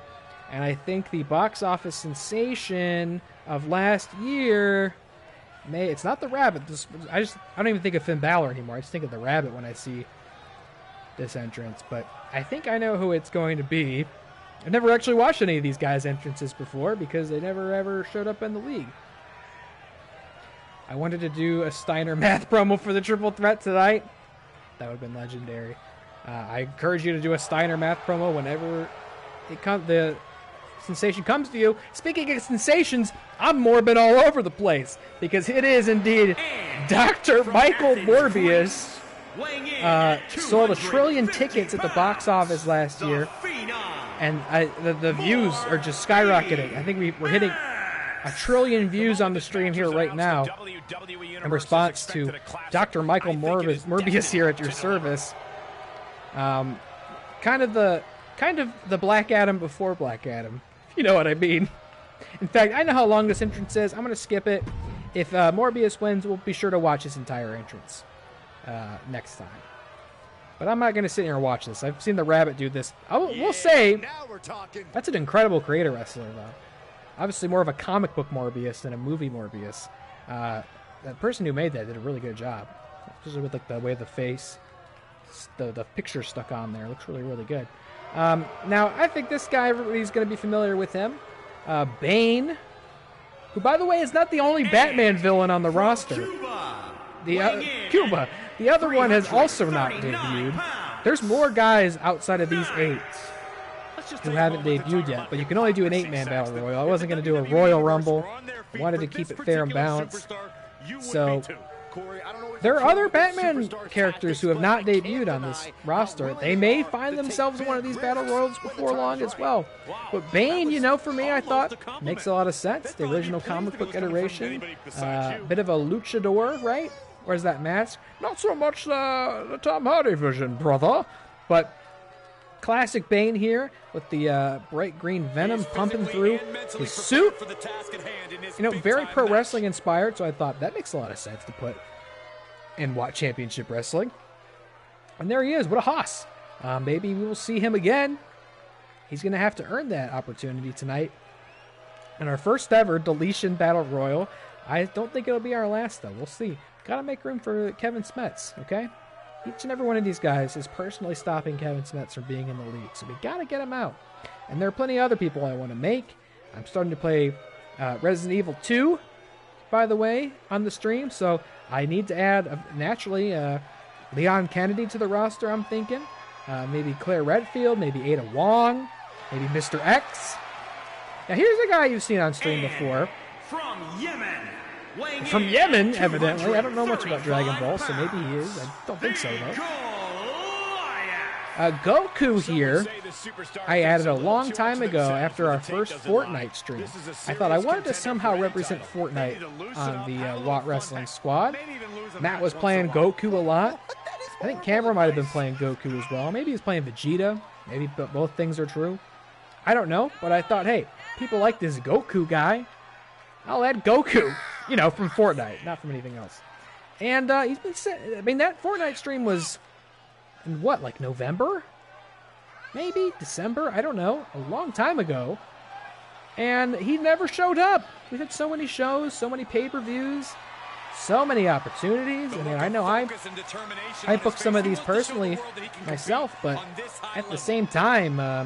And I think the box office sensation of last year... It's not the Rabbit. I don't even think of Finn Balor anymore. I just think of the Rabbit when I see this entrance. But I think I know who it's going to be. I've never actually watched any of these guys' entrances before because they never ever showed up in the league. I wanted to do a Steiner math promo for the Triple Threat tonight. That would have been legendary. I encourage you to do a Steiner math promo whenever the sensation comes to you. Speaking of sensations, I'm morbid all over the place because it is indeed Dr. Michael Morbius. Sold 1 trillion tickets at the box office last year. And the views are just skyrocketing. I think we're hitting 1 trillion views on the stream here right now in response to Dr. Michael Morbius here at your service. Kind of the Black Adam before Black Adam, if you know what I mean. In fact, I know how long this entrance is. I'm going to skip it. If Morbius wins, we'll be sure to watch his entire entrance next time. But I'm not going to sit here and watch this. I've seen the Rabbit do this. We'll say that's an incredible creator wrestler, though. Obviously more of a comic book Morbius than a movie Morbius. That person who made that did a really good job. Especially with like the way the face, the picture stuck on there. It looks really, really good. Now, I think this guy, everybody's going to be familiar with him. Bane, who, by the way, is not the only Batman villain on the roster. Cuba. The other one has also not debuted. There's more guys outside of these 8 who haven't debuted yet, but you can only do an 8-man battle royal. I wasn't going to do a Royal Rumble. I wanted to keep it fair and balanced. So there are other Batman characters who have not debuted on this roster. They may find themselves in one of these battle royals before long as well. But Bane, for me, I thought makes a lot of sense. The original comic book iteration, bit of a luchador, right? Where's that mask? Not so much the Tom Hardy version, brother. But classic Bane here with the bright green venom pumping through his suit. Very pro wrestling inspired, so I thought that makes a lot of sense to put in Watt Championship Wrestling. And there he is. What a hoss. Maybe we will see him again. He's going to have to earn that opportunity tonight. In our first ever Deletion Battle Royal. I don't think it'll be our last, though. We'll see. Got to make room for Kevin Smets, okay? Each and every one of these guys is personally stopping Kevin Smets from being in the league, so we got to get him out. And there are plenty of other people I want to make. I'm starting to play Resident Evil 2, by the way, on the stream, so I need to add, naturally, Leon Kennedy to the roster, I'm thinking. Maybe Claire Redfield, maybe Ada Wong, maybe Mr. X. Now, here's a guy you've seen on stream before. From Yemen, evidently. I don't know much about Dragon Ball, so maybe he is. I don't think so, though. Goku here, I added a long time ago after our first Fortnite stream. I thought I wanted to somehow represent Fortnite on the Watt Wrestling squad. Matt was playing Goku a lot. I think Cameron might have been playing Goku as well. Maybe he's playing Vegeta. Maybe both things are true. I don't know, but I thought, hey, people like this Goku guy. I'll add Goku, from Fortnite, not from anything else. And he's been that Fortnite stream was in what, like November? Maybe December? I don't know. A long time ago. And he never showed up. We've had so many shows, so many pay-per-views. So many opportunities. I mean, I know I booked some of these personally myself, but at the same time, I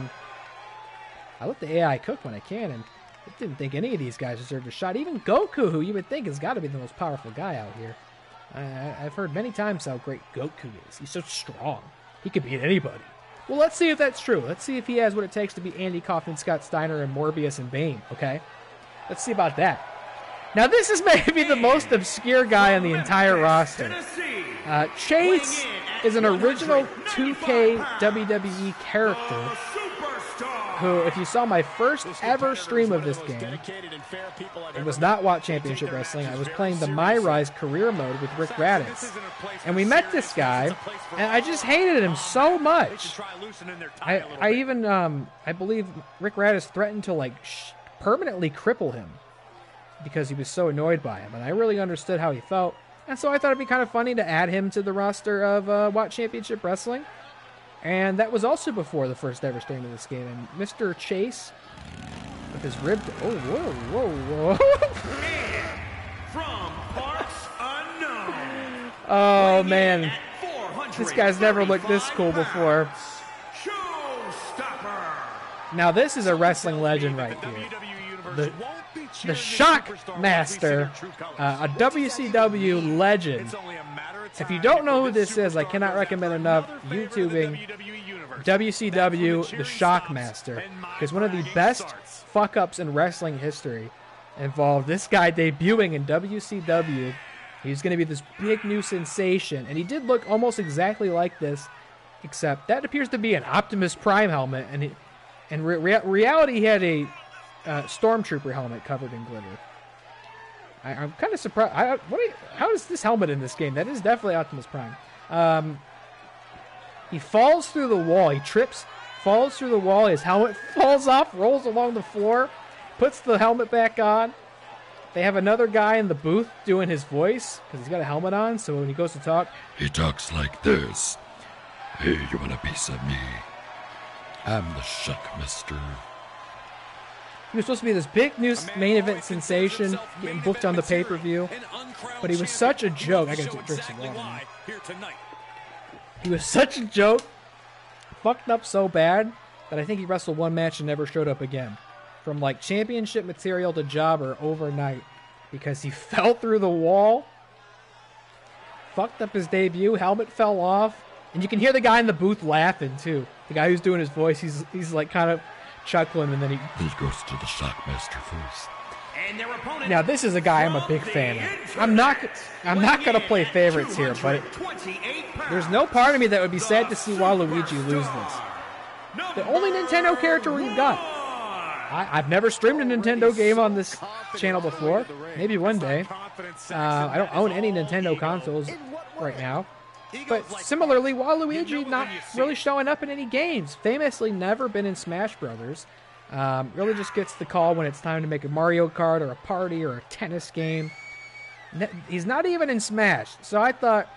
let the AI cook when I can, and I didn't think any of these guys deserved a shot. Even Goku, who you would think has got to be the most powerful guy out here. I've heard many times how great Goku is. He's so strong. He could beat anybody. Well, let's see if that's true. Let's see if he has what it takes to beat Andy Kaufman, Scott Steiner, and Morbius and Bane, okay? Let's see about that. Now, this is maybe the most obscure guy on the entire roster. Chase is an original 2K WWE character who, if you saw my first ever stream of this game, it was not WAT Championship Wrestling. I was playing the My Rise career mode with Rick Raddus. And we met this guy, and I just hated him so much. I even, I believe Rick Raddus threatened to, like, permanently cripple him because he was so annoyed by him. And I really understood how he felt. And so I thought it'd be kind of funny to add him to the roster of WAT Championship Wrestling. And that was also before the first ever stream of this game. And Mr. Chase, with his ribbed... Oh, whoa. From parts unknown. Oh, man. This guy's never looked this cool before. Now, this is a wrestling legend right here. The Shock Master, a WCW legend. If you don't know who this is, I cannot recommend enough YouTubing WCW, the Shock Master, because one of the best fuck-ups in wrestling history involved this guy debuting in WCW. He's going to be this big new sensation, and he did look almost exactly like this, except that appears to be an Optimus Prime helmet, and in reality he had a Stormtrooper helmet covered in glitter. I'm kind of surprised. How is this helmet in this game? That is definitely Optimus Prime. He falls through the wall. He trips, falls through the wall. His helmet falls off, rolls along the floor, puts the helmet back on. They have another guy in the booth doing his voice because he's got a helmet on, so when he goes to talk, he talks like this. Hey, you want a piece of me? I'm the Shockmaster. He was supposed to be this big new main event sensation, getting booked on the pay-per-view, but he was such a joke. I gotta drink some water. He was such a joke, fucked up so bad, that I think he wrestled one match and never showed up again. From like championship material to jobber overnight, because he fell through the wall, fucked up his debut, helmet fell off, and you can hear the guy in the booth laughing too. The guy who's doing his voice, he's like kind of chuckling, and then he goes to the Shockmaster first. Now this is a guy I'm a big fan of. I'm not gonna play favorites here, but there's no part of me that would be sad to see Waluigi lose this. The only Nintendo character we've got. I've never streamed a Nintendo game on this channel before. Maybe one day. I don't own any Nintendo consoles right now. But similarly, Waluigi not really showing up in any games. Famously never been in Smash Brothers. Really just gets the call when it's time to make a Mario Kart or a party or a tennis game. He's not even in Smash. So I thought,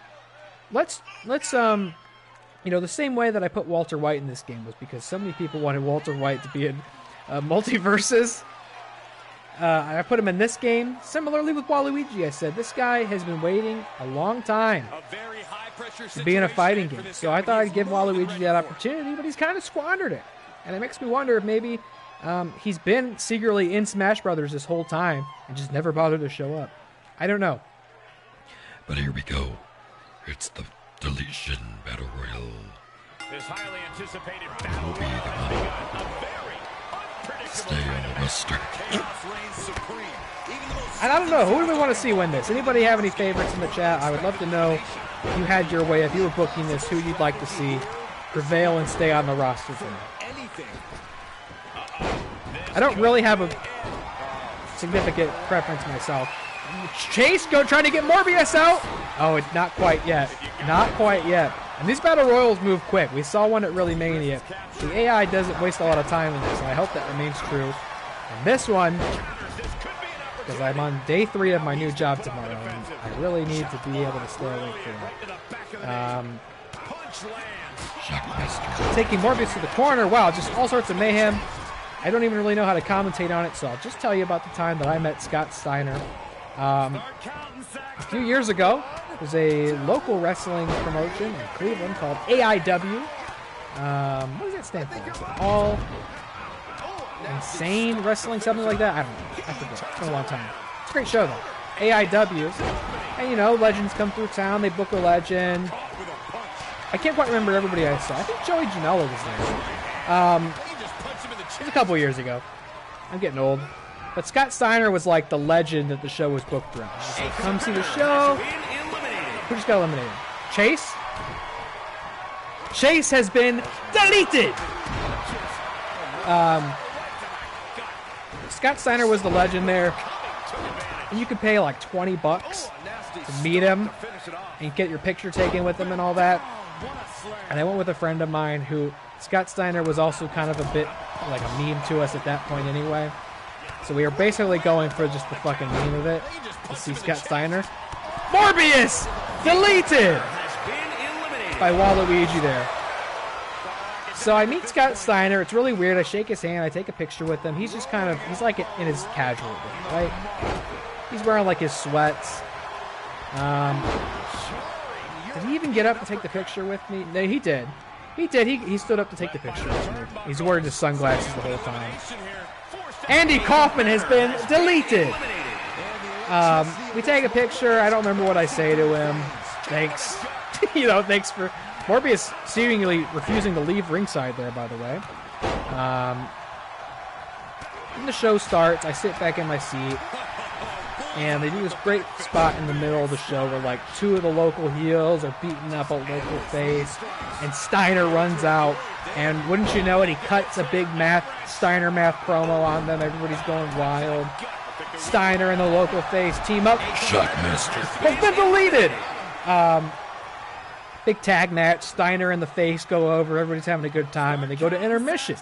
let's you know, the same way that I put Walter White in this game was because so many people wanted Walter White to be in Multiverses. I put him in this game. Similarly with Waluigi, I said, this guy has been waiting a long time to be in a fighting game. So I thought I'd give Waluigi that opportunity, but he's kind of squandered it. And it makes me wonder if maybe he's been secretly in Smash Brothers this whole time and just never bothered to show up. I don't know. But here we go. It's the Deletion Battle Royal. This highly anticipated battle will be the one. Stay on the roster. And I don't know, who do we want to see win this? Anybody have any favorites in the chat? I would love to know if you had your way, if you were booking this, who you'd like to see prevail and stay on the roster tonight. I don't really have a significant preference myself. Chase trying to get Morbius out. Oh, it's not quite yet. Not quite yet. And these battle royals move quick. We saw one at ReelyMania. The AI doesn't waste a lot of time in this, so I hope that remains true. And this one, because I'm on day 3 of my new job tomorrow, and I really need to be able to stay awake for that. Taking Morbius to the corner. Wow, just all sorts of mayhem. I don't even really know how to commentate on it, so I'll just tell you about the time that I met Scott Steiner A few years ago, there's a local wrestling promotion in Cleveland called AIW. What does that stand for? Is it All Insane Wrestling, something like that? I don't know. I forget. It's been a long time. It's a great show, though. AIW. And, you know, legends come through town. They book a legend. I can't quite remember everybody I saw. I think Joey Janela was there. It was a couple years ago. I'm getting old. But Scott Steiner was like the legend that the show was booked around. He was like, come see the show. Who just got eliminated? Chase? Chase has been deleted! Scott Steiner was the legend there. And you could pay like $20 to meet him and get your picture taken with him and all that. And I went with a friend of mine who, Scott Steiner was also kind of a bit like a meme to us at that point anyway. So we were basically going for just the fucking meme of it to see Scott Steiner. Morbius! Deleted! By Waluigi there. So I meet Scott Steiner. It's really weird. I shake his hand. I take a picture with him. He's just kind of, he's like in his casual way, right? He's wearing like his sweats. Did he even get up to take the picture with me? No, he did. He did. He stood up to take the picture with me. He's wearing his sunglasses the whole time. Andy Kaufman has been deleted. We take a picture. I don't remember what I say to him. Thanks. You know, thanks for... Morbius seemingly refusing to leave ringside there, by the way. When the show starts, I sit back in my seat. And they do this great spot in the middle of the show where, like, two of the local heels are beating up a local face. And Steiner runs out. And wouldn't you know it, he cuts a big Steiner math promo on them. Everybody's going wild. Steiner and the local face team up. Shockmaster has been deleted. Big tag match. Steiner and the face go over. Everybody's having a good time. And they go to intermission.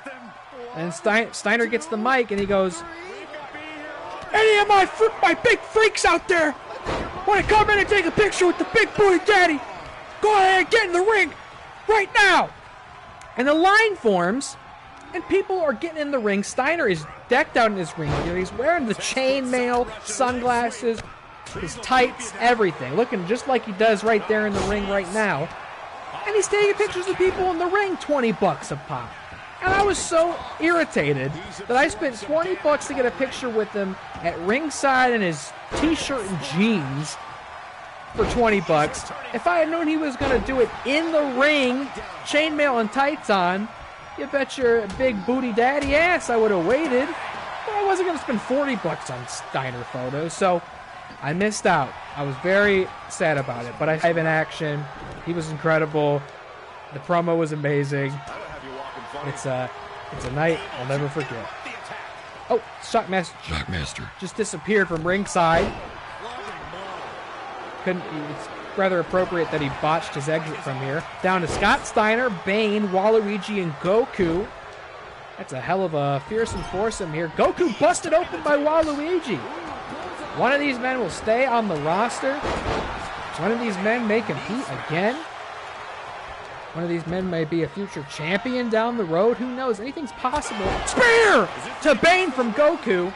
And Steiner gets the mic and he goes, any of my big freaks out there want to come in and take a picture with the big booty daddy? Go ahead, get in the ring right now. And the line forms, and people are getting in the ring. Steiner is decked out in his ring gear. He's wearing the chainmail, sunglasses, his tights, everything. Looking just like he does right there in the ring right now. And he's taking pictures of people in the ring, $20 a pop. And I was so irritated that I spent $20 to get a picture with him at ringside in his t-shirt and jeans for $20. If I had known he was going to do it in the ring, chainmail and tights on, you bet your big booty daddy ass I would have waited. But I wasn't going to spend $40 on Steiner photos, so I missed out. I was very sad about it, but I have in action. He was incredible. The promo was amazing. It's a night I'll never forget. Oh, Shockmaster just disappeared from ringside. It's rather appropriate that he botched his exit from here. Down to Scott Steiner, Bane, Waluigi, and Goku. That's a hell of a fearsome foursome here. Goku busted open by Waluigi. One of these men will stay on the roster. One of these men may compete again. One of these men may be a future champion down the road. Who knows? Anything's possible. Spear to Bane from Goku.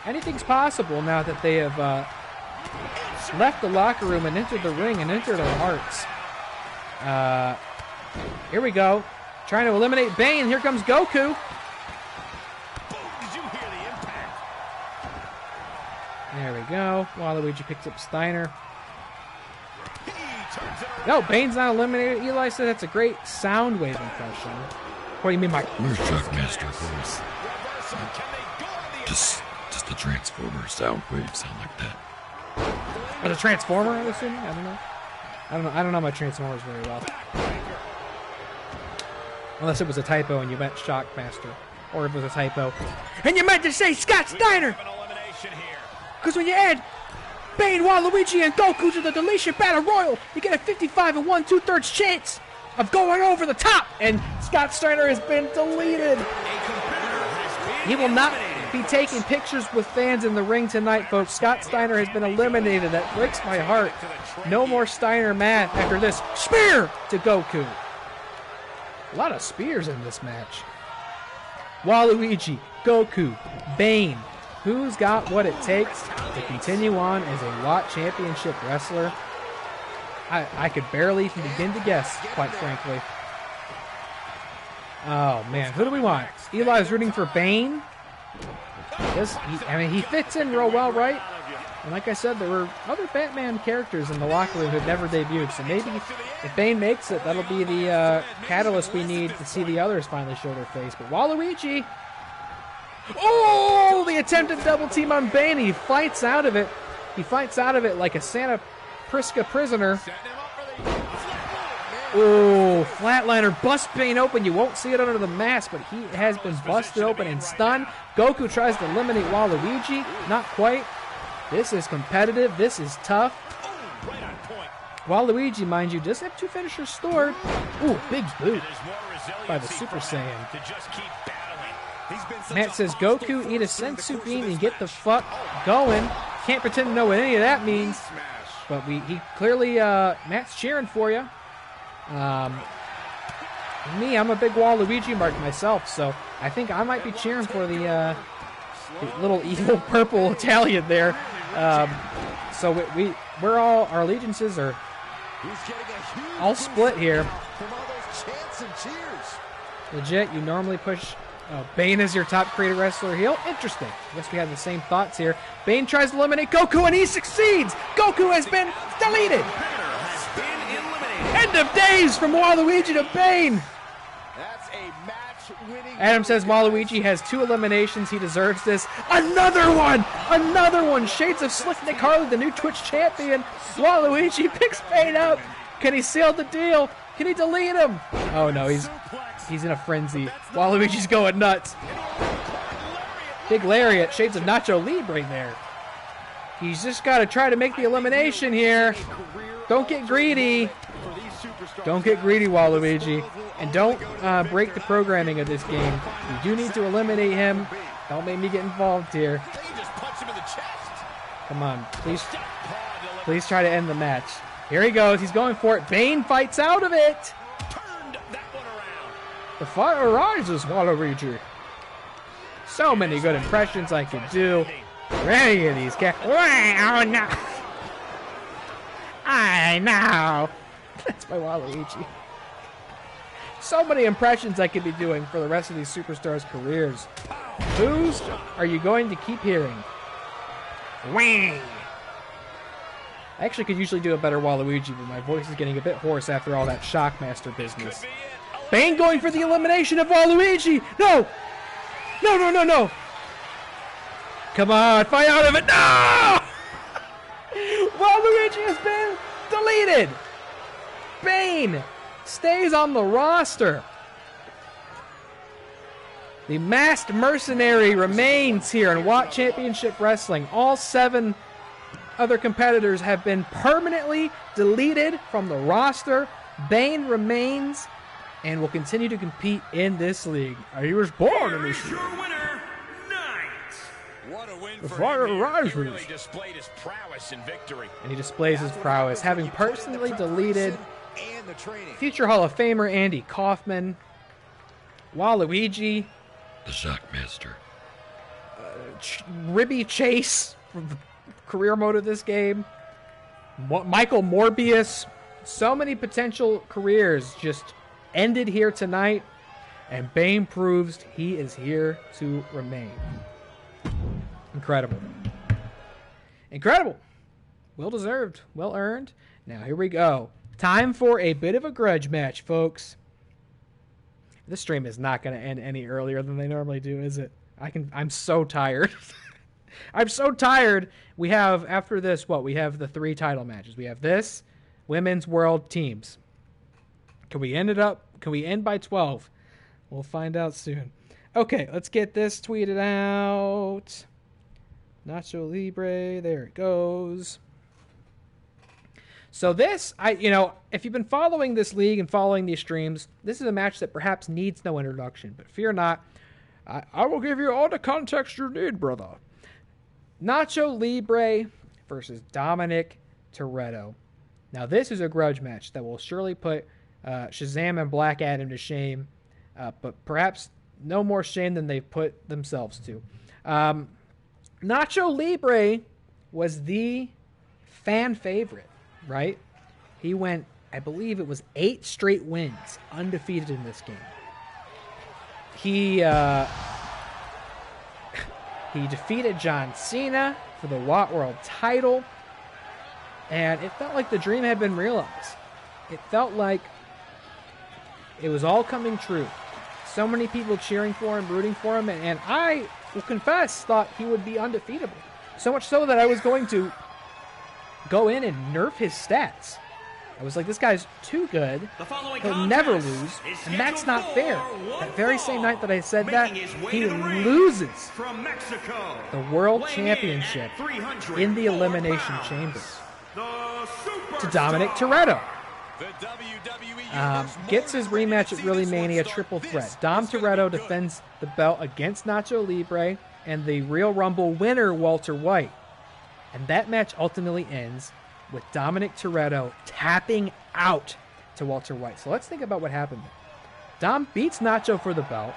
Anything's possible now that they have left the locker room and entered the ring and entered our hearts. Here we go. Trying to eliminate Bane. Here comes Goku. There we go. Waluigi picks up Steiner. No, Bane's not eliminated. Eli said that's a great sound wave impression. What do you mean by... Where's Shockmaster voice? Just the Transformer sound wave sound like that. But a Transformer, I'm assuming? I don't know my Transformers very well. Unless it was a typo and you meant Shockmaster. Or if it was a typo and you meant to say Scott Steiner! Because when you add Bane, Waluigi, and Goku to the Deletion Battle Royal, you get a 55 and 1/2 chance of going over the top. And Scott Steiner has been deleted. He will not be taking pictures with fans in the ring tonight, folks. Scott Steiner has been eliminated. That breaks my heart. No more Steiner math after this. Spear to Goku. A lot of spears in this match. Waluigi, Goku, Bane, who's got what it takes to continue on as a WAT Championship wrestler? I could barely even begin to guess, quite frankly. Oh, man. Who do we want? Eli's rooting for Bane. He fits in real well, right? And like I said, there were other Batman characters in the locker room who've never debuted, so maybe if Bane makes it, that'll be the catalyst we need to see the others finally show their face. But Waluigi... Oh, the attempted double team on Bane. He fights out of it. He fights out of it like a Santa Prisca prisoner. Oh, flatliner busts Bane open. You won't see it under the mask, but he has been busted open and stunned. Goku tries to eliminate Waluigi. Not quite. This is competitive. This is tough. Waluigi, mind you, does have two finishers stored. Ooh, big boot by the Super Saiyan. Matt says, Goku, eat a sensu bean and get the fuck going. Can't pretend to know what any of that means. But he clearly, Matt's cheering for you. Me, I'm a big Waluigi mark myself, so I think I might be cheering for the little evil purple Italian there. So we're all, our allegiances are all split here. Legit, you normally push Bane as your top creative wrestler heel. Interesting. I guess we have the same thoughts here. Bane tries to eliminate Goku and he succeeds. Goku has been deleted. End of days from Waluigi to Bane. Adam says Waluigi has 2 eliminations. He deserves this. Another one! Another one! Shades of Slick Nick Harley, the new Twitch champion. Waluigi picks Bane up. Can he seal the deal? Can he delete him? Oh no, he's in a frenzy. Waluigi's going nuts. Big lariat. Shades of Nacho Libre there. He's just got to try to make the elimination here. Don't get greedy. Don't get greedy, Waluigi. And don't break the programming of this game. You do need to eliminate him. Don't make me get involved here. Come on. Please try to end the match. Here he goes. He's going for it. Bane fights out of it. The fire rises, Waluigi. So many good impressions I could do. Any of these guys. Oh, no. I know. That's my Waluigi. So many impressions I could be doing for the rest of these superstars' careers. Whose are you going to keep hearing? Wang! I actually could usually do a better Waluigi, but my voice is getting a bit hoarse after all that Shockmaster business. Bane going for the elimination of Waluigi! No! No, no, no, no! Come on, fight out of it! No! Waluigi has been deleted! Bane stays on the roster. The masked mercenary remains here in WAT Championship Wrestling. All 7 other competitors have been permanently deleted from the roster. Bane remains and will continue to compete in this league. He was born in this league. What a win The for fire him. rises. He really displayed his prowess in victory. And he displays his prowess, having personally deleted future Hall of Famer Andy Kaufman, Waluigi, The Shockmaster. Ribby Chase from the career mode of this game, Michael Morbius. So many potential careers just ended here tonight, and Bane proves he is here to remain. Incredible. Incredible. Well deserved. Well earned. Now here we go. Time for a bit of a grudge match, folks. This stream is not going to end any earlier than they normally do, is it? I'm so tired. I'm so tired. We have, after this, we have the 3 title matches. We have this, Women's World Teams. Can we end by 12? We'll find out soon. Okay, let's get this tweeted out. Nacho Libre, there it goes. So this, if you've been following this league and following these streams, this is a match that perhaps needs no introduction. But fear not, I will give you all the context you need, brother. Nacho Libre versus Dominic Toretto. Now this is a grudge match that will surely put Shazam and Black Adam to shame, but perhaps no more shame than they've put themselves to. Nacho Libre was the fan favorite, right? He went, I believe it was 8 straight wins, undefeated in this game. He defeated John Cena for the WAT World title, and it felt like the dream had been realized. It felt like it was all coming true. So many people cheering for him, rooting for him, and I will confess, thought he would be undefeatable. So much so that I was going to go in and nerf his stats. I was like, this guy's too good. He'll never lose, and that's not fair. That very same night that I said that, he loses the World Championship in the Elimination Chamber to Dominic Toretto. Gets his rematch at ReelyMania triple threat. Dom Toretto defends the belt against Nacho Libre and the Real Rumble winner, Walter White. And that match ultimately ends with Dominic Toretto tapping out to Walter White. So let's think about what happened there. Dom beats Nacho for the belt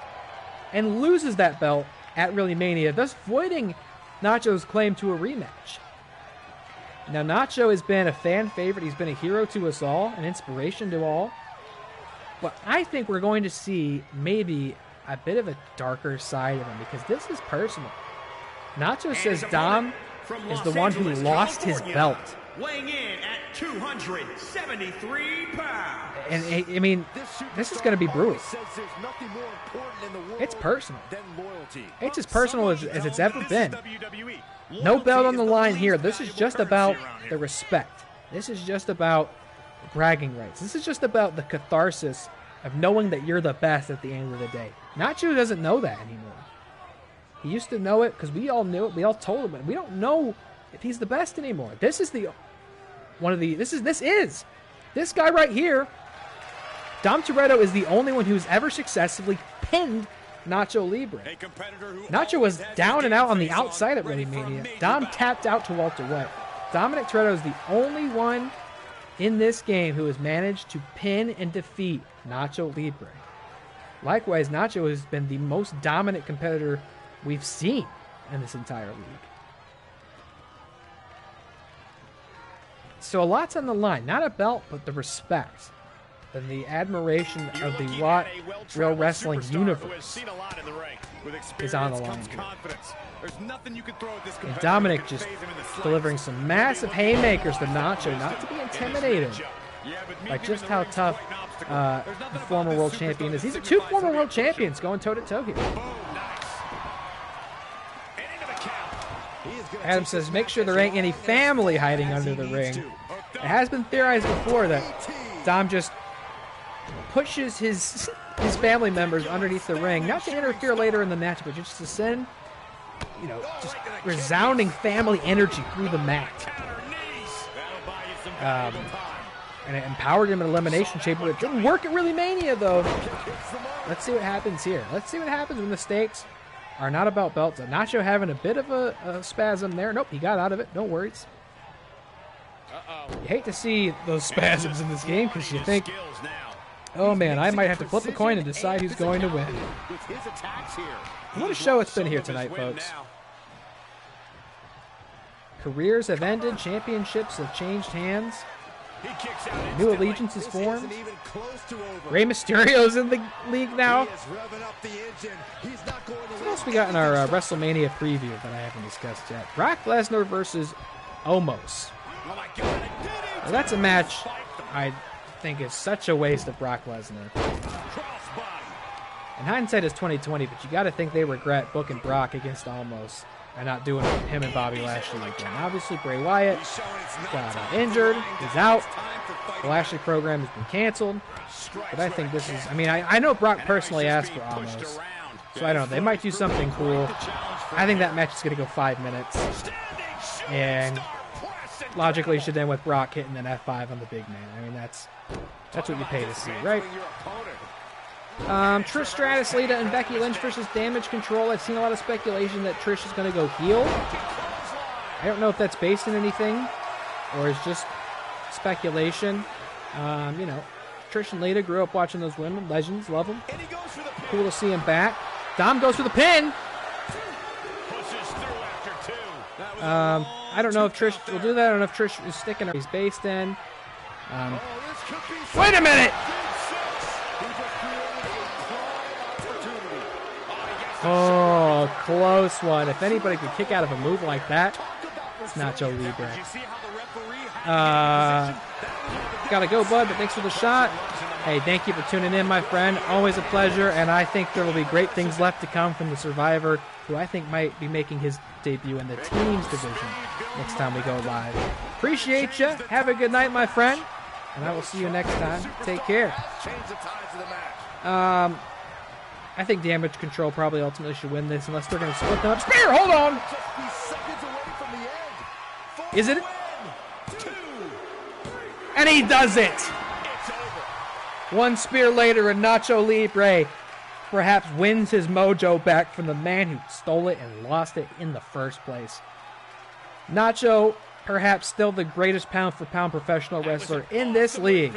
and loses that belt at ReelyMania, thus voiding Nacho's claim to a rematch. Now, Nacho has been a fan favorite. He's been a hero to us all, an inspiration to all. But I think we're going to see maybe a bit of a darker side of him because this is personal. Nacho says Dom is the one who lost his belt. Weighing in at 273 pounds. And I mean, this is going to be brutal. It's personal. It's as personal as it's ever been. No belt on the line here. This is just about the respect. This is just about bragging rights. This is just about the catharsis of knowing that you're the best at the end of the day. Nacho doesn't know that anymore. He used to know it because we all knew it. We all told him it. We don't know if he's the best anymore. This is this guy right here. Dom Toretto is the only one who's ever successfully pinned Nacho Libre. Nacho was down and out on the outside at ReelyMania. Dom tapped out to Walter White. Dominic Toretto is the only one in this game who has managed to pin and defeat Nacho Libre. Likewise, Nacho has been the most dominant competitor we've seen in this entire league. So a lot's on the line. Not a belt, but the respect and the admiration of the WAT Real Wrestling universe is on the line here. And Dominic just delivering some massive haymakers to Nacho, not to be intimidated by just how tough the former world champion is. These are 2 former world champions going toe-to-toe here. Adam says, make sure there ain't any family hiding under the ring. It has been theorized before that Dom just pushes his family members underneath the ring, not to interfere later in the match, but just to send, just resounding family energy through the mat. And it empowered him in Elimination Chamber. It didn't work at ReelyMania, though. Let's see what happens here. Let's see what happens when the stakes are not about belts. Nacho having a bit of a spasm there. Nope, he got out of it. No worries. You hate to see those spasms in this game because you think, oh man, I might have to flip a coin and decide who's going to win. What a show it's been here tonight, folks. Careers have ended. Championships have changed hands. New allegiances formed. Rey Mysterio's in the league now. What else we got in our WrestleMania preview that I haven't discussed yet? Brock Lesnar versus Omos. Now, that's a match I think is such a waste of Brock Lesnar. In hindsight, it's 2020, but you got to think they regret booking Brock against Omos and not doing him and Bobby Lashley again. Obviously, Bray Wyatt got injured. He's out. The Lashley program has been canceled. But I think this is... I know Brock personally asked for Omos. So I don't know. They might do something cool. I think that match is going to go 5 minutes. And logically should end with Brock hitting an F5 on the big man. That's what you pay to see, right? Trish Stratus, Lita, and Becky Lynch versus Damage Control. I've seen a lot of speculation that Trish is going to go heel. I don't know if that's based on anything or is just speculation. Trish and Lita grew up watching those women. Legends, love them. Cool to see them back. Dom goes for the pin. I don't know if Trish will do that. I don't know if Trish is sticking. He's based in. Wait a minute! Oh, close one. If anybody could kick out of a move like that, it's Nacho Libre. Gotta go, bud, but thanks for the shot. Hey, thank you for tuning in, my friend. Always a pleasure, and I think there will be great things left to come from the Survivor, who I think might be making his debut in the teams division next time we go live. Appreciate you. Have a good night, my friend, and I will see you next time. Take care. I think Damage Control probably ultimately should win this, unless they're going to split them up. Spear, hold on! Is it? And he does it! One spear later, and Nacho Libre perhaps wins his mojo back from the man who stole it and lost it in the first place. Nacho, perhaps still the greatest pound-for-pound professional wrestler in this league.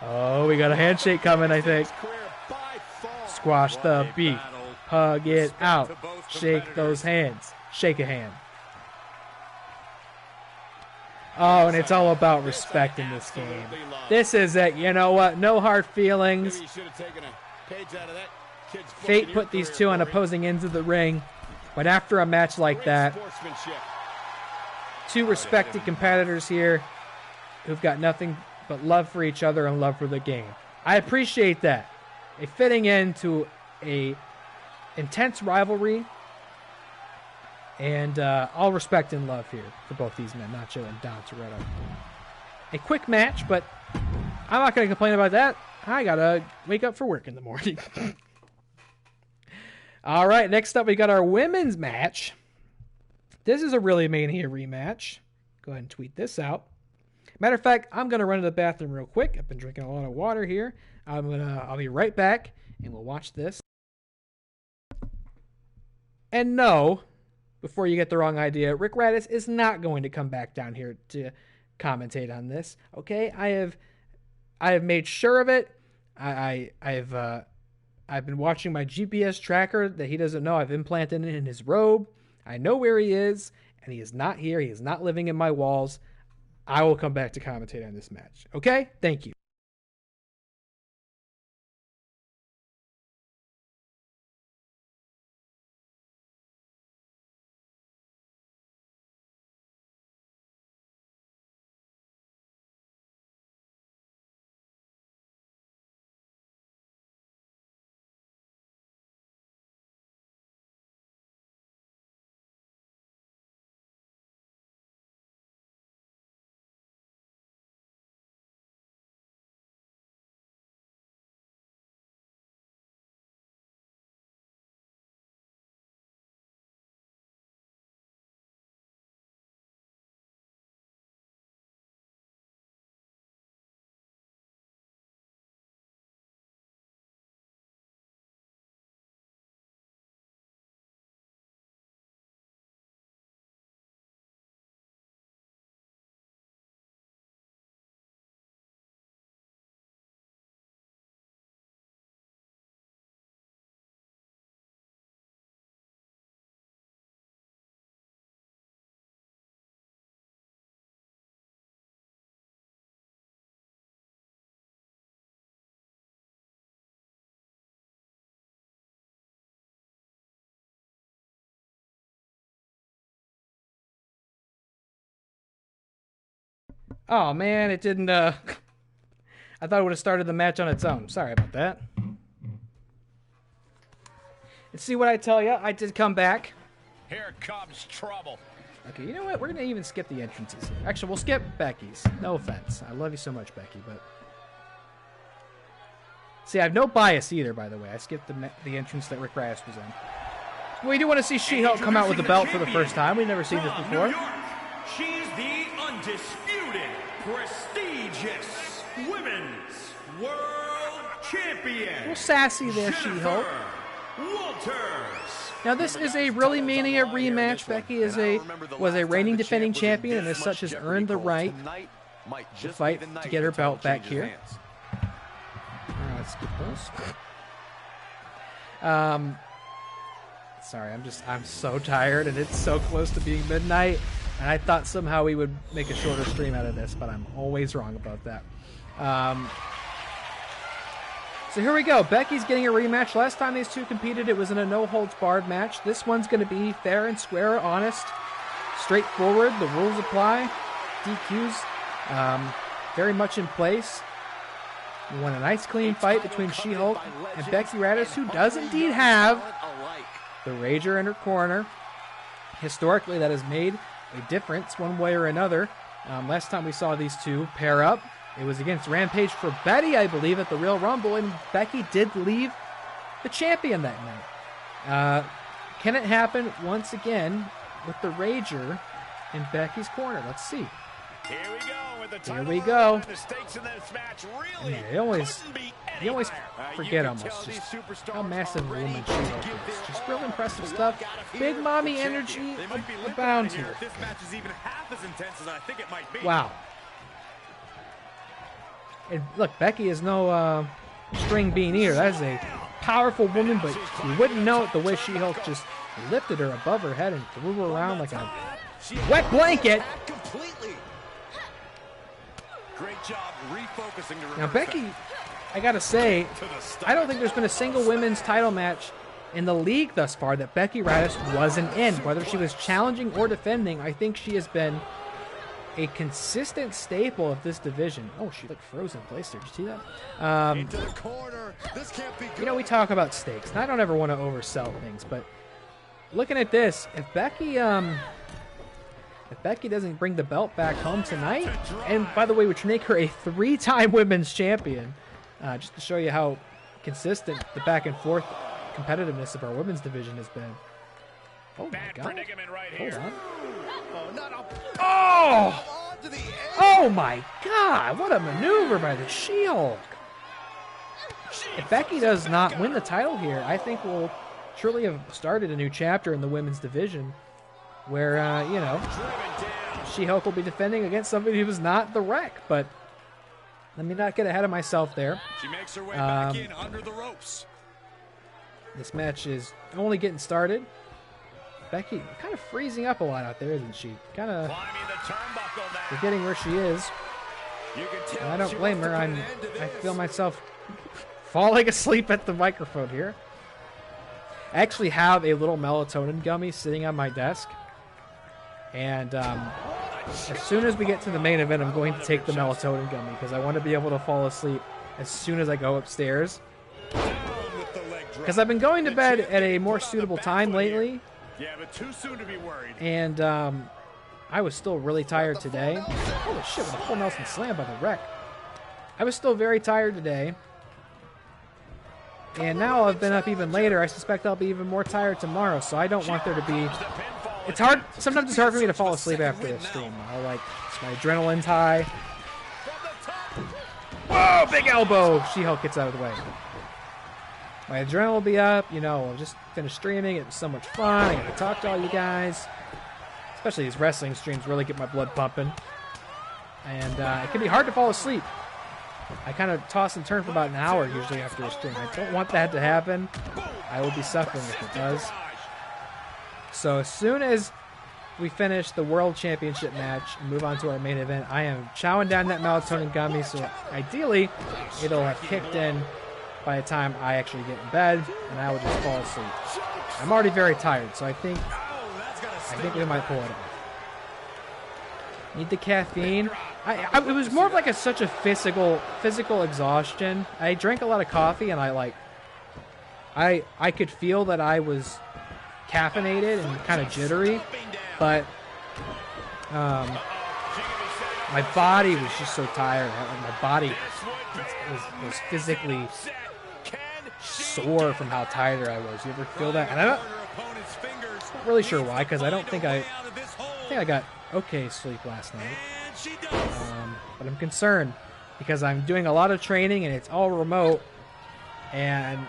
Oh, we got a handshake coming, I think. Squash the beef. Hug it out. Shake those hands. Shake a hand. Oh, and it's all about respect in this game. This is it. You know what? No hard feelings. Fate put these two on opposing ends of the ring. But after a match like that, two respected competitors here who've got nothing but love for each other and love for the game. I appreciate that. A fitting end to a intense rivalry. And all respect and love here for both these men, Nacho and Don Toretto. A quick match, but I'm not going to complain about that. I got to wake up for work in the morning. All right, next up we got our women's match. This is a ReelyMania rematch. Go ahead and tweet this out. Matter of fact, I'm going to run to the bathroom real quick. I've been drinking a lot of water here. I'll be right back, and we'll watch this. And no, before you get the wrong idea, Rick Raddus is not going to come back down here to commentate on this. Okay, I have made sure of it. I've been watching my GPS tracker that he doesn't know. I've implanted it in his robe. I know where he is, and he is not here. He is not living in my walls. I will come back to commentate on this match. Okay, thank you. Oh, man, it didn't, I thought it would have started the match on its own. Sorry about that. And see what I tell you? I did come back. Here comes trouble. Okay, you know what? We're going to even skip the entrances here. Actually, we'll skip Becky's. No offense. I love you so much, Becky, but... See, I have no bias either, by the way. I skipped the entrance that Rick Raddus was in. We do want to see She-Hulk come out with the belt for the first time. We've never seen this before. She's the undisputed, prestigious Women's World Champion. A little sassy there, She-Hulk. Now, this is a ReelyMania rematch. Becky was a reigning defending champion, and as such has earned the right to fight to get her belt back here. Let's skip those. Sorry, I'm so tired, and it's so close to being midnight, and I thought somehow we would make a shorter stream out of this, but I'm always wrong about that. So here we go. Becky's getting a rematch. Last time these two competed, it was in a no-holds-barred match. This one's going to be fair and square, honest, straightforward. The rules apply. DQs very much in place. We want a nice, clean fight between She-Hulk and Becky Raddus, who does indeed have the Rager in her corner. Historically, that has made a difference one way or another. Last time we saw these two pair up, it was against Rampage for Betty, I believe, at the Royal Rumble, and Becky did leave the champion that night. Can it happen once again with the Rager in Becky's corner? Let's see. Here we go with the title. Here we go. The stakes in this match really You always forget you almost can tell these just superstars how massive are a ready woman to She-Hulk give is. their Just all. real impressive We stuff. gotta Big hear mommy from the energy champion. They might be limping abound right here. This match is even half as intense as I think it might be. Wow. And look, Becky is no string bean either. That is a powerful woman, but you wouldn't know it the way She-Hulk just lifted her above her head and threw her around like a wet blanket. Completely. Great job refocusing to Now, reverse Becky, that. I gotta say, To the stomach. I don't think there's been a single women's title match in the league thus far that Becky Raddus wasn't in. Whether she was challenging or defending, I think she has been a consistent staple of this division. Oh, she looked frozen in place there. Did you see that? Into the corner. This can't be good. You know, we talk about stakes, and I don't ever want to oversell things, but looking at this, if Becky doesn't bring the belt back home tonight, and by the way, which make her a 3-time women's champion, just to show you how consistent the back and forth competitiveness of our women's division has been. Oh my Bad God! predicament right Hold here. on. Oh, not a Oh! onto the edge. Oh my God! What a maneuver by the She-Hulk! If Becky does not win the title here, I think we'll truly have started a new chapter in the women's division, where you know, She-Hulk will be defending against somebody who was not the Wreck. But let me not get ahead of myself there. She makes her way back in under the ropes. This match is only getting started. Becky kind of freezing up a lot out there, isn't she? Kind of Climbing the turnbuckle now. forgetting where she is. You can tell And I don't she blame wants her. to put an end to I this. feel myself falling asleep at the microphone here. I actually have a little melatonin gummy sitting on my desk. And as soon as we get to the main event, I'm going to take the melatonin gummy because I want to be able to fall asleep as soon as I go upstairs. Down with the leg drop. Because I've been going to bed at a more suitable time lately. Yeah, but too soon to be worried. And I was still really tired today. Holy shit, with a full Nelson slam by the Wreck. I was still very tired today. And now I've been up even later. I suspect I'll be even more tired tomorrow, so I don't want there to be... It's hard. Sometimes it's hard for me to fall asleep after a stream. My adrenaline's high. Whoa, big elbow! She-Hulk gets out of the way. My adrenaline will be up. You know, I'll just finish streaming. It was so much fun. I got to talk to all you guys. Especially these wrestling streams really get my blood pumping. And it can be hard to fall asleep. I kind of toss and turn for about an hour usually after a stream. I don't want that to happen. I will be suffering if it does. So as soon as we finish the World Championship match and move on to our main event, I am chowing down that melatonin gummy, so ideally it'll have kicked in by the time I actually get in bed, and I will just fall asleep. I'm already very tired, so I think we might pull it off. Need the caffeine. It was more of like such a physical exhaustion. I drank a lot of coffee, and I could feel that I was caffeinated and kind of jittery, but my body was just so tired. My body was physically sore from how tired I was. You ever feel that? And I'm not really sure why, because I think I got okay sleep last night. But I'm concerned because I'm doing a lot of training and it's all remote, and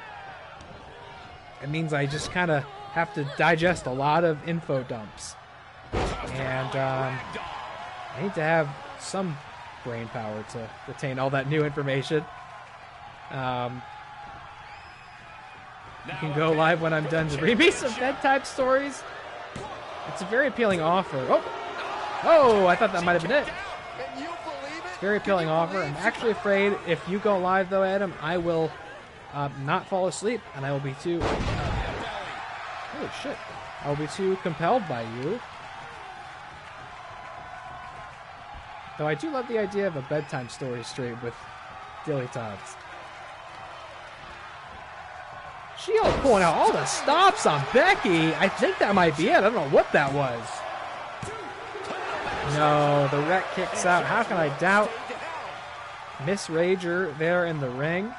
it means I just kind of have to digest a lot of info dumps, and I need to have some brain power to retain all that new information. You can go live when I'm done to read me some bedtime stories. It's a very appealing offer. Oh, I thought that might have been it. It's a very appealing offer. I'm actually afraid if you go live, though, Adam, I will not fall asleep, and I will be too... holy shit. I will be too compelled by you. Though I do love the idea of a bedtime story stream with dilettantes. She-Hulk pulling out all the stops on Becky. I think that might be it. I don't know what that was. No, the wreck kicks out. How can I doubt Miss Rager there in the ring?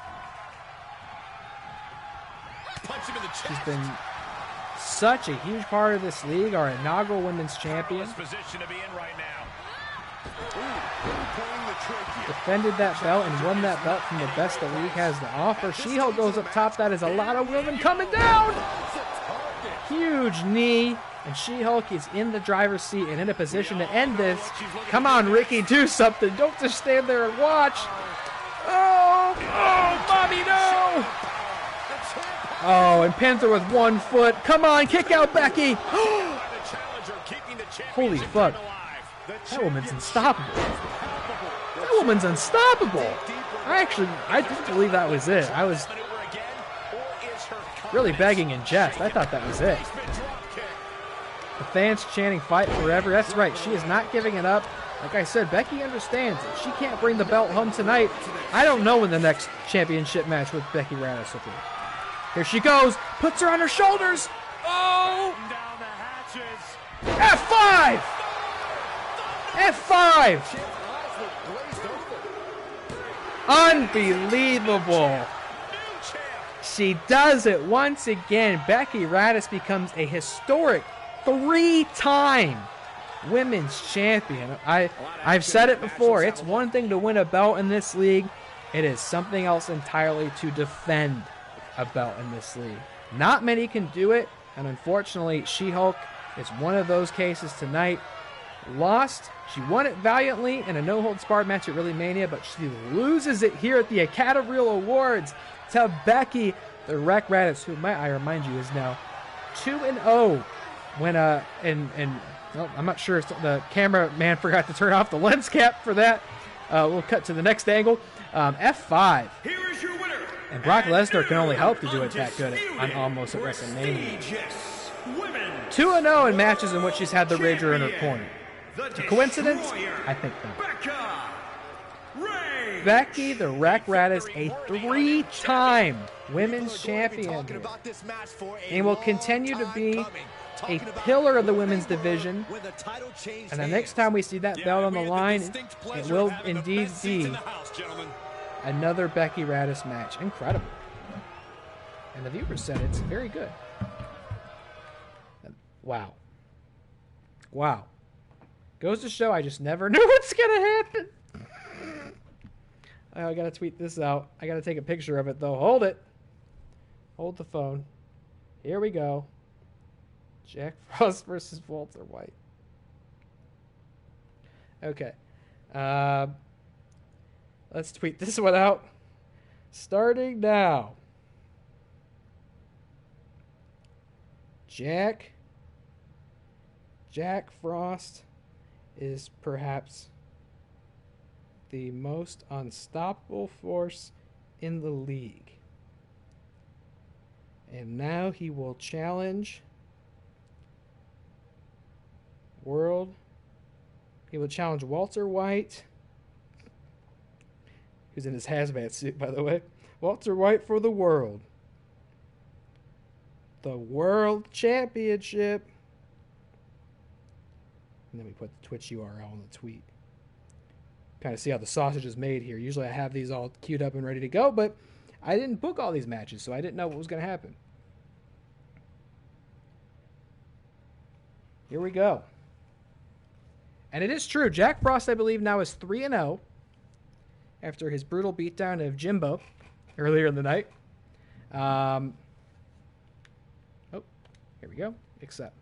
She's been such a huge part of this league, our inaugural women's champion. Defended that belt and won that belt from the best the league has to offer. She-Hulk goes up top. That is a lot of women coming down. Huge knee. And She-Hulk is in the driver's seat and in a position to end this. Come on, Ricky, do something. Don't just stand there and watch. Oh, Bobby, no. Oh, and pins her with 1 foot. Come on, kick out Becky. Holy fuck. That woman's unstoppable. That woman's unstoppable. I didn't believe that was it. I was really begging in jest. I thought that was it. The fans chanting fight forever. That's right. She is not giving it up. Like I said, Becky understands. If she can't bring the belt home tonight, I don't know when the next championship match with Becky Raddus will be. Here she goes. Puts her on her shoulders. Oh! F5! F5! Unbelievable. She does it once again. Becky Raddus becomes a historic 3-time women's champion. I've said it before. It's one thing to win a belt in this league. It is something else entirely to defend a belt in this league. Not many can do it, and unfortunately, She-Hulk is one of those cases tonight. Lost. She won it valiantly in a no-holds-barred match at ReelyMania, but she loses it here at the Acadareel Awards to Becky the Wreck Raddus, who, might I remind you, is now 2-0. When well, I'm not sure if the cameraman forgot to turn off the lens cap for that. We'll cut to the next angle. F5. Here is your winner. And Brock Lesnar can only hope to do it that good on Almost at WrestleMania. 2-0 in matches in which she's had the Rager in her corner. A coincidence? I think not. Becky the Wreck Raddus, a 3-time women's champion, and will continue to be a pillar of the women's division. And the next time we see that belt on the line, it will indeed be another Becky Raddus match. Incredible. And the viewers said it's very good. Wow. Wow. Goes to show I just never knew what's going to happen. I got to tweet this out. I got to take a picture of it, though. Hold it. Hold the phone. Here we go. Jack Frost versus Walter White. Okay. Let's tweet this one out. Starting now. Jack Frost is perhaps the most unstoppable force in the league. And now he will challenge He will challenge Walter White, who's in his hazmat suit, by the way. Walter White for the world. The World Championship. And then we put the Twitch URL in the tweet. Kind of see how the sausage is made here. Usually I have these all queued up and ready to go, but I didn't book all these matches, so I didn't know what was going to happen. Here we go. And it is true. Jack Frost, I believe, now is 3-0 after his brutal beatdown of Jimbo earlier in the night. Oh, here we go. Accept.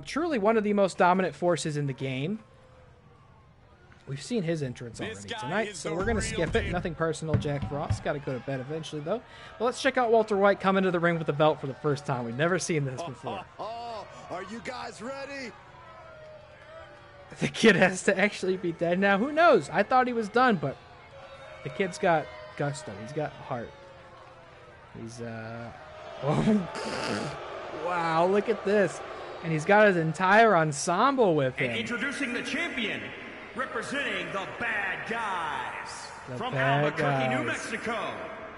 Truly one of the most dominant forces in the game. We've seen his entrance already tonight, so we're going to skip it. Nothing personal, Jack Frost. Got to go to bed eventually, though. But let's check out Walter White come into the ring with the belt for the first time. We've never seen this before. Are you guys ready? The kid has to actually be dead now. Who knows? I thought he was done, but the kid's got gusto. He's got heart. He's, oh. Wow, look at this. And he's got his entire ensemble with him. And introducing the champion, representing the Bad Guys. From Bad Albuquerque, New Guys. Mexico,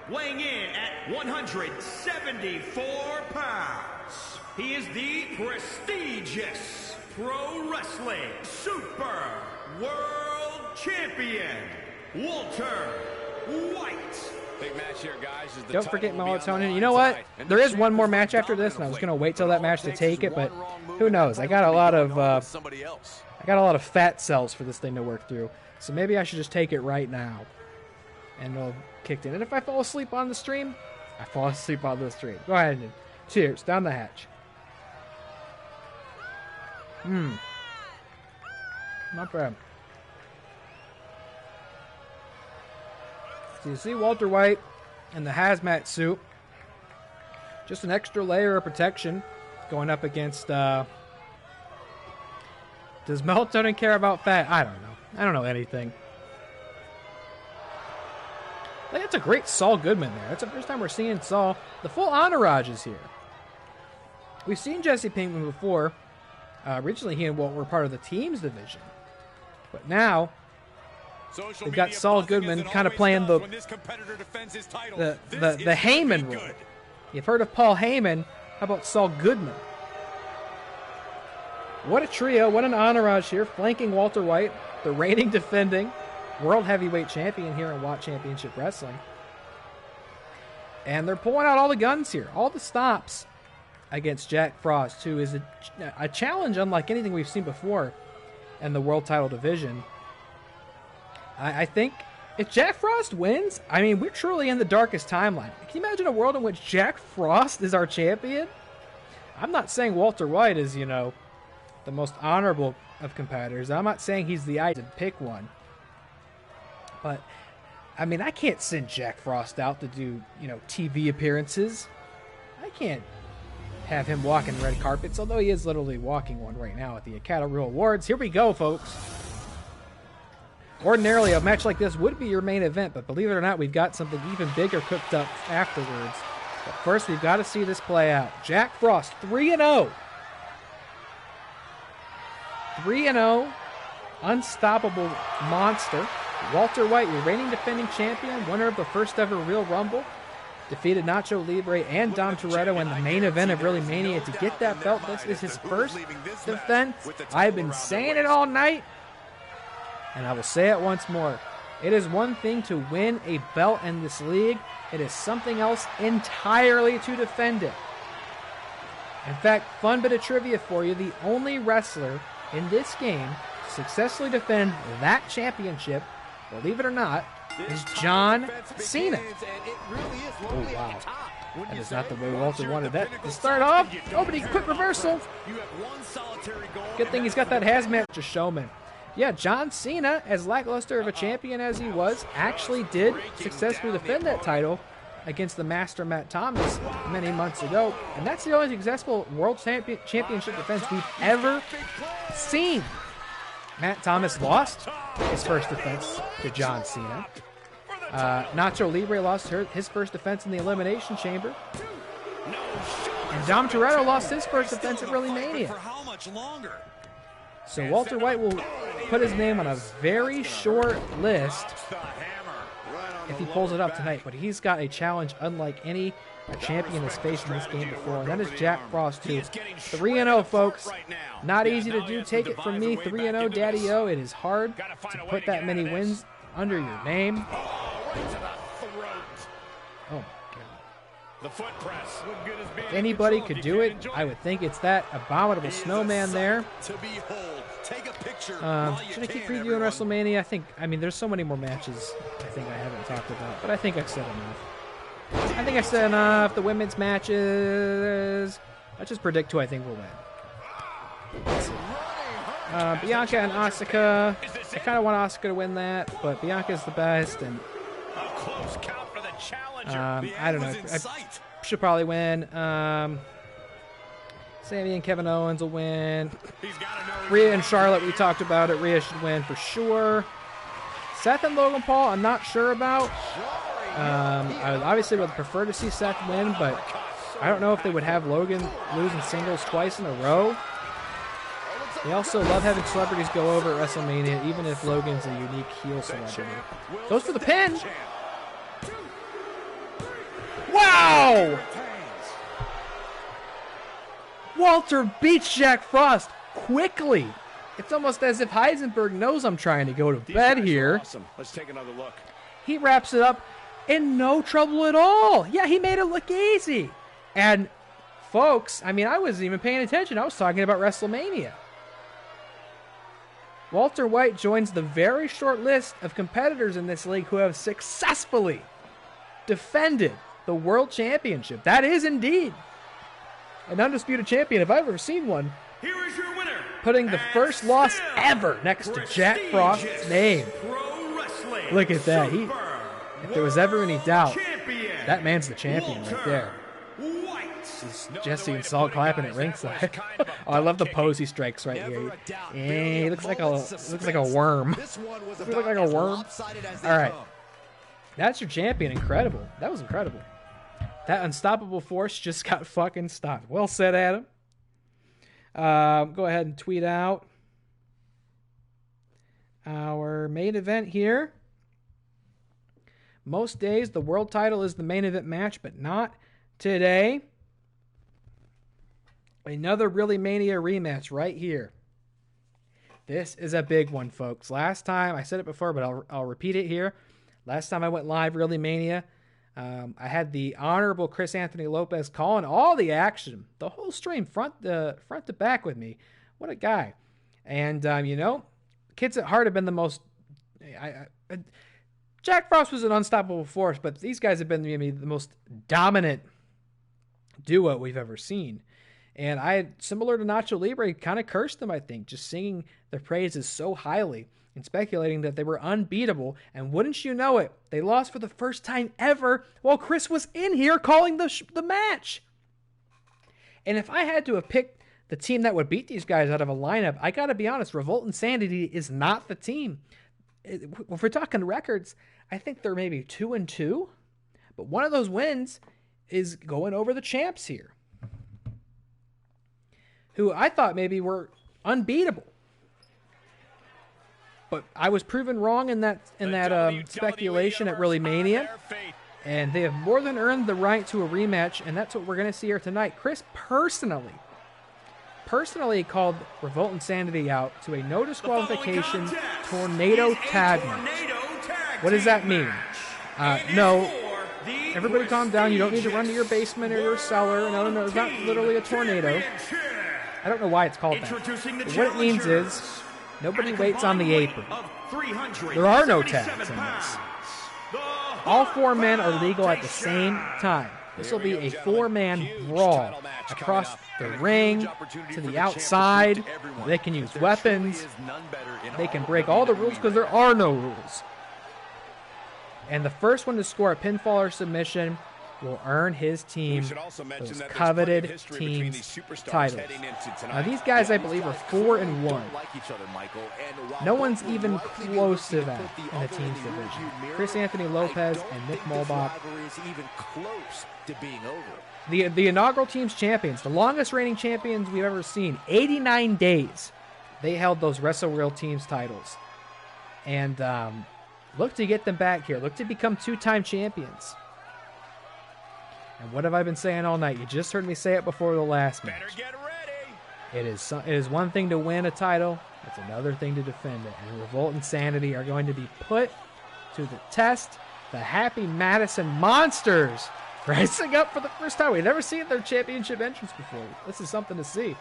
weighing in at 174 pounds. He is the prestigious Pro Wrestling Super World Champion, Walter White. Big match here, guys. Don't forget melatonin. You know what? There is one more match after this, and I was going to wait till that match to take it, but who knows? I got a lot of fat cells for this thing to work through, so maybe I should just take it right now. And it'll kick in. And if I fall asleep on the stream, I fall asleep on the stream. Go ahead and cheers down the hatch. Not bad. So you see Walter White in the hazmat suit. Just an extra layer of protection going up against... Does melatonin care about fat? I don't know. I don't know anything. Like, that's a great Saul Goodman there. That's the first time we're seeing Saul. The full entourage is here. We've seen Jesse Pinkman before. Originally, he and Walt were part of the teams division. But now, they've got Saul Goodman kind of playing the Heyman role. You've heard of Paul Heyman. How about Saul Goodman? What a trio. What an entourage here. Flanking Walter White, the reigning defending World Heavyweight Champion here in WAT Championship Wrestling. And they're pulling out all the guns here. All the stops against Jack Frost, who is a challenge unlike anything we've seen before in the World Title Division. I think if Jack Frost wins, I mean, we're truly in the darkest timeline. Can you imagine a world in which Jack Frost is our champion? I'm not saying Walter White is, the most honorable of competitors. I'm not saying he's the ideal to pick one. But, I mean, I can't send Jack Frost out to do, TV appearances. I can't have him walking red carpets, although he is literally walking one right now at the Acadareel Awards. Here we go, folks. Ordinarily, a match like this would be your main event, but believe it or not, we've got something even bigger cooked up afterwards. But first, we've got to see this play out. Jack Frost, 3-0. 3-0. Unstoppable monster. Walter White, your reigning defending champion, winner of the first ever Real Rumble. Defeated Nacho, Libre, and Dom Toretto in the main event of ReelyMania to get that belt. This is his first defense. I've been saying it all night, and I will say it once more. It is one thing to win a belt in this league. It is something else entirely to defend it. In fact, fun bit of trivia for you, the only wrestler in this game to successfully defend that championship, believe it or not, is John Cena. Oh, wow. That is not the way Walter wanted that to start off. Oh, but he quick reversal. Good thing he's got that hazmat to showman. Yeah, John Cena, as lackluster of a champion as he was, actually did successfully defend that title against the master Matt Thomas many months ago. And that's the only successful World Championship defense we've ever seen. Matt Thomas lost his first defense to John Cena. Nacho Libre lost his first defense in the Elimination Chamber. And Dom Toretto lost his first defense at ReelyMania. So Walter White will put his name on a very short list if he pulls it up tonight. But he's got a challenge unlike any champion has faced in this game before, and that is Jack Frost, too. 3-0, folks. Not easy to do. Take it from me. 3-0, Daddy-O. It is hard to put that many wins under your name. Oh, my God. If anybody could do it, I would think it's that abominable snowman there. Should I keep previewing WrestleMania? I mean, there's so many more matches I think I haven't talked about, but I think I've said enough. The women's matches. Let's just predict who I think will win. Bianca and Asuka. I kind of want Asuka to win that, but Bianca's the best, and I don't know. I should probably win. Sami and Kevin Owens will win. Rhea and Charlotte, we talked about it. Rhea should win for sure. Seth and Logan Paul, I'm not sure about. I obviously would prefer to see Seth win, but I don't know if they would have Logan lose in singles twice in a row. They also love having celebrities go over at WrestleMania, even if Logan's a unique heel celebrity. Goes for the pin. Wow! Walter beats Jack Frost quickly. It's almost as if Heisenberg knows I'm trying to go to bed here. Awesome. Let's take another look. He wraps it up in no trouble at all. Yeah, he made it look easy. And folks, I mean, I wasn't even paying attention. I was talking about WrestleMania. Walter White joins the very short list of competitors in this league who have successfully defended the World Championship. That is indeed an undisputed champion if I've ever seen one. Here is your winner, putting the first loss ever next to Jack Frost's name. Look at that. If there was ever any doubt, that man's the champion right there. This is Jesse and Saul clapping at ringside. Oh, I love the pose he strikes right here. Yeah, he looks like a worm. Looks like a worm. All right, that's your champion. Incredible. That was incredible. That unstoppable force just got fucking stopped. Well said, Adam. Go ahead and tweet out our main event here. Most days, the world title is the main event match, but not today. Another ReelyMania rematch right here. This is a big one, folks. Last time, I said it before, but I'll repeat it here. Last time I went live, ReelyMania, I had the honorable Chris Anthony Lopez calling all the action, the whole stream, front to back with me. What a guy. And, kids at Hart have been the most... Jack Frost was an unstoppable force, but these guys have been maybe the most dominant duo we've ever seen. And I, similar to Nacho Libre, kind of cursed them, I think, just singing their praises so highly and speculating that they were unbeatable. And wouldn't you know it, they lost for the first time ever while Chris was in here calling the match. And if I had to have picked the team that would beat these guys out of a lineup, I got to be honest, Revoltinsanity is not the team. If we're talking records, I think they're maybe 2-2, but one of those wins is going over the champs here, who I thought maybe were unbeatable. But I was proven wrong in that speculation at ReelyMania, and they have more than earned the right to a rematch, and that's what we're going to see here tonight. Chris personally called Revoltinsanity out to a no disqualification tornado tag match. What does that mean? No. Everybody calm down. You don't need to run to your basement or your cellar. No, it's not literally a tornado. I don't know why it's called that. But what it means is nobody waits on the apron. There are no tags in this. All four men are legal at the same time. This will be a four-man brawl across the ring to the outside. They can use weapons. They can break all the rules because there are no rules. And the first one to score a pinfall or submission will earn his team those coveted team's titles. Now, these guys, I believe, are 4-1. No one's even close to that in the team's division. Chris Anthony Lopez and Nick Molbach. The inaugural team's champions, the longest reigning champions we've ever seen, 89 days. They held those Wrestle Real Teams titles. And look to get them back here. Look to become two-time champions. And what have I been saying all night? You just heard me say it before the last match. Better get ready. It is one thing to win a title. It's another thing to defend it. And Revoltinsanity are going to be put to the test. The Happy Madison Monsters rising up for the first time. We've never seen their championship entrance before. This is something to see.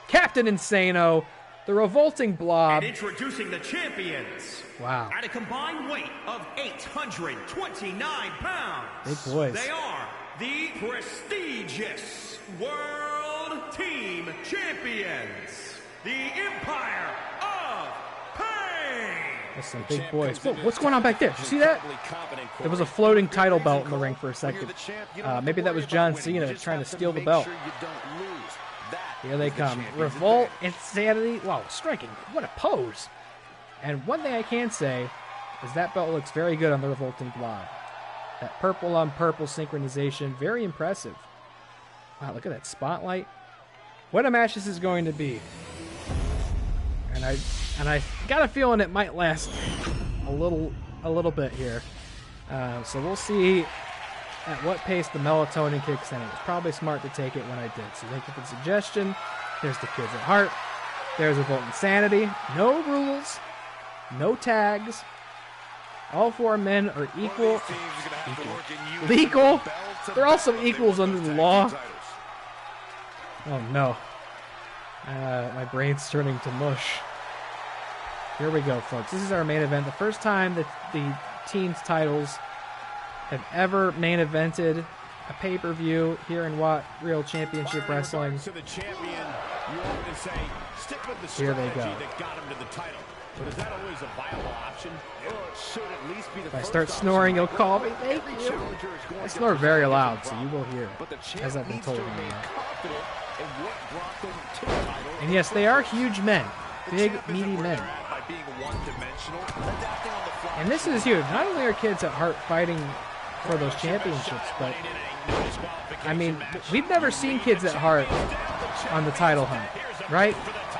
Captain Insano, the Revolting Blob. And introducing the champions. Wow. At a combined weight of 829 pounds. Big boys. They are the prestigious World Team Champions, the Empire That's some big boys. Whoa, what's going on back there? Did you see that? There was a floating title belt in the ring for a second. Maybe that was John Cena trying to steal the belt. Here they come. Revoltinsanity. Wow, striking. What a pose. And one thing I can say is that belt looks very good on the Revolting Blob. That purple on purple synchronization, very impressive. Wow, look at that spotlight. What a match this is going to be. And I got a feeling it might last a little bit here. So we'll see at what pace the melatonin kicks in. It was probably smart to take it when I did. So thank you for the suggestion. There's the kids at Hart. There's Revoltinsanity. No rules. No tags. All four men are equal. Legal. They're also equals under the law. Oh no. My brain's turning to mush. Here we go, folks. This is our main event. The first time that the team's titles have ever main evented a pay-per-view here in Real Championship Wrestling. Here they go. But is that always a viable option? It should at least be the if I start snoring, you'll call me. Thank you. I snore very loud, so you will hear, as I've been told. And yes, they are huge men. Big, meaty men. And this is huge. Not only are kids at Hart fighting for those championships, but, I mean, we've never seen kids at Hart on the title hunt, right?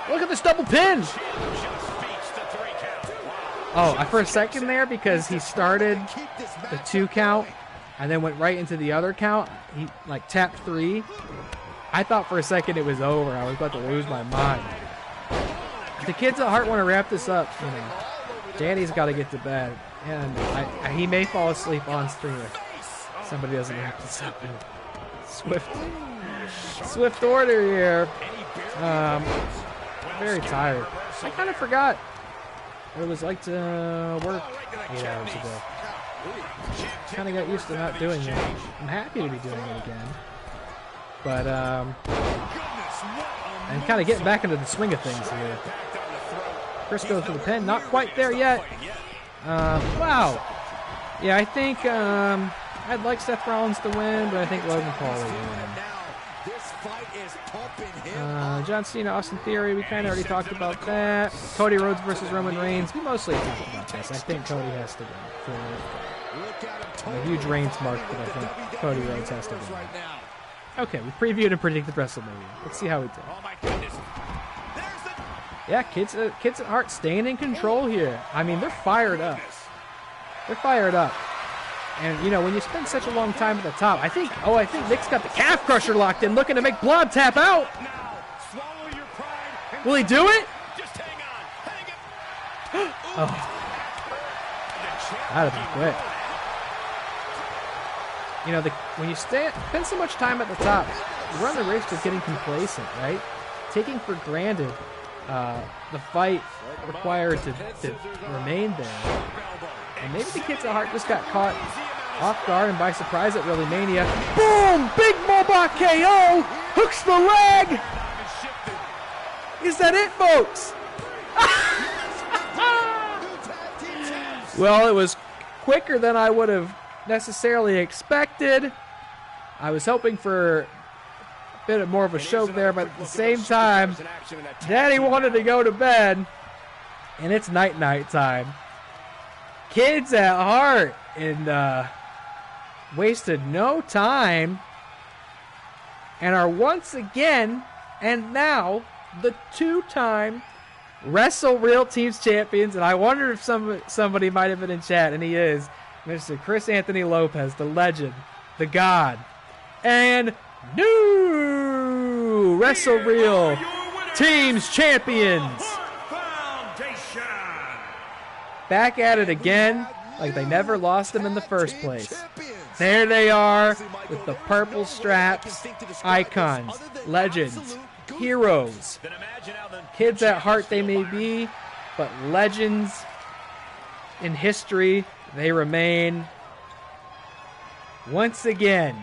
Look at this double pin! Oh, for a second there, because he started the 2 count and then went right into the other count, he like tapped 3. I thought for a second it was over. I was about to lose my mind. If the kids at Hart want to wrap this up, you know, Danny's got to get to bed. And he may fall asleep on stream if somebody doesn't wrap this up. Swift order here. Very tired. I kind of forgot what it was like to work 8 hours ago. Kind of got used to not doing it. I'm happy to be doing it again. But, and kind of getting back into the swing of things here. Chris goes for the pin. Not quite there yet. Wow. Yeah, I think I'd like Seth Rollins to win, but I think Logan Paul will win. John Cena, Austin Theory, we kind of already talked about that. Cody Rhodes versus Roman Reigns, we mostly talked about this. I think Cody has to win. For a huge Reigns mark, but I think Cody Rhodes has to win. Okay, we previewed and predicted WrestleMania. Let's see how we did. Yeah, kids at Hart staying in control here. I mean, they're fired up. They're fired up. And, you know, when you spend such a long time at the top, I think Nick's got the calf crusher locked in, looking to make Blob tap out. Will he do it? Oh. That'd be quick. You know, when you spend so much time at the top, you run the risk of getting complacent, right? Taking for granted the fight required to remain there. And maybe the kids at Hart just got caught off guard and by surprise at ReelyMania. Boom! Big Mohawk KO! Hooks the leg! Is that it, folks? Well, it was quicker than I would have necessarily expected. I was hoping for a bit more of a show there, but at the same time, Daddy wanted to go to bed, and it's night-night time. Kids at Hart and wasted no time and are once again and now the 2-time Wrestle Real Teams champions. And I wonder if somebody might have been in chat, and he is Mr. Chris Anthony Lopez, the legend, the god, and new Wrestle Real Teams champions. Back at it again, like they never lost them in the first place. There they are with the purple straps, icons, legends, heroes. Kids at Heart they may be, but legends in history they remain. Once again,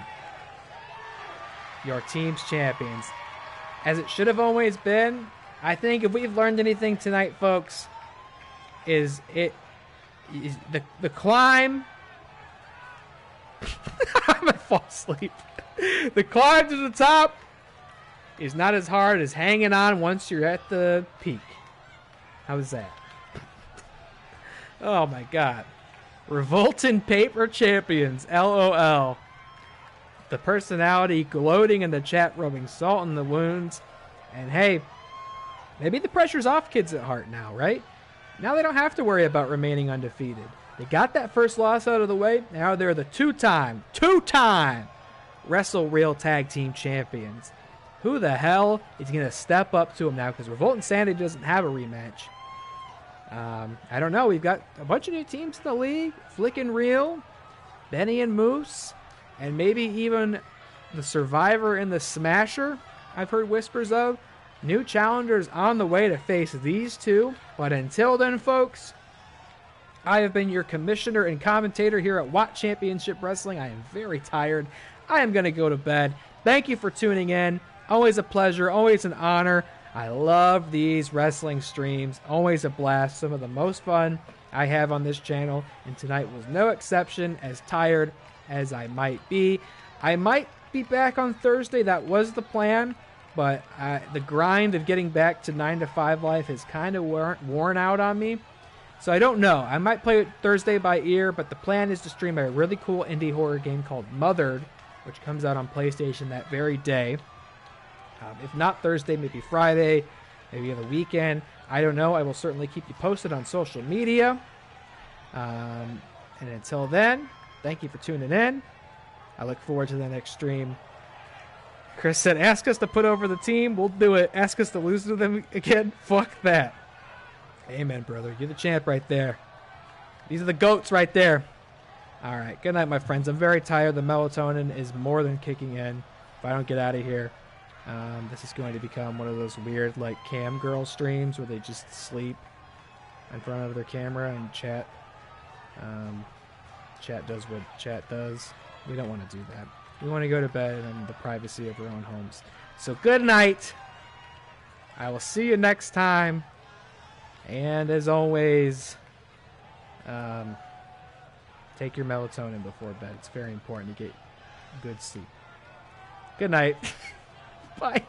your team's champions. As it should have always been. I think if we've learned anything tonight, folks, is the climb. I'm gonna fall asleep. The climb to the top is not as hard as hanging on once you're at the peak. How's that? Oh my god. Revolting Paper Champions, LOL. The personality gloating in the chat, rubbing salt in the wounds. And hey, maybe the pressure's off kids at Hart now, right? Now they don't have to worry about remaining undefeated. They got that first loss out of the way. Now they're the two-time Wrestle Real Tag Team Champions. Who the hell is going to step up to them now? Because Revoltinsanity doesn't have a rematch. I don't know. We've got a bunch of new teams in the league. Flick and Real, Benny and Moose, and maybe even the Survivor and the Smasher, I've heard whispers of. New challengers on the way to face these two. But until then, folks, I have been your commissioner and commentator here at WAT Championship Wrestling. I am very tired. I am going to go to bed. Thank you for tuning in. Always a pleasure. Always an honor. I love these wrestling streams. Always a blast. Some of the most fun I have on this channel. And tonight was no exception, as tired as I might be. I might be back on Thursday. That was the plan. But the grind of getting back to 9 to 5 life has kind of worn out on me. So I don't know. I might play it Thursday by ear. But the plan is to stream a really cool indie horror game called Mothered, which comes out on PlayStation that very day. If not Thursday, maybe Friday, maybe on the weekend. I don't know. I will certainly keep you posted on social media. And until then, thank you for tuning in. I look forward to the next stream. Chris said, ask us to put over the team. We'll do it. Ask us to lose to them again. Fuck that. Amen, brother. You're the champ right there. These are the GOATs right there. All right. Good night, my friends. I'm very tired. The melatonin is more than kicking in. If I don't get out of here, this is going to become one of those weird, like, cam girl streams where they just sleep in front of their camera and chat. Chat does what chat does. We don't want to do that. We want to go to bed in the privacy of our own homes. So good night. I will see you next time. And as always, take your melatonin before bed. It's very important to get good sleep. Good night. Bye.